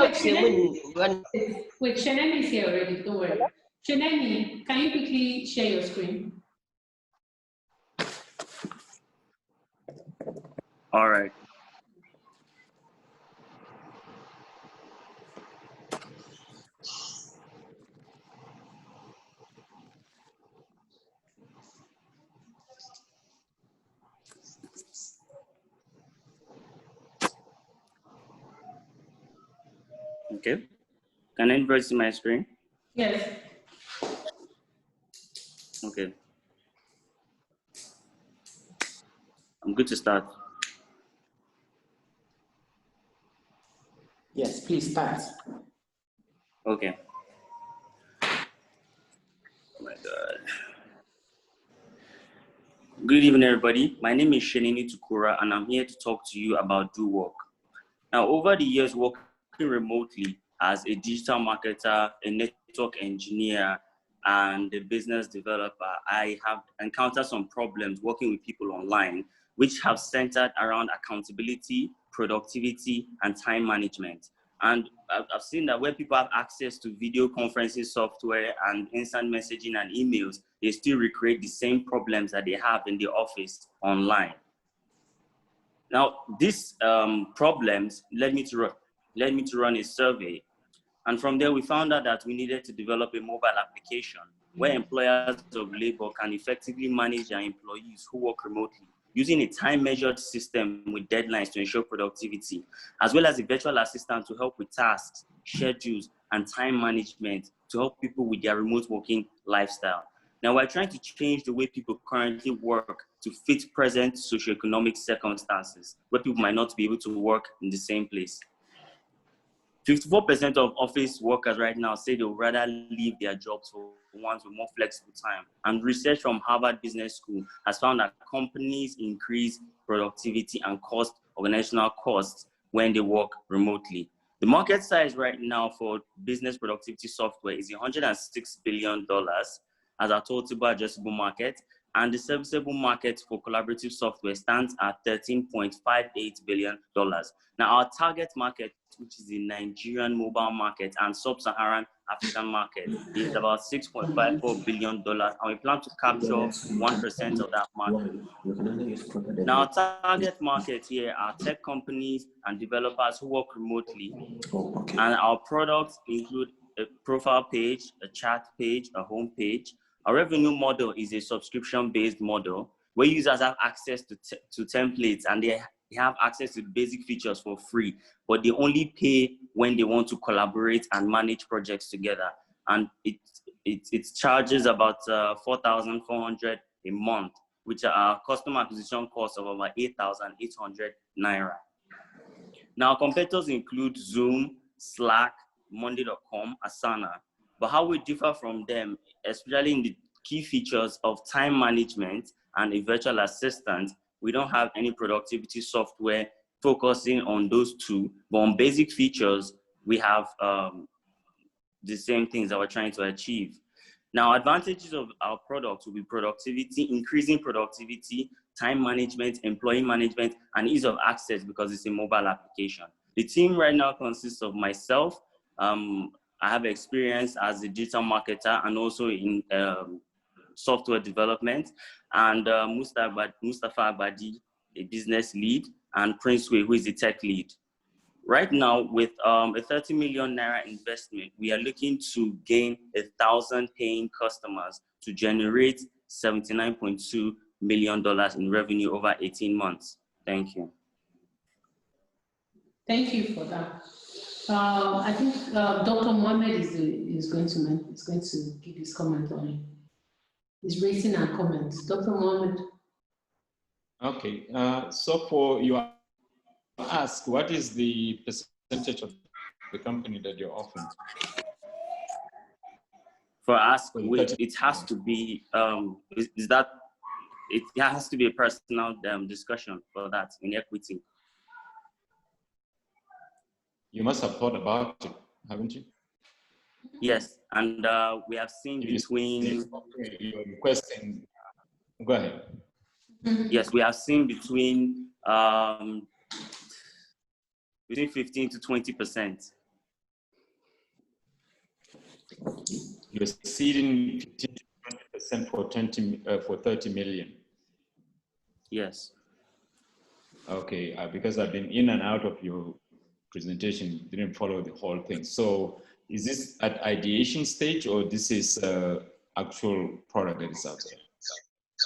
wait, Shenemi is here already, don't worry. Shenemi, can you quickly share your screen? All right. Okay. Can anybody see my screen? Yes. Okay. I'm good to start. Yes, please start. Okay. Oh my God. Good evening, everybody. My name is Shenini Tukura, and I'm here to talk to you about Do Work. Now, over the years, working remotely as a digital marketer, a network engineer, and a business developer, I have encountered some problems working with people online, which have centered around accountability, productivity, and time management. And I've seen that where people have access to video conferencing software and instant messaging and emails, they still recreate the same problems that they have in the office online. Now, these problems led me to run a survey. And from there, we found out that we needed to develop a mobile application where employers of labor can effectively manage their employees who work remotely using a time-measured system with deadlines to ensure productivity, as well as a virtual assistant to help with tasks, schedules, and time management to help people with their remote working lifestyle. Now, we're trying to change the way people currently work to fit present socioeconomic circumstances where people might not be able to work in the same place. 54% of office workers right now say they would rather leave their jobs for ones with more flexible time. And research from Harvard Business School has found that companies increase productivity and organizational costs when they work remotely. The market size right now for business productivity software is $106 billion as our total addressable market, and the serviceable market for collaborative software stands at $13.58 billion. Now, our target market, which is the Nigerian mobile market and sub-Saharan African market is about $6.54 billion, and we plan to capture 1% of that market. Now, our target market here are tech companies and developers who work remotely, and our products include a profile page, a chat page, a home page. Our revenue model is a subscription-based model where users have access to templates, and they have access to basic features for free, but they only pay when they want to collaborate and manage projects together. And it charges about 4,400 a month, which are customer acquisition costs of about 8,800 Naira. Now, competitors include Zoom, Slack, Monday.com, Asana. But how we differ from them, especially in the key features of time management and a virtual assistant, we don't have any productivity software focusing on those two, but on basic features, we have the same things that we're trying to achieve. Now, advantages of our products will be productivity, increasing productivity, time management, employee management, and ease of access because it's a mobile application. The team right now consists of myself. I have experience as a digital marketer and also in software development, and Mustafa Abadi, a business lead, and Prince Way, who is a tech lead. Right now, with a 30 million Naira investment, we are looking to gain 1,000 paying customers to generate $79.2 million in revenue over 18 months. Thank you. Thank you for that. I think Dr. Mohammed is going to give his comment on it. He's raising our comments. Dr. Mohammed. Okay, so for your ask, what is the percentage of the company that you're offering? For us, it has to be it has to be a personal discussion for that in equity. You must have thought about it, haven't you? Yes, and we have seen between. You're requesting. Go ahead. Yes, we have seen between 15 to 20%. You're seeding 15 to 20% for 30 million. Yes. Okay, because I've been in and out of your presentation, didn't follow the whole thing. So is this at ideation stage or this is actual product that is out there?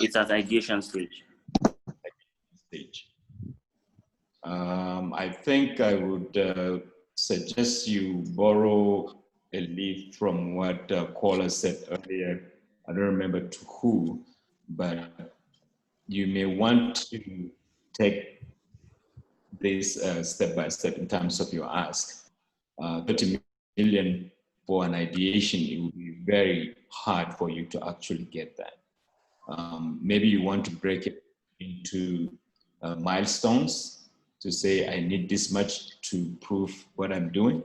It's at ideation stage. I think I would suggest you borrow a leaf from what Kola said earlier. I don't remember to who, but you may want to take this step by step in terms of your ask. 30 million for an ideation, it would be very hard for you to actually get that. Maybe you want to break it into milestones to say, I need this much to prove what I'm doing.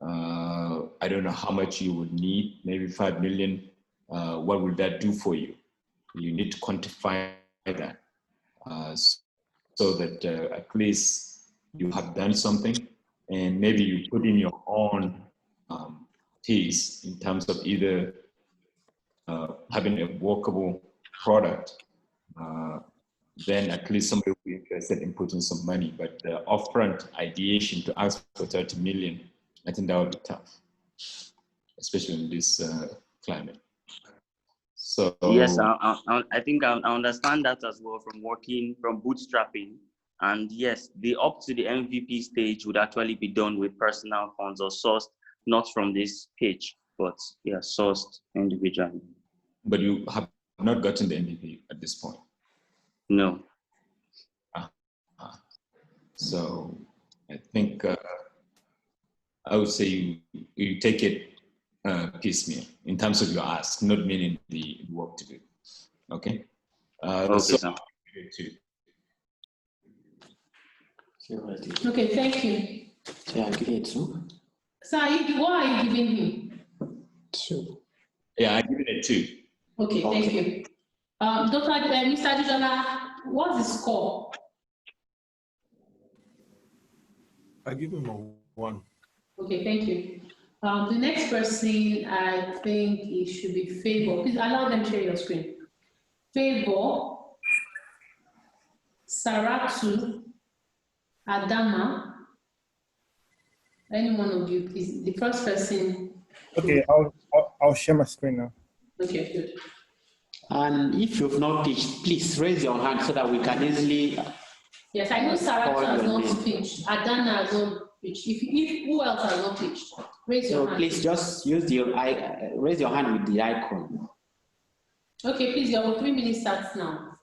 I don't know how much you would need, maybe 5 million. What would that do for you? You need to quantify that so that at least you have done something, and maybe you put in your own piece in terms of either having a workable product, then at least somebody will be interested in putting some money. But the upfront ideation to ask for 30 million, I think that would be tough, especially in this climate. So yes, I think I understand that as well from working from bootstrapping. And yes, the up to the MVP stage would actually be done with personal funds or sourced, not from this pitch, but yeah, sourced individually. But you have not gotten the MVP at this point? No. So I think I would say you take it piecemeal in terms of your ask, not meaning the work to do. Okay? Okay, so, Okay, thank you. Yeah, I'll give it 2. So what are you giving him? 2. Yeah, I give it a 2. Okay, thank you. Mr. Ajijola, what's the score? I give him a 1. Okay, thank you. The next person, I think it should be Favor. Please allow them to share your screen. Favor, Saratu, Adama. Any one of you, please. The first person. Okay, I'll share my screen now. Okay, good. And if you've not pitched, please raise your hand so that we can easily. Yes, I know Saratu has not pitched. Adana has not pitched. If who else has not pitched? Raise your hand. Please just use raise your hand with the icon. Okay, please, your 3 minutes starts now.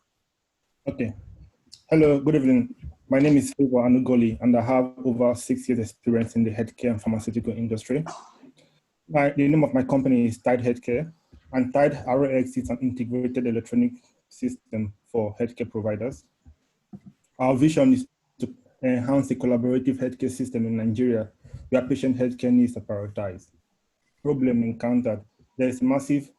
Okay. Hello, good evening. My name is Favor Anugoli, and I have over 6 years experience in the healthcare and pharmaceutical industry. The name of my company is Tide Healthcare, and Tide RX is an integrated electronic system for healthcare providers. Our vision is to enhance the collaborative healthcare system in Nigeria, where patient healthcare needs are prioritized. Problem encountered: there is massive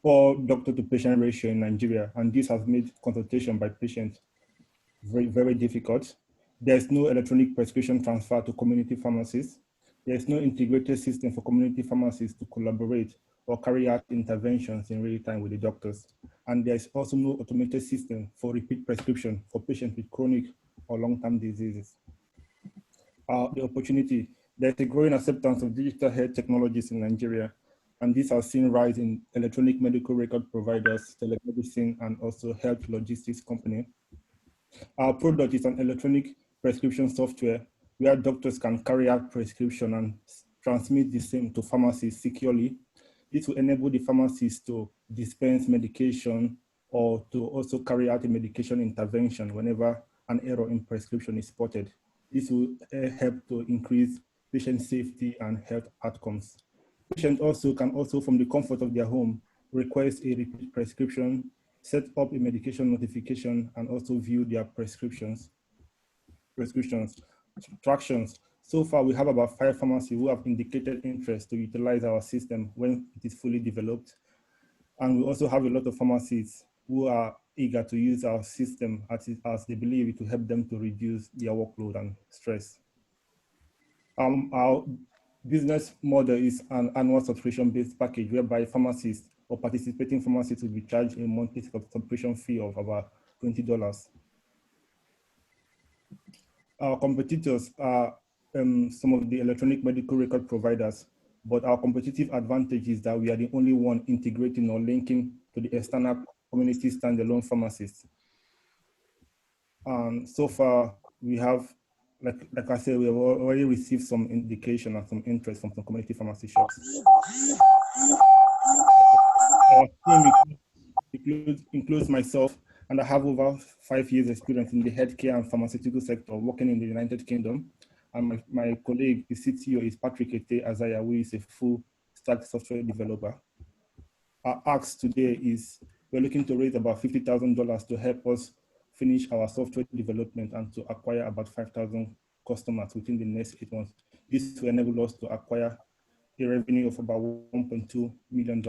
poor doctor-to-patient ratio in Nigeria, and this has made consultation by patients very, very difficult. There's no electronic prescription transfer to community pharmacies. There's no integrated system for community pharmacies to collaborate or carry out interventions in real time with the doctors. And there's also no automated system for repeat prescription for patients with chronic or long-term diseases. The opportunity: there's a growing acceptance of digital health technologies in Nigeria, and this has seen rise in electronic medical record providers, telemedicine, and also health logistics company. Our product is an electronic prescription software where doctors can carry out prescription and transmit the same to pharmacies securely. This will enable the pharmacies to dispense medication or to also carry out a medication intervention whenever an error in prescription is spotted. This will help to increase patient safety and health outcomes. Patients can also, from the comfort of their home, request a repeat prescription, set up a medication notification, and also view their prescriptions. Tractions. So far, we have about 5 pharmacies who have indicated interest to utilize our system when it is fully developed. And we also have a lot of pharmacies who are eager to use our system as they believe it will help them to reduce their workload and stress. Our business model is an annual subscription-based package whereby pharmacists or participating pharmacists will be charged a monthly subscription fee of about $20. Our competitors are some of the electronic medical record providers, but our competitive advantage is that we are the only one integrating or linking to the external community standalone pharmacists. So far, we have, like I said, we have already received some indication and some interest from some community pharmacy shops. Our team includes myself, and I have over 5 years experience in the healthcare and pharmaceutical sector working in the United Kingdom. And my colleague, the CTO, is Patrick Ete Azaya, who is a full stack software developer. Our ask today is we're looking to raise about $50,000 to help us finish our software development and to acquire about 5,000 customers within the next 8 months. This will enable us to acquire a revenue of about $1.2 million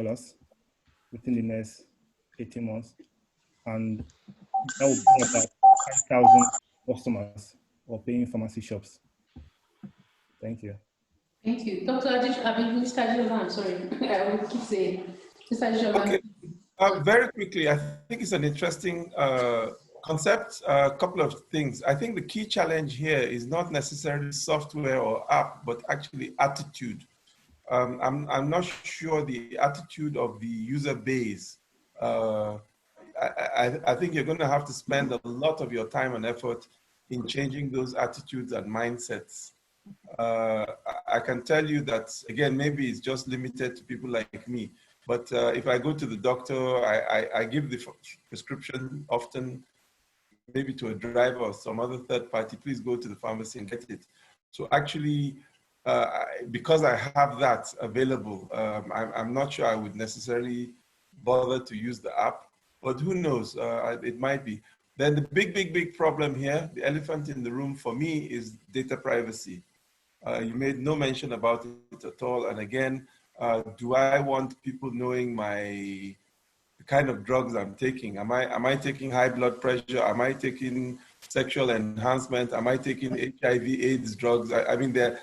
within the next 18 months. And that will be about 5,000 customers or paying pharmacy shops. Thank you. Thank you. Dr. Mr. Ajijola, I'm sorry. I will keep saying. Mr. Ajijola. Okay. Very quickly, I think it's an interesting concept. A couple of things. I think the key challenge here is not necessarily software or app, but actually attitude. I'm not sure the attitude of the user base. I think you're going to have to spend a lot of your time and effort in changing those attitudes and mindsets. I can tell you that, again, maybe it's just limited to people like me, but if I go to the doctor, I give the prescription often, maybe to a driver or some other third party, please go to the pharmacy and get it. So actually, because I have that available, I'm not sure I would necessarily bother to use the app, but who knows, it might be. Then the big problem here, the elephant in the room for me, is data privacy. You made no mention about it at all. And again, do I want people knowing the kind of drugs I'm taking? Am I taking high blood pressure? Am I taking sexual enhancement? Am I taking HIV/AIDS drugs? I mean, there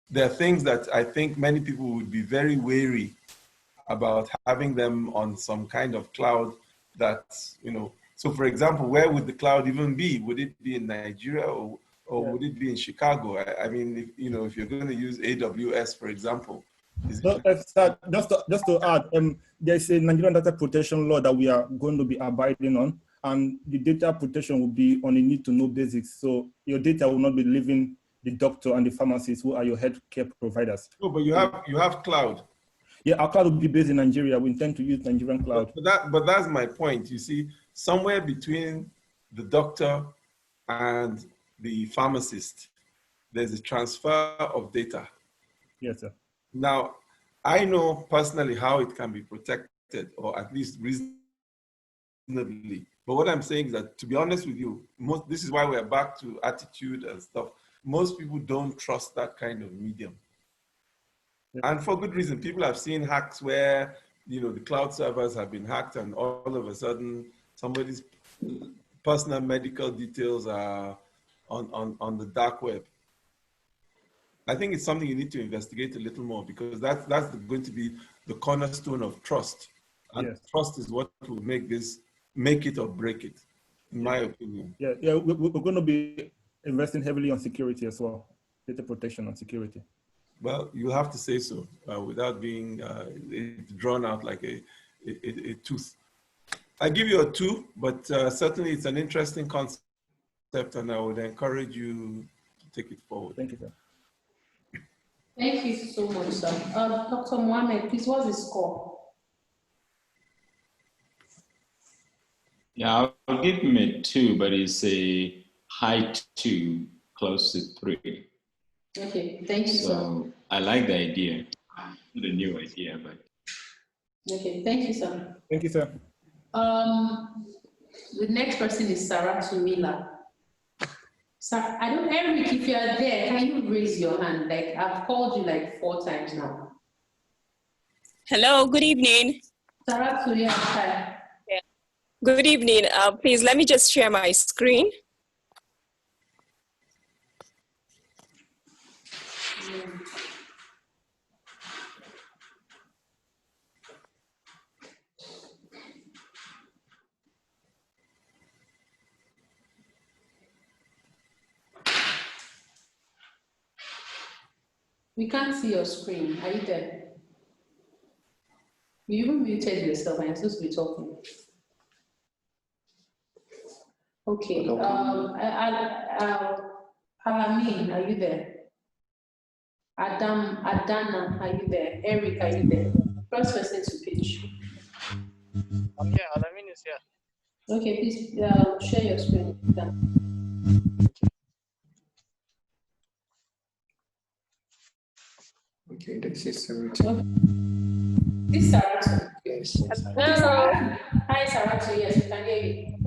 there are things that I think many people would be very wary about having them on some kind of cloud that's, so for example, where would the cloud even be? Would it be in Nigeria or would it be in Chicago? I mean, if you're going to use AWS, for example. Just to add, there's a Nigerian data protection law that we are going to be abiding on, and the data protection will be on a need-to-know basis. So your data will not be leaving the doctor and the pharmacist, who are your healthcare providers. No, but you have cloud. Yeah, our cloud will be based in Nigeria. We intend to use Nigerian cloud. But that's my point. You see, somewhere between the doctor and the pharmacist, there's a transfer of data. Yes, sir. Now, I know personally how it can be protected, or at least reasonably. But what I'm saying is that, to be honest with you, this is why we're back to attitude and stuff. Most people don't trust that kind of medium. And for good reason. People have seen hacks where, the cloud servers have been hacked and all of a sudden somebody's personal medical details are on the dark web. I think it's something you need to investigate a little more, because that's going to be the cornerstone of trust. And yes, trust is what will make it or break it, in my opinion. Yeah, we're going to be investing heavily on security as well, data protection and security. Well, you have to say so without being drawn out like a tooth. I give you a 2, but certainly it's an interesting concept, and I would encourage you to take it forward. Thank you, sir. Thank you so much, sir. Dr. Mohammed, please, what's the score? Yeah, I'll give him a 2, but it's a high 2, close to 3. Okay, thank you, sir. So I like the idea, the new idea, but. Okay, thank you, sir. Thank you, sir. The next person is Sarah Tumila. Sir, I don't, Eric, if you are there, can you raise your hand? Like, I've called you like 4 times now. Hello, good evening. Sarah Tumila, hi. Yeah. Good evening. Please let me just share my screen. We can't see your screen. Are you there? You even muted yourself and you're supposed to be talking. Okay. Alamin, are you there? Adana, are you there? Eric, are you there? First person to pitch. I'm here. Alamin is here. Okay, please share your screen. Okay, this is Sarah. This is Sarah. Yes. Hello. Hi, Sarah. Yes, we can hear you.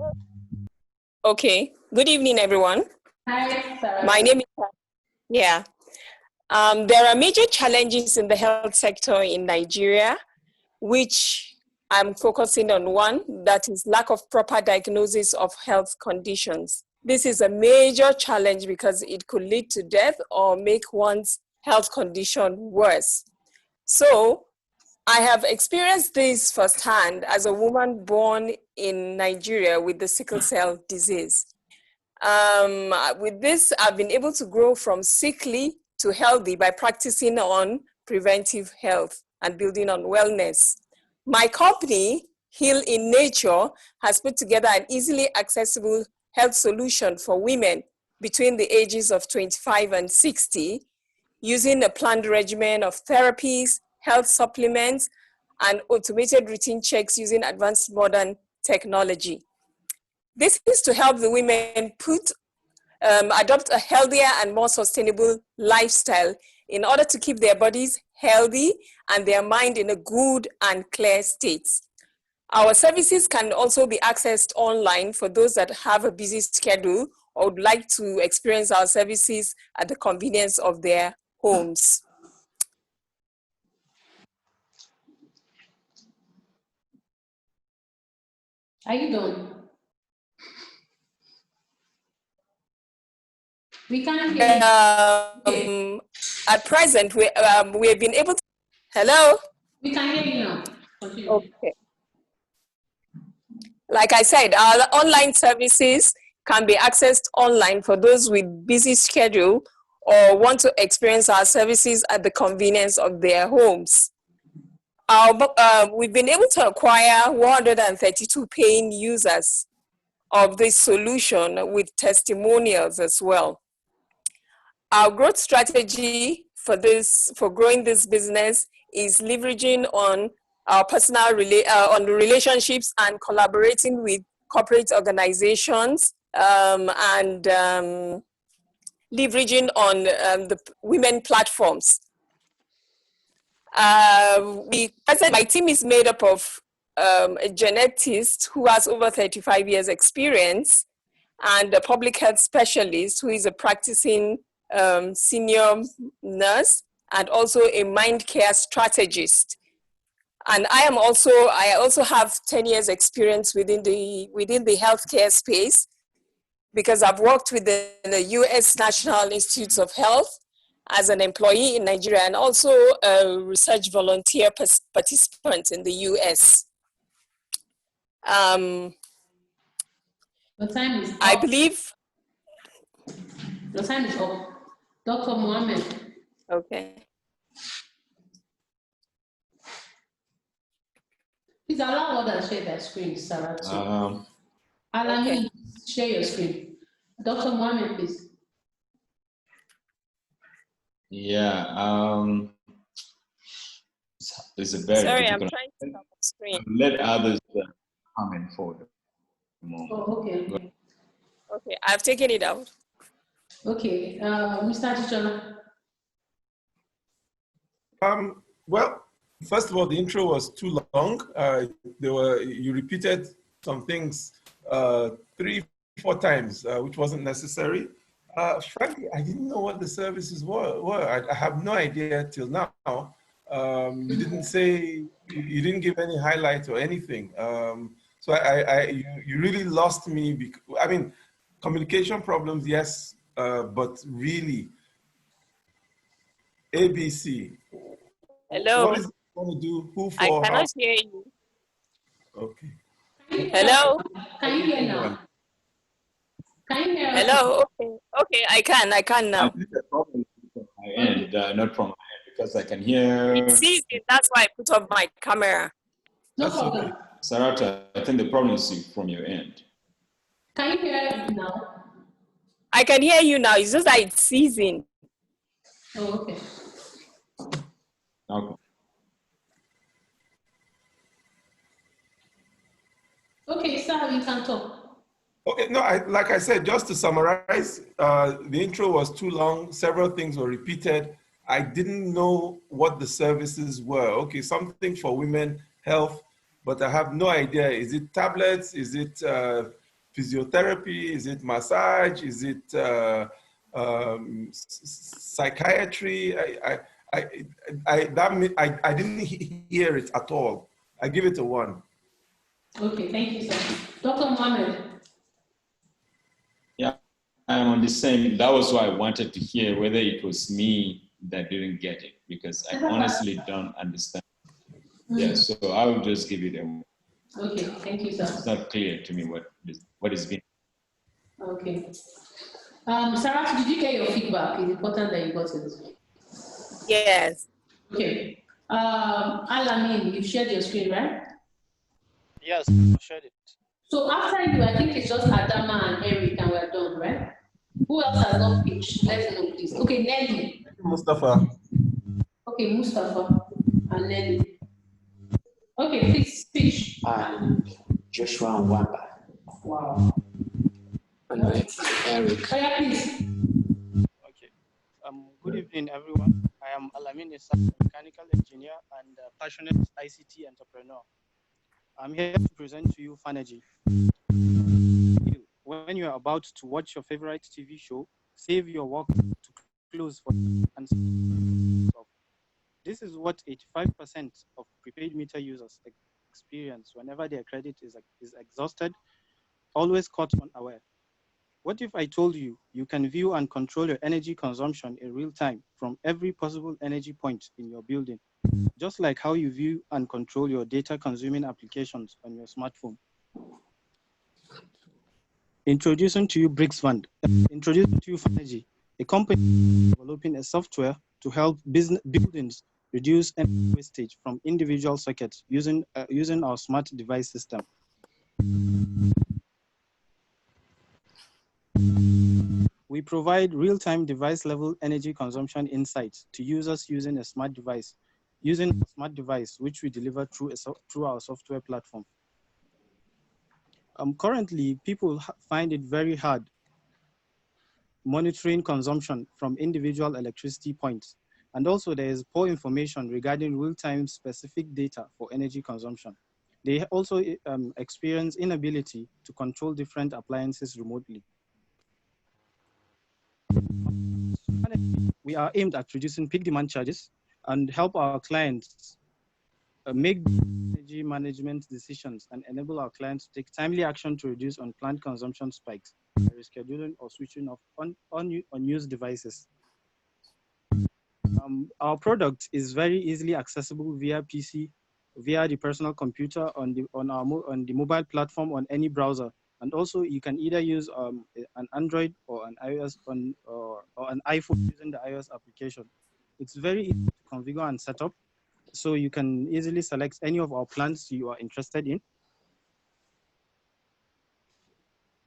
Okay. Good evening, everyone. Hi, Sarah. My name is. Yeah. There are major challenges in the health sector in Nigeria, which I'm focusing on one, that is lack of proper diagnosis of health conditions. This is a major challenge because it could lead to death or make one's health condition worse. So I have experienced this firsthand as a woman born in Nigeria with the sickle cell disease. With this, I've been able to grow from sickly to healthy by practicing on preventive health and building on wellness. My company, Heal in Nature, has put together an easily accessible health solution for women between the ages of 25 and 60, using a planned regimen of therapies, health supplements, and automated routine checks using advanced modern technology. This is to help the women adopt a healthier and more sustainable lifestyle in order to keep their bodies healthy and their mind in a good and clear state. Our services can also be accessed online for those that have a busy schedule or would like to experience our services at the convenience of their homes. Are you done? We can't hear you. at present, we have been able to, hello? We can hear you now. Continue. Okay. Like I said, our online services can be accessed online for those with busy schedule or want to experience our services at the convenience of their homes. We've been able to acquire 132 paying users of this solution with testimonials as well. Our growth strategy for growing this business is leveraging on our personal on the relationships and collaborating with corporate organizations and leveraging on the women platforms. My team is made up of a genetist who has over 35 years experience and a public health specialist who is a practicing senior nurse and also a mind care strategist. And I also have 10 years experience within the healthcare space because I've worked with the US National Institutes of Health as an employee in Nigeria and also a research volunteer participant in the US. The time is up. I believe. The time is up. Dr. Mohammed. Okay. Please allow others share their screen, Sarah. Allow me share your screen. Dr. Mohammed, please. Yeah, it's a very Sorry, I'm difficult. trying to stop the screen. Let others comment for the moment. Oh, okay. Okay, I've taken it out. Okay, Mr. Ajijola. Well, first of all, the intro was too long. You repeated some things 3-4 times, which wasn't necessary. Frankly, I didn't know what the services were. I have no idea till now. You didn't say, you didn't give any highlights or anything. So you really lost me. I mean, communication problems, yes, but really, ABC. Hello. What is it going to do? Who for? I cannot how? hear you. Okay. Hello. Can you hear now? Can you hear us? Hello. Okay. Okay. I can now. This is a problem from my end, not from my end, because I can hear. It's easy. That's why I put up my camera. No problem. Sarata, I think the problem is from your end. Can you hear me now? I can hear you now. It's just that it's seizing. Oh, okay. Okay. Okay, sir, you can talk. Okay, no, like I said, just to summarize, the intro was too long. Several things were repeated. I didn't know what the services were. Okay, something for women health, but I have no idea. Is it tablets? Is it physiotherapy? Is it massage? Is it psychiatry? I didn't hear it at all. I give it a 1. Okay, thank you, sir. Dr. Mohammed. Yeah, I'm on the same. That was why I wanted to hear whether it was me that didn't get it, because I honestly don't understand. Yeah, so I will just give it a 1. Okay, thank you, sir. It's not clear to me what is being. Okay. Sarah, did you get your feedback? It's important that you got it. Yes. Okay. Alamin, you shared your screen, right? Yes, I shared it. So after you, I think it's just Adama and Eric, and we're done, right? Who else has not pitched? Let's know, please. Okay, Nelly. Mustafa. Okay, Mustafa and Nelly. Okay, please pitch. And Joshua and Wamba. Wow. And Eric. Oh, yeah, please. Okay. Good evening, everyone. I am Alamin Issa, mechanical engineer and passionate ICT entrepreneur. I'm here to present to you Fanergy. When you are about to watch your favorite TV show, save your work to close for and stop. This is what 85% of prepaid meter users experience whenever their credit is exhausted, always caught unaware. What if I told you you can view and control your energy consumption in real time from every possible energy point in your building, just like how you view and control your data consuming applications on your smartphone? Introducing to you Bricks Fund. Introducing to you Energy, a company developing a software to help buildings reduce energy wastage from individual sockets using our smart device system. We provide real-time device-level energy consumption insights to users using a smart device, which we deliver through our software platform. Currently, people find it very hard monitoring consumption from individual electricity points. And also there is poor information regarding real-time specific data for energy consumption. They also experience inability to control different appliances remotely. We are aimed at reducing peak demand charges and help our clients make energy management decisions and enable our clients to take timely action to reduce unplanned consumption spikes by rescheduling or switching off unused devices. Our product is very easily accessible via PC, via the personal computer, on the mobile platform, on any browser. And also you can either use an Android or an iOS or an iPhone using the iOS application. It's very easy to configure and set up, so you can easily select any of our plans you are interested in.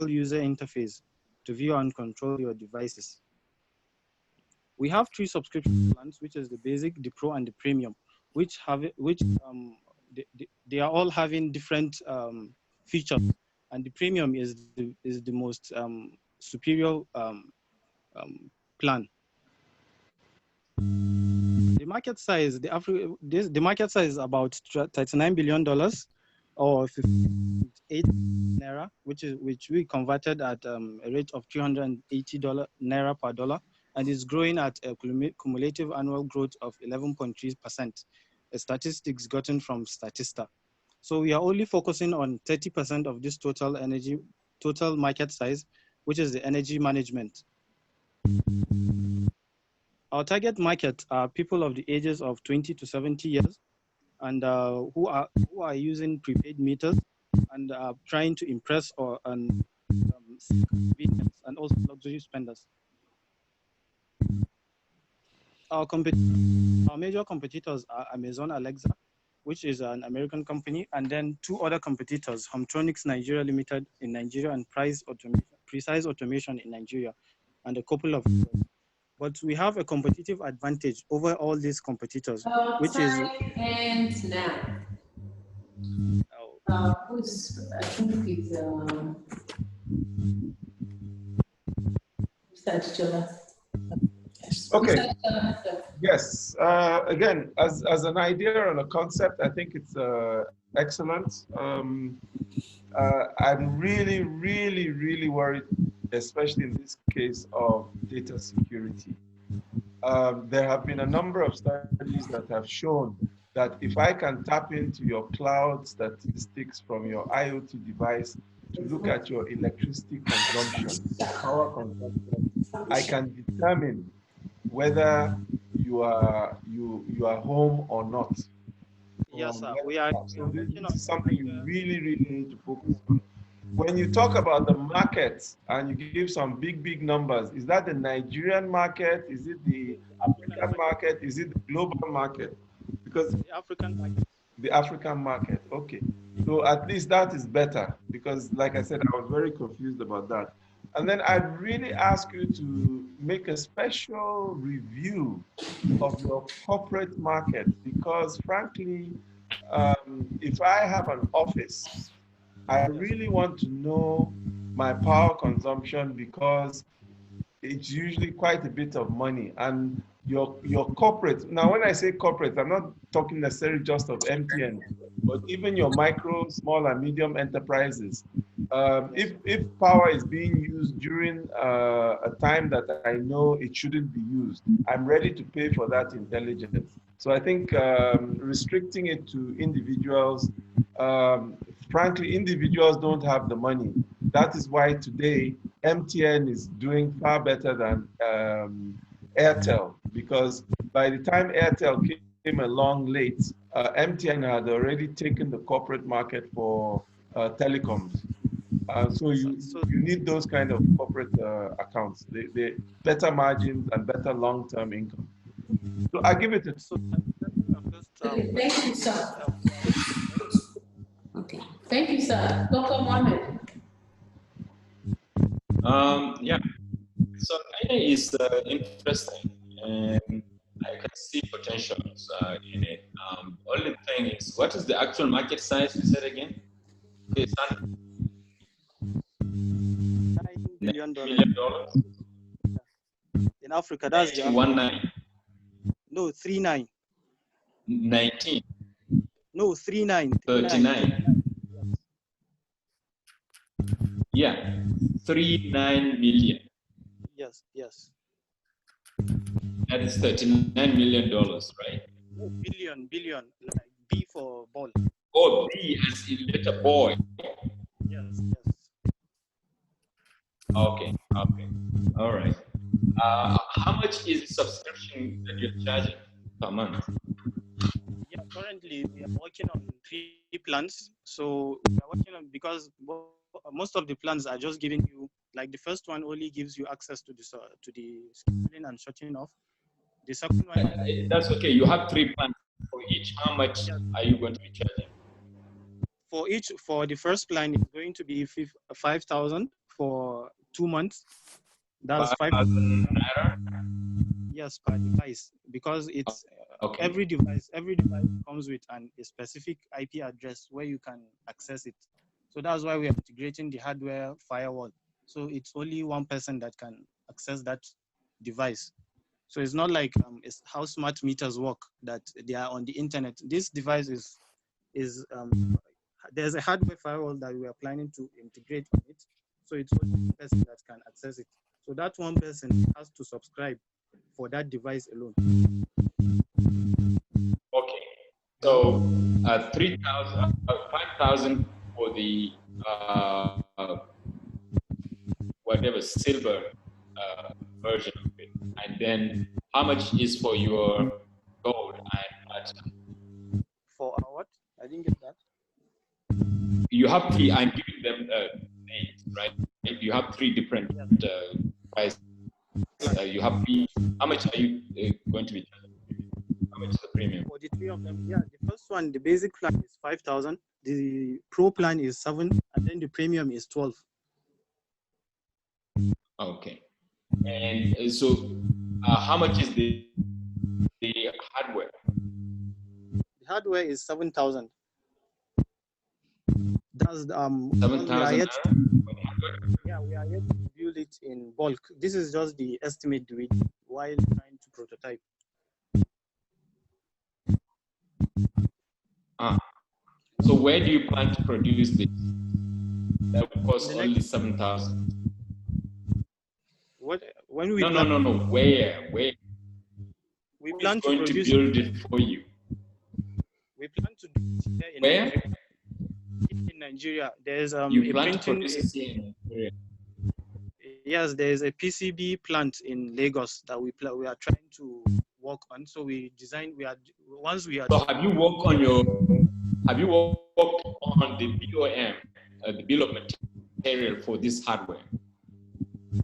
User interface to view and control your devices. We have 3 subscription plans, which is the basic, the pro, and the premium, they are all having different features, and the premium is the most superior plan. The market size, the market size is about $39 billion, or 58 naira, which we converted at a rate of $380 naira per dollar, and is growing at a cumulative annual growth of 11.3%. Statistics gotten from Statista. So we are only focusing on 30% of this total market size, which is the energy management. Our target market are people of the ages of 20 to 70 years, and who are using prepaid meters and are trying to impress convenience and also luxury spenders. Our major competitors are Amazon Alexa, which is an American company, and then 2 other competitors, Homtronics Nigeria Limited in Nigeria and Precise Automation in Nigeria, and a couple of others. But we have a competitive advantage over all these competitors, which is... ends now. I think it's Mr. Ajijola. Okay. Yes. Again, as an idea and a concept, I think it's excellent. I'm really, really, really worried, especially in this case of data security. There have been a number of studies that have shown that if I can tap into your cloud statistics from your IoT device to look at your electricity consumption, power consumption, I can determine whether you are home or not. Yes, sir. We are. So this is something you really, really need to focus on. When you talk about the market and you give some big numbers, is that the Nigerian market? Is it the African market? Is it the global market? Because the African market. The African market. Okay. So at least that is better, because like I said, I was very confused about that. And then I'd really ask you to make a special review of your corporate market, because frankly, if I have an office, I really want to know my power consumption, because it's usually quite a bit of money. And your corporate, now when I say corporate, I'm not talking necessarily just of MTN, but even your micro, small and medium enterprises. If power is being used during a time that I know it shouldn't be used, I'm ready to pay for that intelligence. So I think restricting it to individuals, frankly, individuals don't have the money. That is why today MTN is doing far better than Airtel, because by the time Airtel came along late, MTN had already taken the corporate market for telecoms. So you need those kind of corporate accounts. They better margins and better long-term income. So I give it a. Okay, thank you, sir. Okay, thank you, sir. Dr. Mohammed. Yeah, so Aina is interesting, and I can see potentials in it. Only thing is, what is the actual market size? You said again? Okay, $9 billion. In Africa, that's the 19. No, 39. 19. No, 39. 39. Yeah, 39 million. Yes, yes. That is $39 million, right? No, billion, like B for ball. Oh, B as in letter boy. Yes, yes. Okay, okay, all right. How much is the subscription that you're charging per month? Yeah, currently we are working on 3 plans. So we are working on, because most of the plans are just giving you, like the first one only gives you access to the scheduling and shutting off. The second one, that's okay. You have 3 plans for each. How much are you going to be charging? For the first plan, it's going to be 5,000 for 2 months. That's 5,000 naira. Yes, per device, because it's okay. every device comes with a specific IP address where you can access it. So that's why we are integrating the hardware firewall. So it's only one person that can access that device. So it's not like it's how smart meters work, that they are on the internet. This device is there's a hardware firewall that we are planning to integrate on it. So it's only one person that can access it. So that one person has to subscribe for that device alone. Okay. So 3,000, 5,000 for the whatever silver version of it, and then how much is for your gold and platinum? For our what? I didn't get that. You have 3. I'm giving them names, right? You have 3 different prices. You have 3. How much are you going to be charging? How much is the premium? For the 3 of them, yeah. The first one, the basic plan is 5,000. The pro plan is 7, and then the premium is 12. Okay. And so, how much is the hardware? The hardware is 7,000. That's 7,000. Yeah, we are yet to build it in bulk. This is just the estimate while trying to prototype. So where do you plan to produce this? That will cost only 7,000. What? When we no. Where? We Who plan is going to produce to build it for you? We plan to do it here in Where? Nigeria. In Nigeria, there's you plan to produce it in Nigeria? Yes, there's a PCB plant in Lagos that we are trying to work on. So we design. So have you worked on the BOM, the bill of material for this hardware?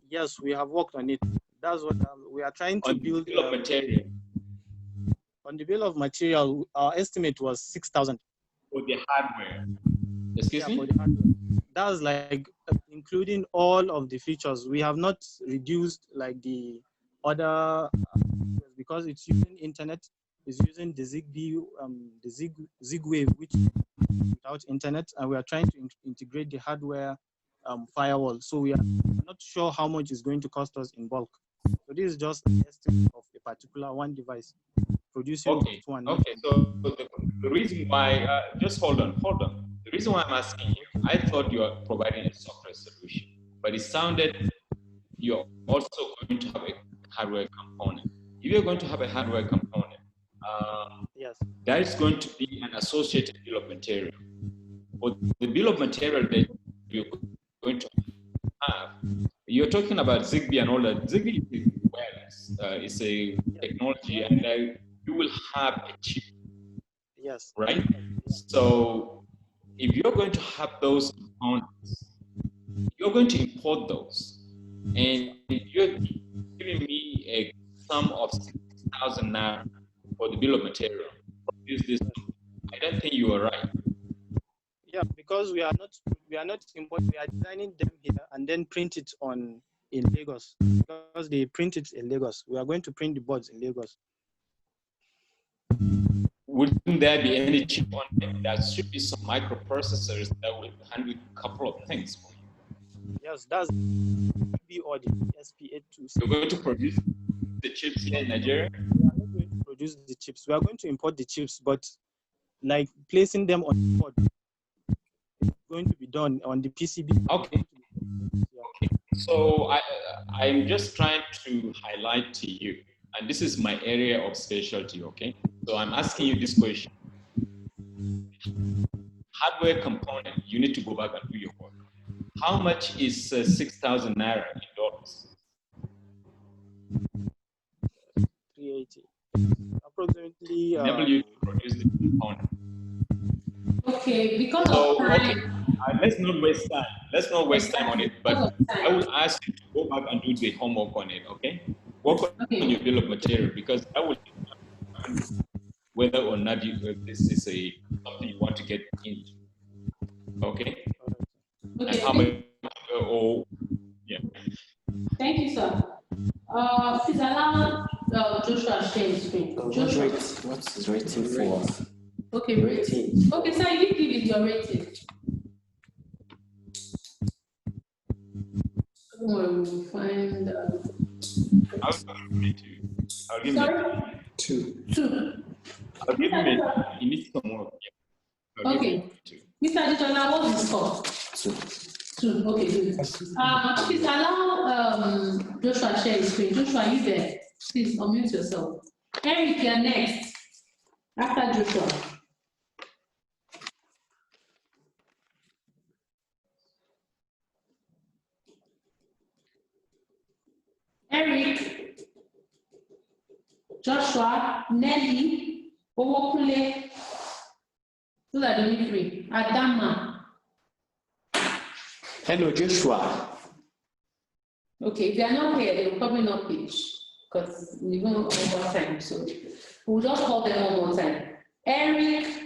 Yes, we have worked on it. That's what we are trying to build. Bill of material. On the bill of material, our estimate was 6,000 for the hardware. Excuse me? For the hardware. That's like including all of the features. We have not reduced like the other because it's using internet. It's using the Zigbee, the Zigwave, which without internet, and we are trying to integrate the hardware firewall. So we are not sure how much it's going to cost us in bulk. So this is just an estimate of a particular one device producing one. Okay. So the reason why, just hold on. The reason why I'm asking you, I thought you were providing a software solution, but it sounded you're also going to have a hardware component. If you're going to have a hardware component, yes, that is going to be an associated bill of material. But the bill of material that you're going to have you're talking about Zigbee and all that. Zigbee is wireless. It's a technology, and you will have a chip. Yes. Right? So if you're going to have those components, you're going to import those. And if you're giving me a sum of 6,000 naira for the bill of material, I don't think you are right. Yeah, because we are not importing, we are designing them here and then print it in Lagos, because they print it in Lagos. We are going to print the boards in Lagos. Wouldn't there be any chip on it? There should be some microprocessors that will handle a couple of things for you. Yes, that's the or the SP826. You're going to produce the chips here in Nigeria? We are not going to produce the chips. We are going to import the chips, but like placing them on the board is going to be done on the PCB. Okay. Okay. So I'm just trying to highlight to you, and this is my area of specialty, okay? So I'm asking you this question. Hardware component, you need to go back and do your work. How much is 6,000 naira in dollars? 380. Approximately. Enable you to produce the component. Okay, because of time. Let's not waste time. Let's not waste time on it. But I will ask you to go back and do the homework on it. Okay? Work on your bill of material, because that will determine whether or not this is something you want to get into. Okay? And how much? Yeah. Thank you, sir. Please allow Joshua share his screen. Joshua. What's his rating for? Okay, rating. Okay, sir, you give it your rating. We'll find. I'll give Sorry? Two. I'll give him he needs some more. Yeah. Okay. Mr. Ajijola, what's the score? 2. Okay, good. Please allow Joshua share his screen. Joshua, you there? Please unmute yourself. Eric, you're next. After Joshua. Eric, Joshua, Nelly, Owokunle, those are the only 3. Adama. Hello, Joshua. Okay, if they are not here, they will probably not pitch because we won't over time. So we'll just call them one more time. Eric,